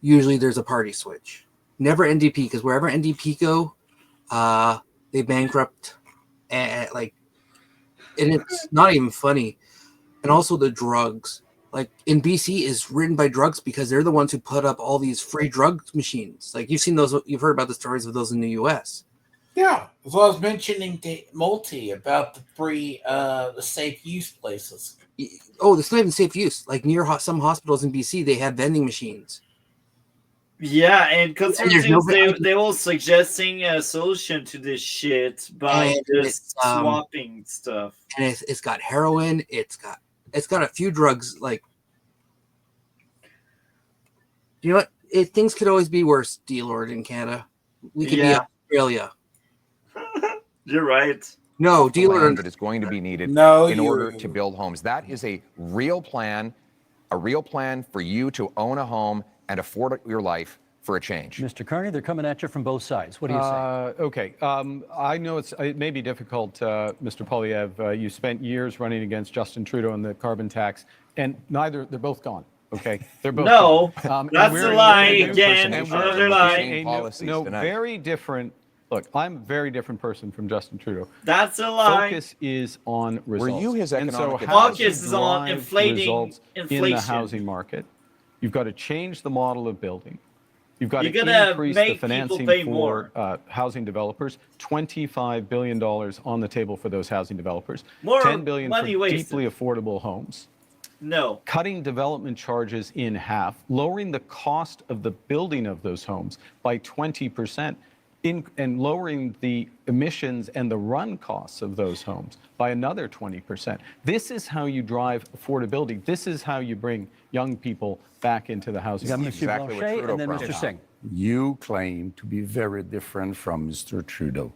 usually there's a party switch. Never NDP, because wherever NDP go, they bankrupt. And it's not even funny. And also the drugs. Like in BC is written by drugs because they're the ones who put up all these free drug machines. Like you've seen those, you've heard about the stories of those in the US. Yeah, as I was mentioning to Multi about the safe use places. Oh, it's not even safe use. Like near some hospitals in BC, they have vending machines. Yeah, and conservatives, no- they were suggesting a solution to this shit by And just swapping stuff. And it's got heroin. It's got a few drugs. Like, you know what? Things could always be worse, D-Lord, in Canada. We could be Australia. You're right. No, The land that is going to be needed in order to build homes. That is a real plan for you to own a home and afford your life for a change. Mr. Carney, they're coming at you from both sides. What do you say? Okay. I know it may be difficult, Mr. Poilievre. You spent years running against Justin Trudeau and the carbon tax, and they're both gone. Okay, they're both gone. That's a lie again. Another lie. No, very different. Look, I'm a very different person from Justin Trudeau. That's a lie. Focus is on results. Were you his economic advisor? Focus is on inflation in the housing market. You've got to change the model of building. You've got to increase the financing for housing developers. $25 billion on the table for those housing developers. $10 billion for deeply affordable homes. No. Cutting development charges in half, lowering the cost of the building of those homes by 20%, and lowering the emissions and the run costs of those homes by another 20%. This is how you drive affordability. This is how you bring young people back into the housing market. Exactly what Trudeau and then Mr. Singh. You claim to be very different from Mr. Trudeau.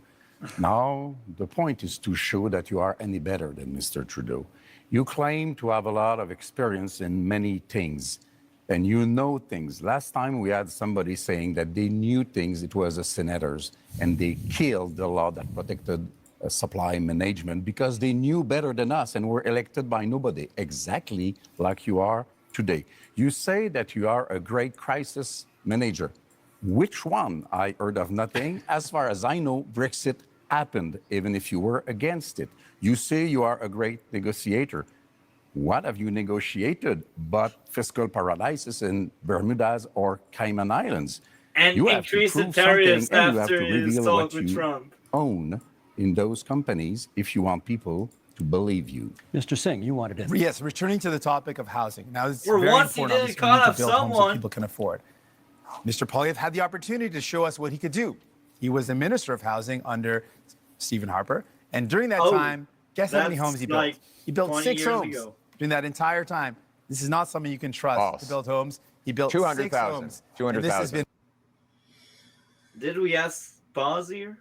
Now, the point is to show that you are any better than Mr. Trudeau. You claim to have a lot of experience in many things, and you know things. Last time we had somebody saying that they knew things, it was the senators, and they killed the law that protected supply management because they knew better than us and were elected by nobody, exactly like you are today. You say that you are a great crisis manager. Which one? I heard of nothing. As far as I know, Brexit happened, even if you were against it. You say you are a great negotiator. What have you negotiated but fiscal paradises in Bermudas or Cayman Islands? And you increase the tariffs after his talk with Trump. Own in those companies if you want people to believe you. Mr. Singh, you wanted it. Yes, returning to the topic of housing. Now, it's For very once he important didn't obviously, we need cut to off build homes that someone. people can afford. Mr. Poilievre had the opportunity to show us what he could do. He was the Minister of Housing under Stephen Harper. And during that time, guess how many homes he built? Like he built 6 homes ago. during that entire time. This is not something you can trust to build homes. He built 200,000. 6 homes. 200,000. Did we ask Boz here?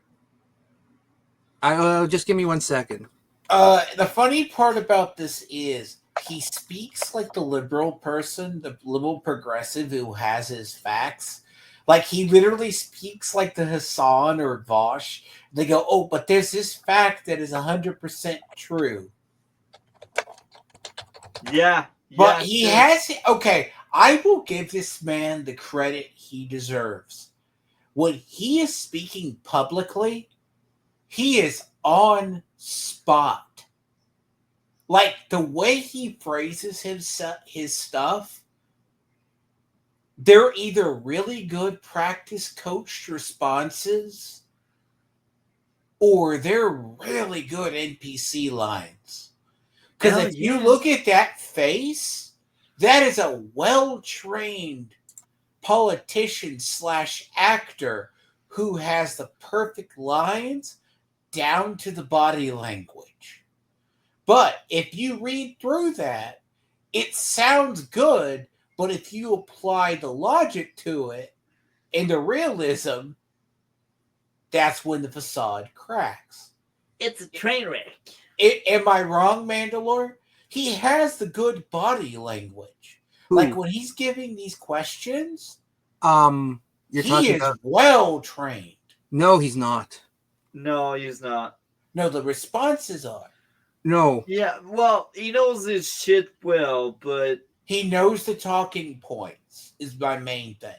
Just give me 1 second. The funny part about this is he speaks like the liberal person, the liberal progressive who has his facts. Like he literally speaks like the Hassan or Vosh. They go, oh, but there's this fact that is 100% true. Yeah. But he has, okay, I will give this man the credit he deserves. When he is speaking publicly, he is on spot. Like the way he phrases his stuff, they're either really good practice coached responses or they're really good NPC lines. Because if you look at that face, that is a well-trained politician / actor who has the perfect lines down to the body language. But if you read through that, it sounds good, but if you apply the logic to it and the realism, that's when the facade cracks. It's a train wreck. Am I wrong, Mandalore? He has the good body language. Like when he's giving these questions, He is well trained. No, he's not. No, he's not. No, the responses are. No. Yeah, well, he knows his shit well, but he knows the talking points is my main thing.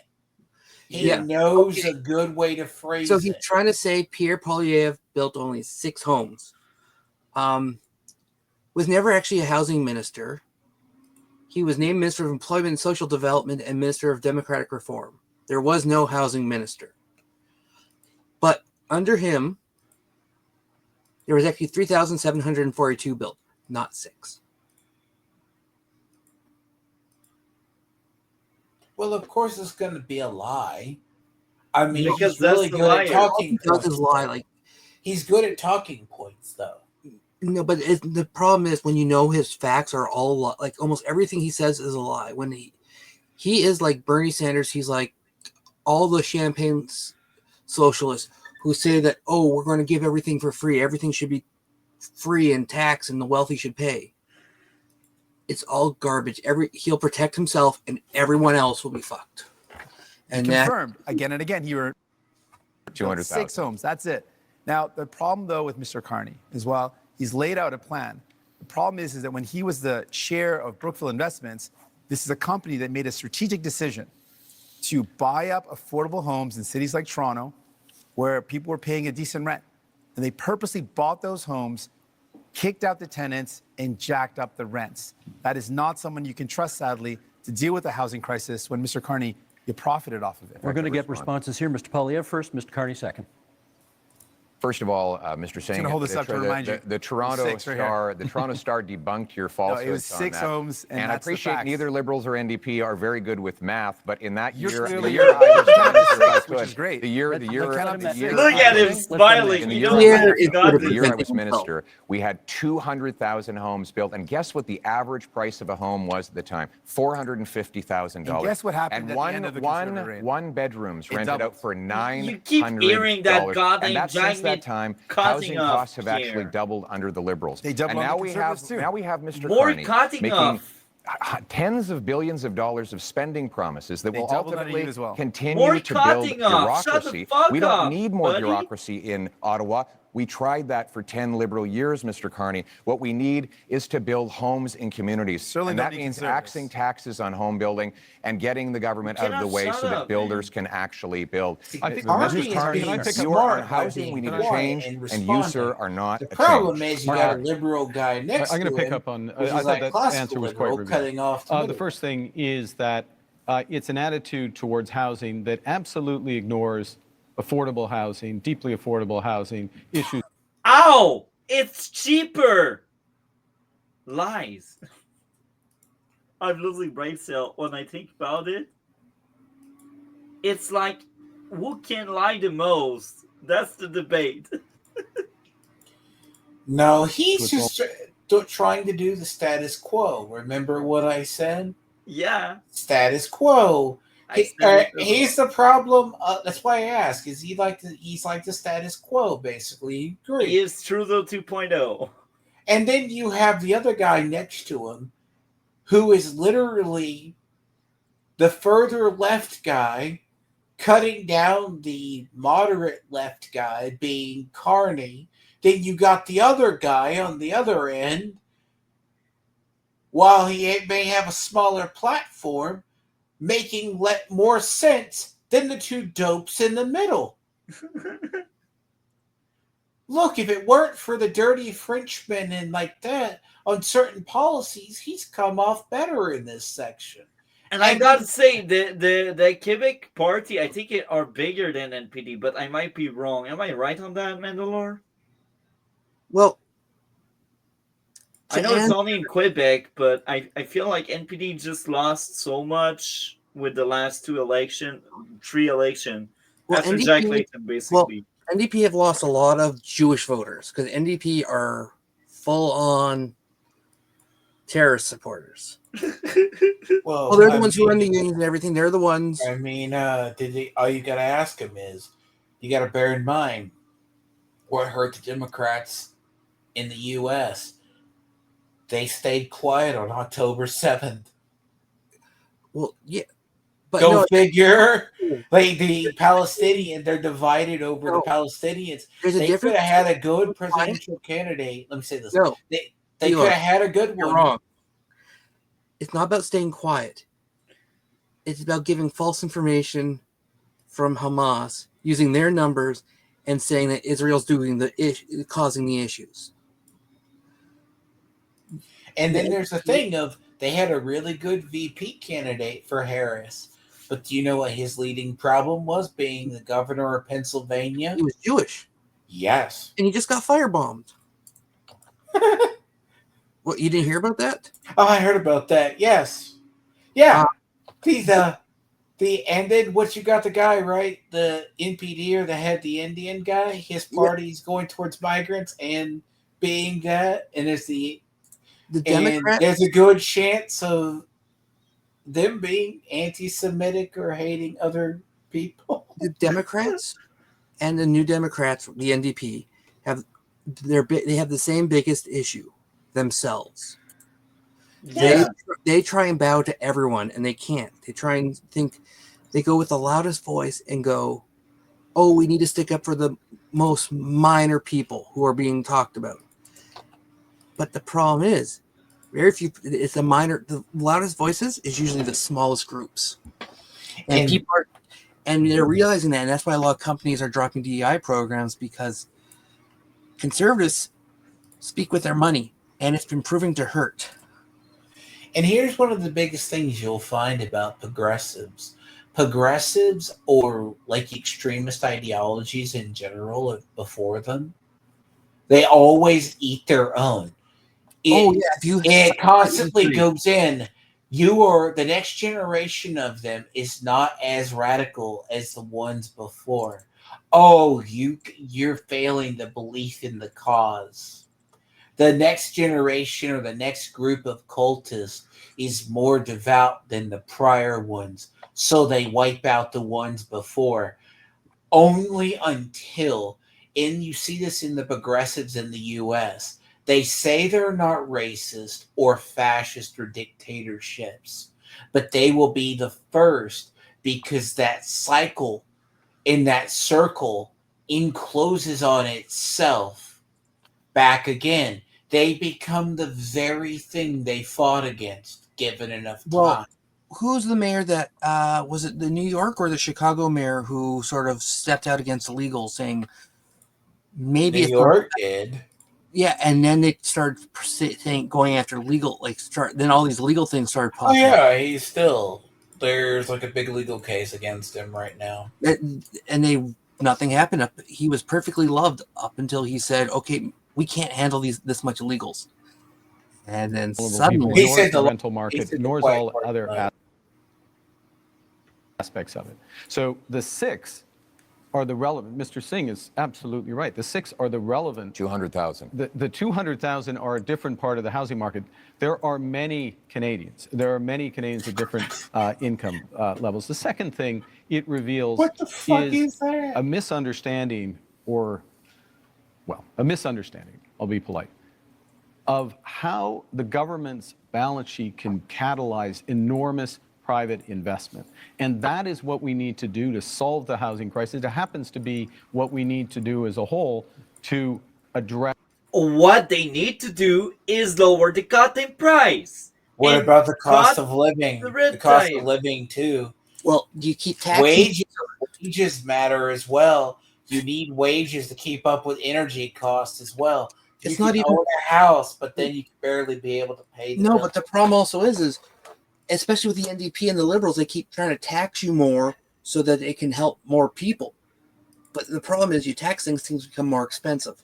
He knows a good way to phrase it. So he's trying to say Pierre Poilievre built only 6 homes. Was never actually a housing minister. He was named Minister of Employment and Social Development and Minister of Democratic Reform. There was no housing minister. But under him, There was actually 3,742 built, not 6. Well, of course, it's going to be a lie. I mean, Because he's really that's the good at liar. talking All he does points. is lie. Like, He's good at talking points, though. no, but the problem is when you know his facts are all like almost everything he says is a lie. When he is like Bernie Sanders, he's like all the champagne socialists who say that, oh, we're going to give everything for free. Everything should be free and tax, and the wealthy should pay. It's all garbage. He'll protect himself, and everyone else will be fucked. And confirmed again and again. He were 200,000. 6 homes. That's it. Now the problem though with Mr. Carney is while he's laid out a plan, the problem is that when he was the chair of Brookfield Investments, this is a company that made a strategic decision to buy up affordable homes in cities like Toronto, where people were paying a decent rent, and they purposely bought those homes, kicked out the tenants, and jacked up the rents. That is not someone you can trust, sadly, to deal with the housing crisis when Mr. Carney, you profited off of it. We're going to get responses here. Mr. Polyev first, Mr. Carney second. First of all, Mr. Singh, hold this up to remind you. the Toronto 6 right Star, the Toronto Star debunked your falsehoods. No, it was 6 on that. homes, and I that's the appreciate facts. neither Liberals or NDP are very good with math, but in that You're year, clearly- the year I was senator, if I which could, is great. the year, Look at him smiling. In the You year, know, the year I was minister, we had 200,000 homes built, and guess what the average price of a home was at the time? $450,000. And guess what happened And at the end of the conservative reign? one bedrooms It rented out doubled. for $900. You keep hearing that goddamn and that's since that giant time, cutting housing off costs have actually here. doubled under the Liberals. They doubled and now under we Conservatives, have too. now we have Mr. More Carney cutting making off. tens of billions of dollars of spending promises that They will doubled under ultimately you as well. continue More to build cutting off. Shut the bureaucracy. fuck We don't up, need more buddy. bureaucracy in Ottawa. We tried that for 10 Liberal years, Mr. Carney. What we need is to build homes in communities. Certainly and don't that need means conservatives. axing taxes on home building and getting the government out of the way shut so that up, builders can actually build. I think Army Mr. Carney, is being Can I pick up you smart are on by housing. being We need to quiet change, and and you, responding. sir, are not The a problem change. is you got a liberal guy next I'm to going to pick him, up on. which I is thought like that classical answer was quite liberal, revealing. cutting off the The middle. first thing is that it's an attitude towards housing that absolutely ignores affordable housing, deeply affordable housing issues. Ow! It's cheaper. Lies. I'm losing brain cell when I think about it. It's like, who can lie the most? That's the debate. No, he's just trying to do the status quo. Remember what I said? Yeah. Status quo. I said it. Here's the problem. That's why I ask. Is he like he's like the status quo, basically? Agree. He is Trudeau 2.0. And then you have the other guy next to him, who is literally the further left guy, cutting down the moderate left guy, being Carney. Then you got the other guy on the other end, while he may have a smaller platform, making more sense than the two dopes in the middle. Look, if it weren't for the dirty Frenchman and like that on certain policies, he's come off better in this section. And I gotta say, the Quebec party, I think are bigger than NPD, but I might be wrong. Am I right on that, Mandalore? Well, I know it's only in Quebec, but I feel like NPD just lost so much with the last three election. Well, After NDP Jack Layton, basically. NDP have lost a lot of Jewish voters because NDP are full-on terrorist supporters. Well, They're the ones who run the unions and everything. They're the ones. I mean, all you got to ask him is, you got to bear in mind what hurt the Democrats in the U.S. They stayed quiet on October 7th. Well, yeah. But Go figure. Like the Palestinians, they're divided over the Palestinians. They could have had a good presidential candidate. Let me say this. No. They could have had a good one. You're wrong. It's not about staying quiet. It's about giving false information from Hamas, using their numbers, and saying that Israel's causing the issues. And then there's the thing of they had a really good VP candidate for Harris. But do you know what his leading problem was, being the governor of Pennsylvania? He was Jewish. Yes. And he just got firebombed. What, you didn't hear about that? Oh, I heard about that. Yes. Yeah. And then what you got the guy, right? The NPD or the Indian guy, his party's going towards migrants and being that, and it's the Democrats. There's a good chance of them being anti-Semitic or hating other people. The Democrats and the New Democrats, the NDP, they have the same biggest issue themselves. Yeah. They try and bow to everyone, and they can't. They try and think. They go with the loudest voice and go, "Oh, we need to stick up for the most minor people who are being talked about." But the problem is, very few. It's the loudest voices is usually the smallest groups, and people are, and they're realizing that, and that's why a lot of companies are dropping DEI programs, because conservatives speak with their money, and it's been proving to hurt. And here's one of the biggest things you'll find about progressives. Progressives, or like extremist ideologies in general before them, they always eat their own. It constantly goes in. The next generation of them is not as radical as the ones before. Oh, you're failing the belief in the cause. The next generation or the next group of cultists is more devout than the prior ones, so they wipe out the ones before. Only until, and you see this in the progressives in the U.S., they say they're not racist or fascist or dictatorships, but they will be the first, because that cycle in that circle encloses on itself back again. They become the very thing they fought against, given enough time. Well, who's the mayor that, was it the New York or the Chicago mayor who sort of stepped out against illegal, saying maybe New York did. Yeah, and then they started going after legal, then all these legal things started popping up. Oh yeah, there's like a big legal case against him right now. And nothing happened. He was perfectly loved up until he said, "Okay, we can't handle this much illegals." And then suddenly, he said the rental market ignores all other aspects of it. So the six are the relevant. Mr. Singh is absolutely right. The six are the relevant. 200,000. The 200,000 are a different part of the housing market. There are many Canadians. There are many Canadians at different income levels. The second thing it reveals is a misunderstanding, I'll be polite, of how the government's balance sheet can catalyze enormous private investment. And that is what we need to do to solve the housing crisis. It happens to be what we need to do as a whole to address. What they need to do is lower the goddamn price. What about the cost of living? The cost of living too. Well, you keep taxing. Wages matter as well. You need wages to keep up with energy costs as well. It's you not can even own a house, but then you can barely be able to pay. But the problem also is especially with the NDP and the Liberals, they keep trying to tax you more so that it can help more people. But the problem is, you tax things become more expensive.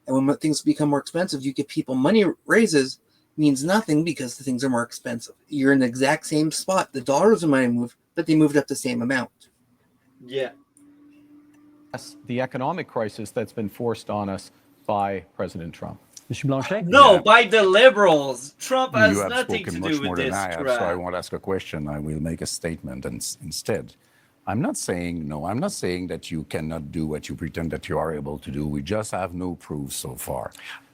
And when things become more expensive, you give people money raises means nothing because the things are more expensive. You're in the exact same spot. The dollars of money moved, but they moved up the same amount. Yeah. The economic crisis that's been forced on us by President Trump. Mr. Blanchet? No, by the Liberals. Trump has you have nothing to spoken do much with more this. than I have, so I won't ask a question. I will make a statement instead. I'm not saying that you cannot do what you pretend that you are able to do. We just have no proof so far.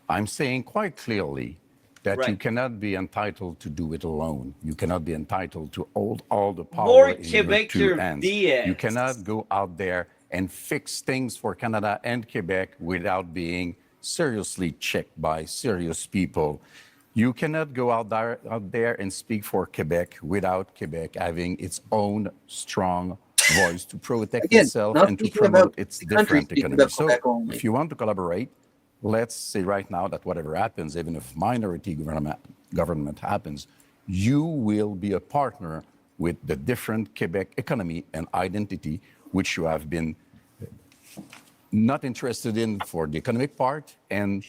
I'm saying quite clearly that you cannot be entitled to do it alone. You cannot be entitled to hold all the power in your two hands. You cannot go out there and fix things for Canada and Quebec without being seriously checked by serious people. You cannot go out there and speak for Quebec without Quebec having its own strong voice to protect itself and to promote its different economy. So if you want to collaborate, let's say right now that whatever happens, even if minority government happens, you will be a partner with the different Quebec economy and identity, which you have been not interested in for the economic part and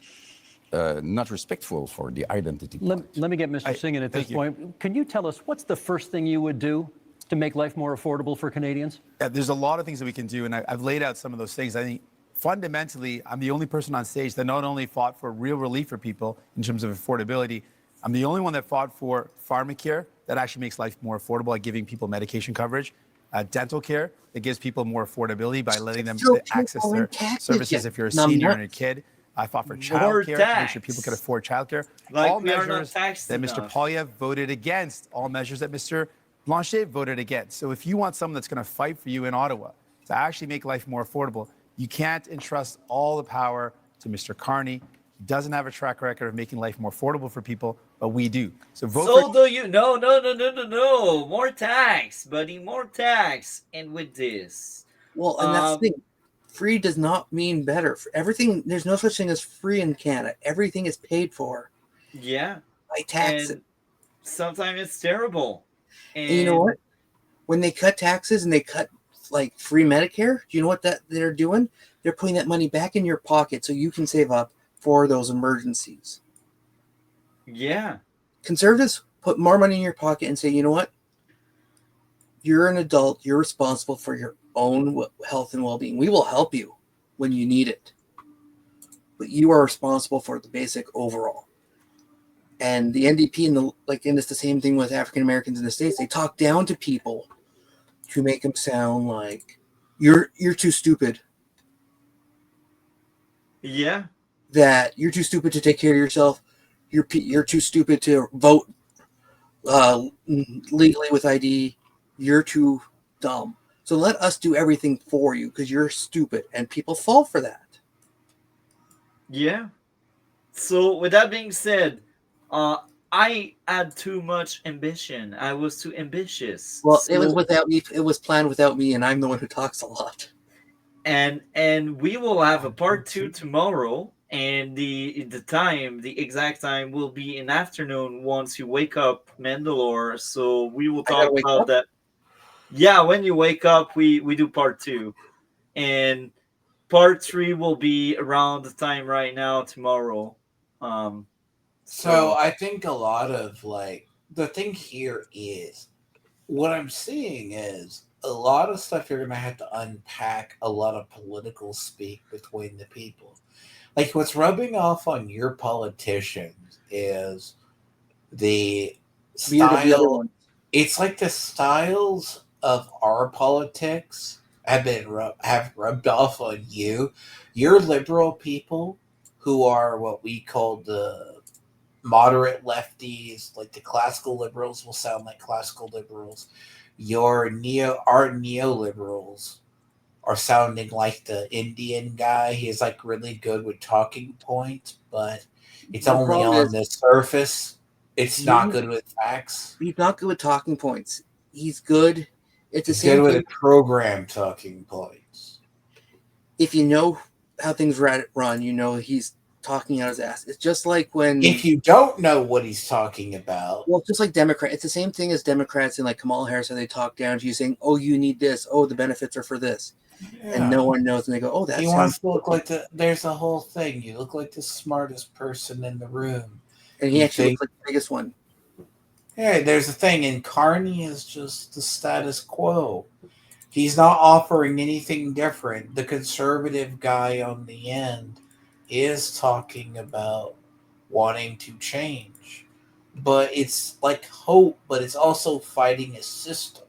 not respectful for the identity. Let me get Mr. Singh in at this point. Can you tell us what's the first thing you would do to make life more affordable for Canadians? Yeah, there's a lot of things that we can do, and I've laid out some of those things. I think fundamentally, I'm the only person on stage that not only fought for real relief for people in terms of affordability, I'm the only one that fought for pharmacare that actually makes life more affordable by giving people medication coverage, dental care that gives people more affordability by letting them access their services if you're a senior and a kid. I fought for childcare to make sure people could afford childcare. Like all we are not measures taxed that Mr. enough. Polyev voted against, all measures that Mr. Blanchet voted against. So if you want someone that's going to fight for you in Ottawa to actually make life more affordable, you can't entrust all the power to Mr. Carney. He doesn't have a track record of making life more affordable for people, but we do. So vote So for... do you. No. More tax, buddy. More tax. And with this. Well, and that's the thing. Free does not mean better. For everything, there's no such thing as free in Canada. Everything is paid for. Yeah. By taxes. And sometimes it's terrible. And you know what? When they cut taxes and they cut like free Medicare, do you know what that they're doing? They're putting that money back in your pocket so you can save up for those emergencies. Yeah. Conservatives put more money in your pocket and say, you know what? You're an adult. You're responsible for your own health and well-being. We will help you when you need it. But you are responsible for the basic overall. And the NDP and it's the same thing with African Americans in the States. They talk down to people to make them sound like you're too stupid. Yeah. That you're too stupid to take care of yourself. You're too stupid to vote legally with ID. You're too dumb. So let us do everything for you because you're stupid, and people fall for that. Yeah. So with that being said, I had too much ambition. I was too ambitious. Well, it was without me. It was planned without me, and I'm the one who talks a lot. And we will have a part 2 tomorrow, and the exact time will be in afternoon once you wake up, Mandalore. So we will talk about that. Yeah, when you wake up, we do part 2, and part 3 will be around the time right now tomorrow. So I think a lot of the thing here is what I'm seeing is a lot of stuff you're going to have to unpack a lot of political speak between the people. Like what's rubbing off on your politicians is the style. It's like the styles of our politics have rubbed off on you. Your liberal people who are what we call the moderate lefties, like the classical liberals will sound like classical liberals. Our neoliberals are sounding like the Indian guy. He's like really good with talking points, but it's only on the surface. It's not good with facts. He's not good with talking points. He's good. It's the He's same good with thing. a program talking points. If you know how things run, you know he's talking out his ass. It's just like when if you don't know what he's talking about. Well, just like Democrat, it's the same thing as Democrats and like Kamala Harris, how they talk down to you saying, "Oh, you need this. Oh, the benefits are for this," and no one knows, and they go, "Oh, that." He wants to look like There's a whole thing. You look like the smartest person in the room, and he actually looks like the biggest one. Hey, there's a thing, and Carney is just the status quo. He's not offering anything different. The conservative guy on the end is talking about wanting to change. But it's like hope, but it's also fighting a system.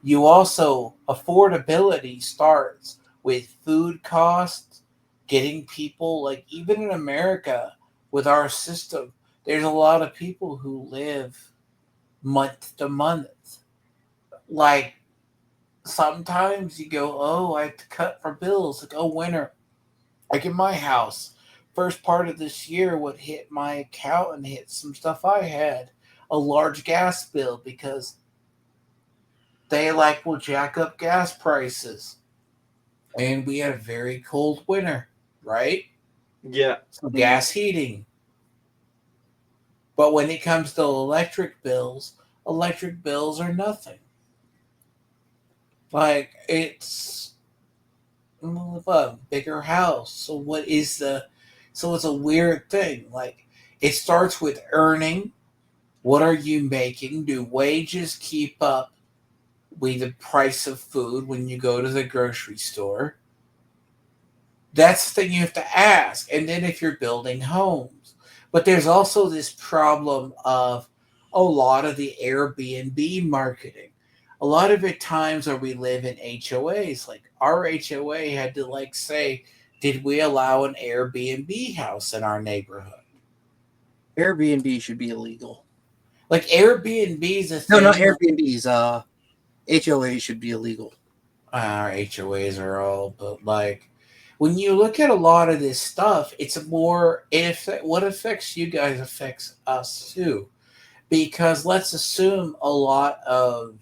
Affordability starts with food costs, getting people, like even in America, with our system, there's a lot of people who live month to month. Like sometimes you go, oh, I have to cut for bills. Like, oh, winter. Like in my house, first part of this year, what hit my account and hit some stuff I had, a large gas bill because they will jack up gas prices. And we had a very cold winter, right? Yeah. So gas heating. But when it comes to electric bills are nothing. Like, it's a bigger house. So what is So it's a weird thing. Like, it starts with earning. What are you making? Do wages keep up with the price of food when you go to the grocery store? That's the thing you have to ask. And then if you're building homes. But there's also this problem of a lot of the Airbnb marketing. A lot of it times where we live in HOAs, like our HOA had to like say, did we allow an Airbnb house in our neighborhood? Airbnb should be illegal. Like Airbnb's a thing. No, not Airbnbs. HOA should be illegal. Our HOAs are all, but like when you look at a lot of this stuff, it's more if what affects you guys affects us too. Because let's assume a lot of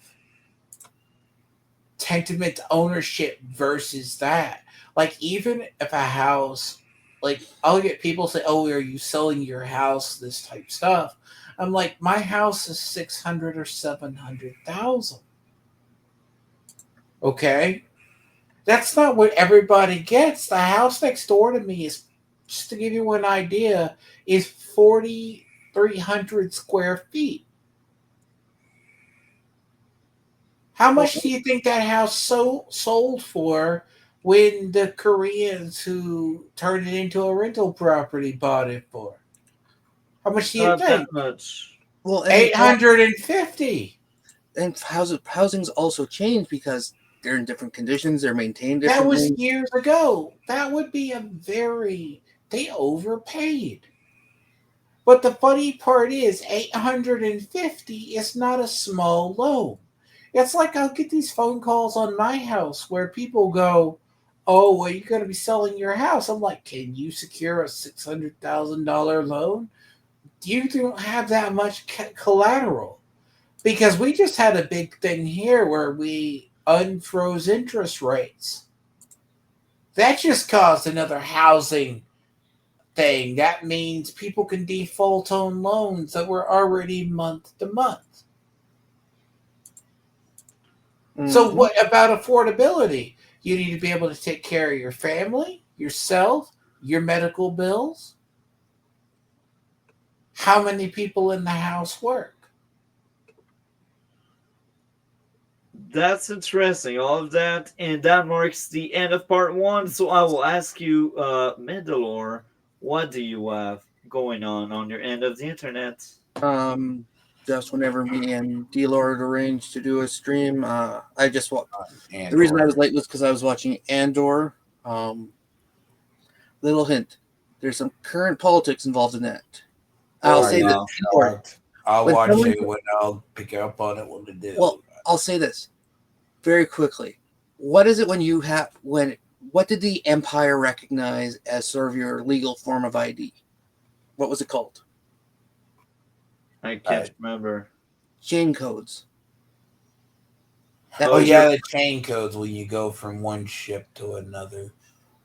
tenement ownership versus that. Like even if a house, like I'll get people say, "Oh, are you selling your house?" This type stuff. I'm like, my house is 600 or 700,000. Okay, that's not what everybody gets. The house next door to me is, just to give you an idea, is 4,300 square feet. How much do you think that house sold for when the Koreans who turned it into a rental property bought it for? How much do you Not think? that much. Well, 850. And housing's also changed because they're in different conditions. They're maintained That differently. was years ago. That would be they overpaid. But the funny part is 850 is not a small loan. It's like I'll get these phone calls on my house where people go, "Oh, well, you're going to be selling your house." I'm like, "Can you secure a $600,000 loan? You don't have that much collateral." Because we just had a big thing here where we unfroze interest rates. That just caused another housing thing. That means people can default on loans that were already month to month. So what about affordability? You need to be able to take care of your family, yourself, your medical bills. How many people in the house work? That's interesting, all of that, and that marks the end of part one. So I will ask you, Mandalore, what do you have going on your end of the internet? Just whenever me and D-Lord arranged to do a stream, I just the reason I was late was because I was watching Andor. Little hint: there's some current politics involved in that. I'll say this. I'll watch it when I'll pick up on it when I do. Well, I'll say this very quickly. What is it what did the Empire recognize as sort of your legal form of ID? What was it called? I can't remember. Chain codes. The chain codes when you go from one ship to another.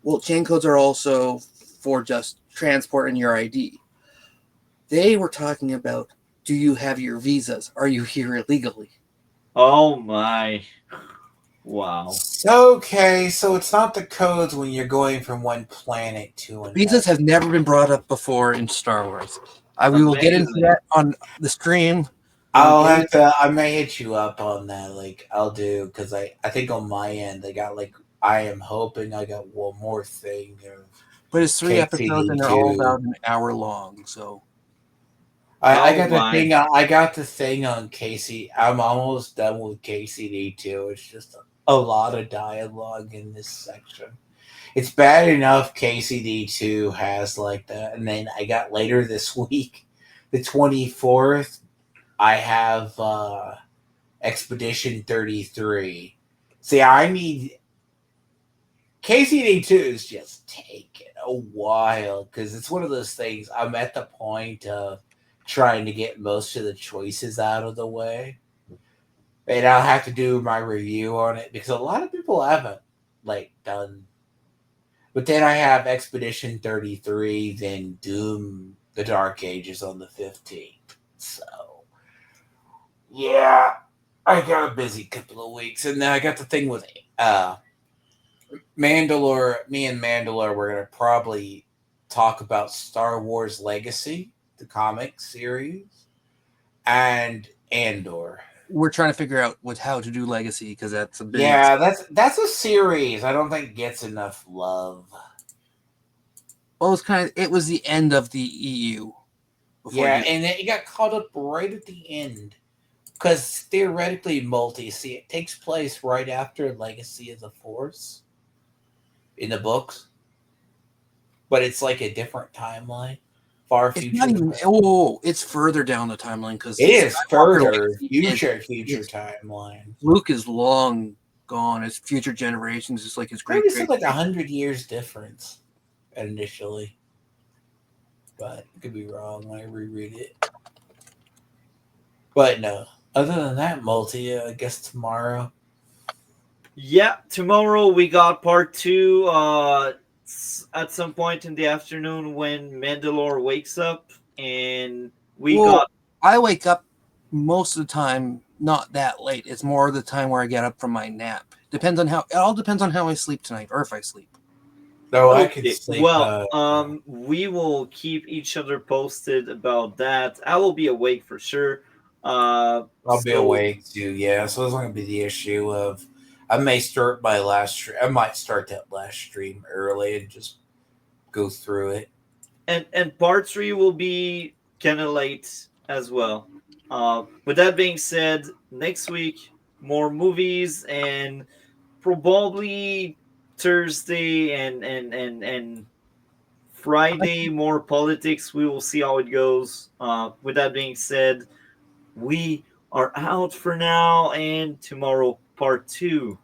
Well, chain codes are also for just transporting your ID. They were talking about, do you have your visas? Are you here illegally? Oh my. Wow. Okay, so it's not the codes when you're going from one planet to another. Visas have never been brought up before in Star Wars. We will get into that on the stream. I may hit you up on that. Like I'll do because I think on my end I got I am hoping I got one more thing. But it's 3 episodes and they're all about an hour long. So I got the thing. I got the thing on Casey. I'm almost done with KCD2. It's just a lot of dialogue in this section. It's bad enough KCD2 has like that, and then I got later this week, the 24th. I have Expedition 33. See, I need KCD2 is just taking a while because it's one of those things. I'm at the point of trying to get most of the choices out of the way, and I'll have to do my review on it because a lot of people haven't done. But then I have Expedition 33, then Doom: The Dark Ages on the 15th. So yeah, I got a busy couple of weeks, and then I got the thing with Mandalore. Me and Mandalore, we're gonna probably talk about Star Wars Legacy, the comic series, and Andor. We're trying to figure out how to do Legacy because that's a big. Yeah, that's a series I don't think gets enough love. Well, it was the end of the EU. Yeah, and it got caught up right at the end. Because theoretically, it takes place right after Legacy of the Force in the books. But it's like a different timeline. Far It's future. not even. It's further down the timeline because it is further future timeline. Luke is long gone. It's future generations. It's like his great. Maybe it's like 100 years difference initially, but I could be wrong when I reread it. But no, other than that, I guess tomorrow. Yeah, tomorrow we got part 2. At some point in the afternoon when Mandalore wakes up, and I wake up most of the time not that late. It's more of the time where I get up from my nap. It all depends on how I sleep tonight, or if I sleep. No, I could sleep. Well, we will keep each other posted about that. I will be awake for sure. I'll be awake too. Yeah, so that's not gonna be the issue of. I may start my last stream. I might start that last stream early and just go through it. And part 3 will be kind of late as well. With that being said, next week more movies, and probably Thursday and Friday more politics. We will see how it goes. With that being said, we are out for now, and tomorrow part 2.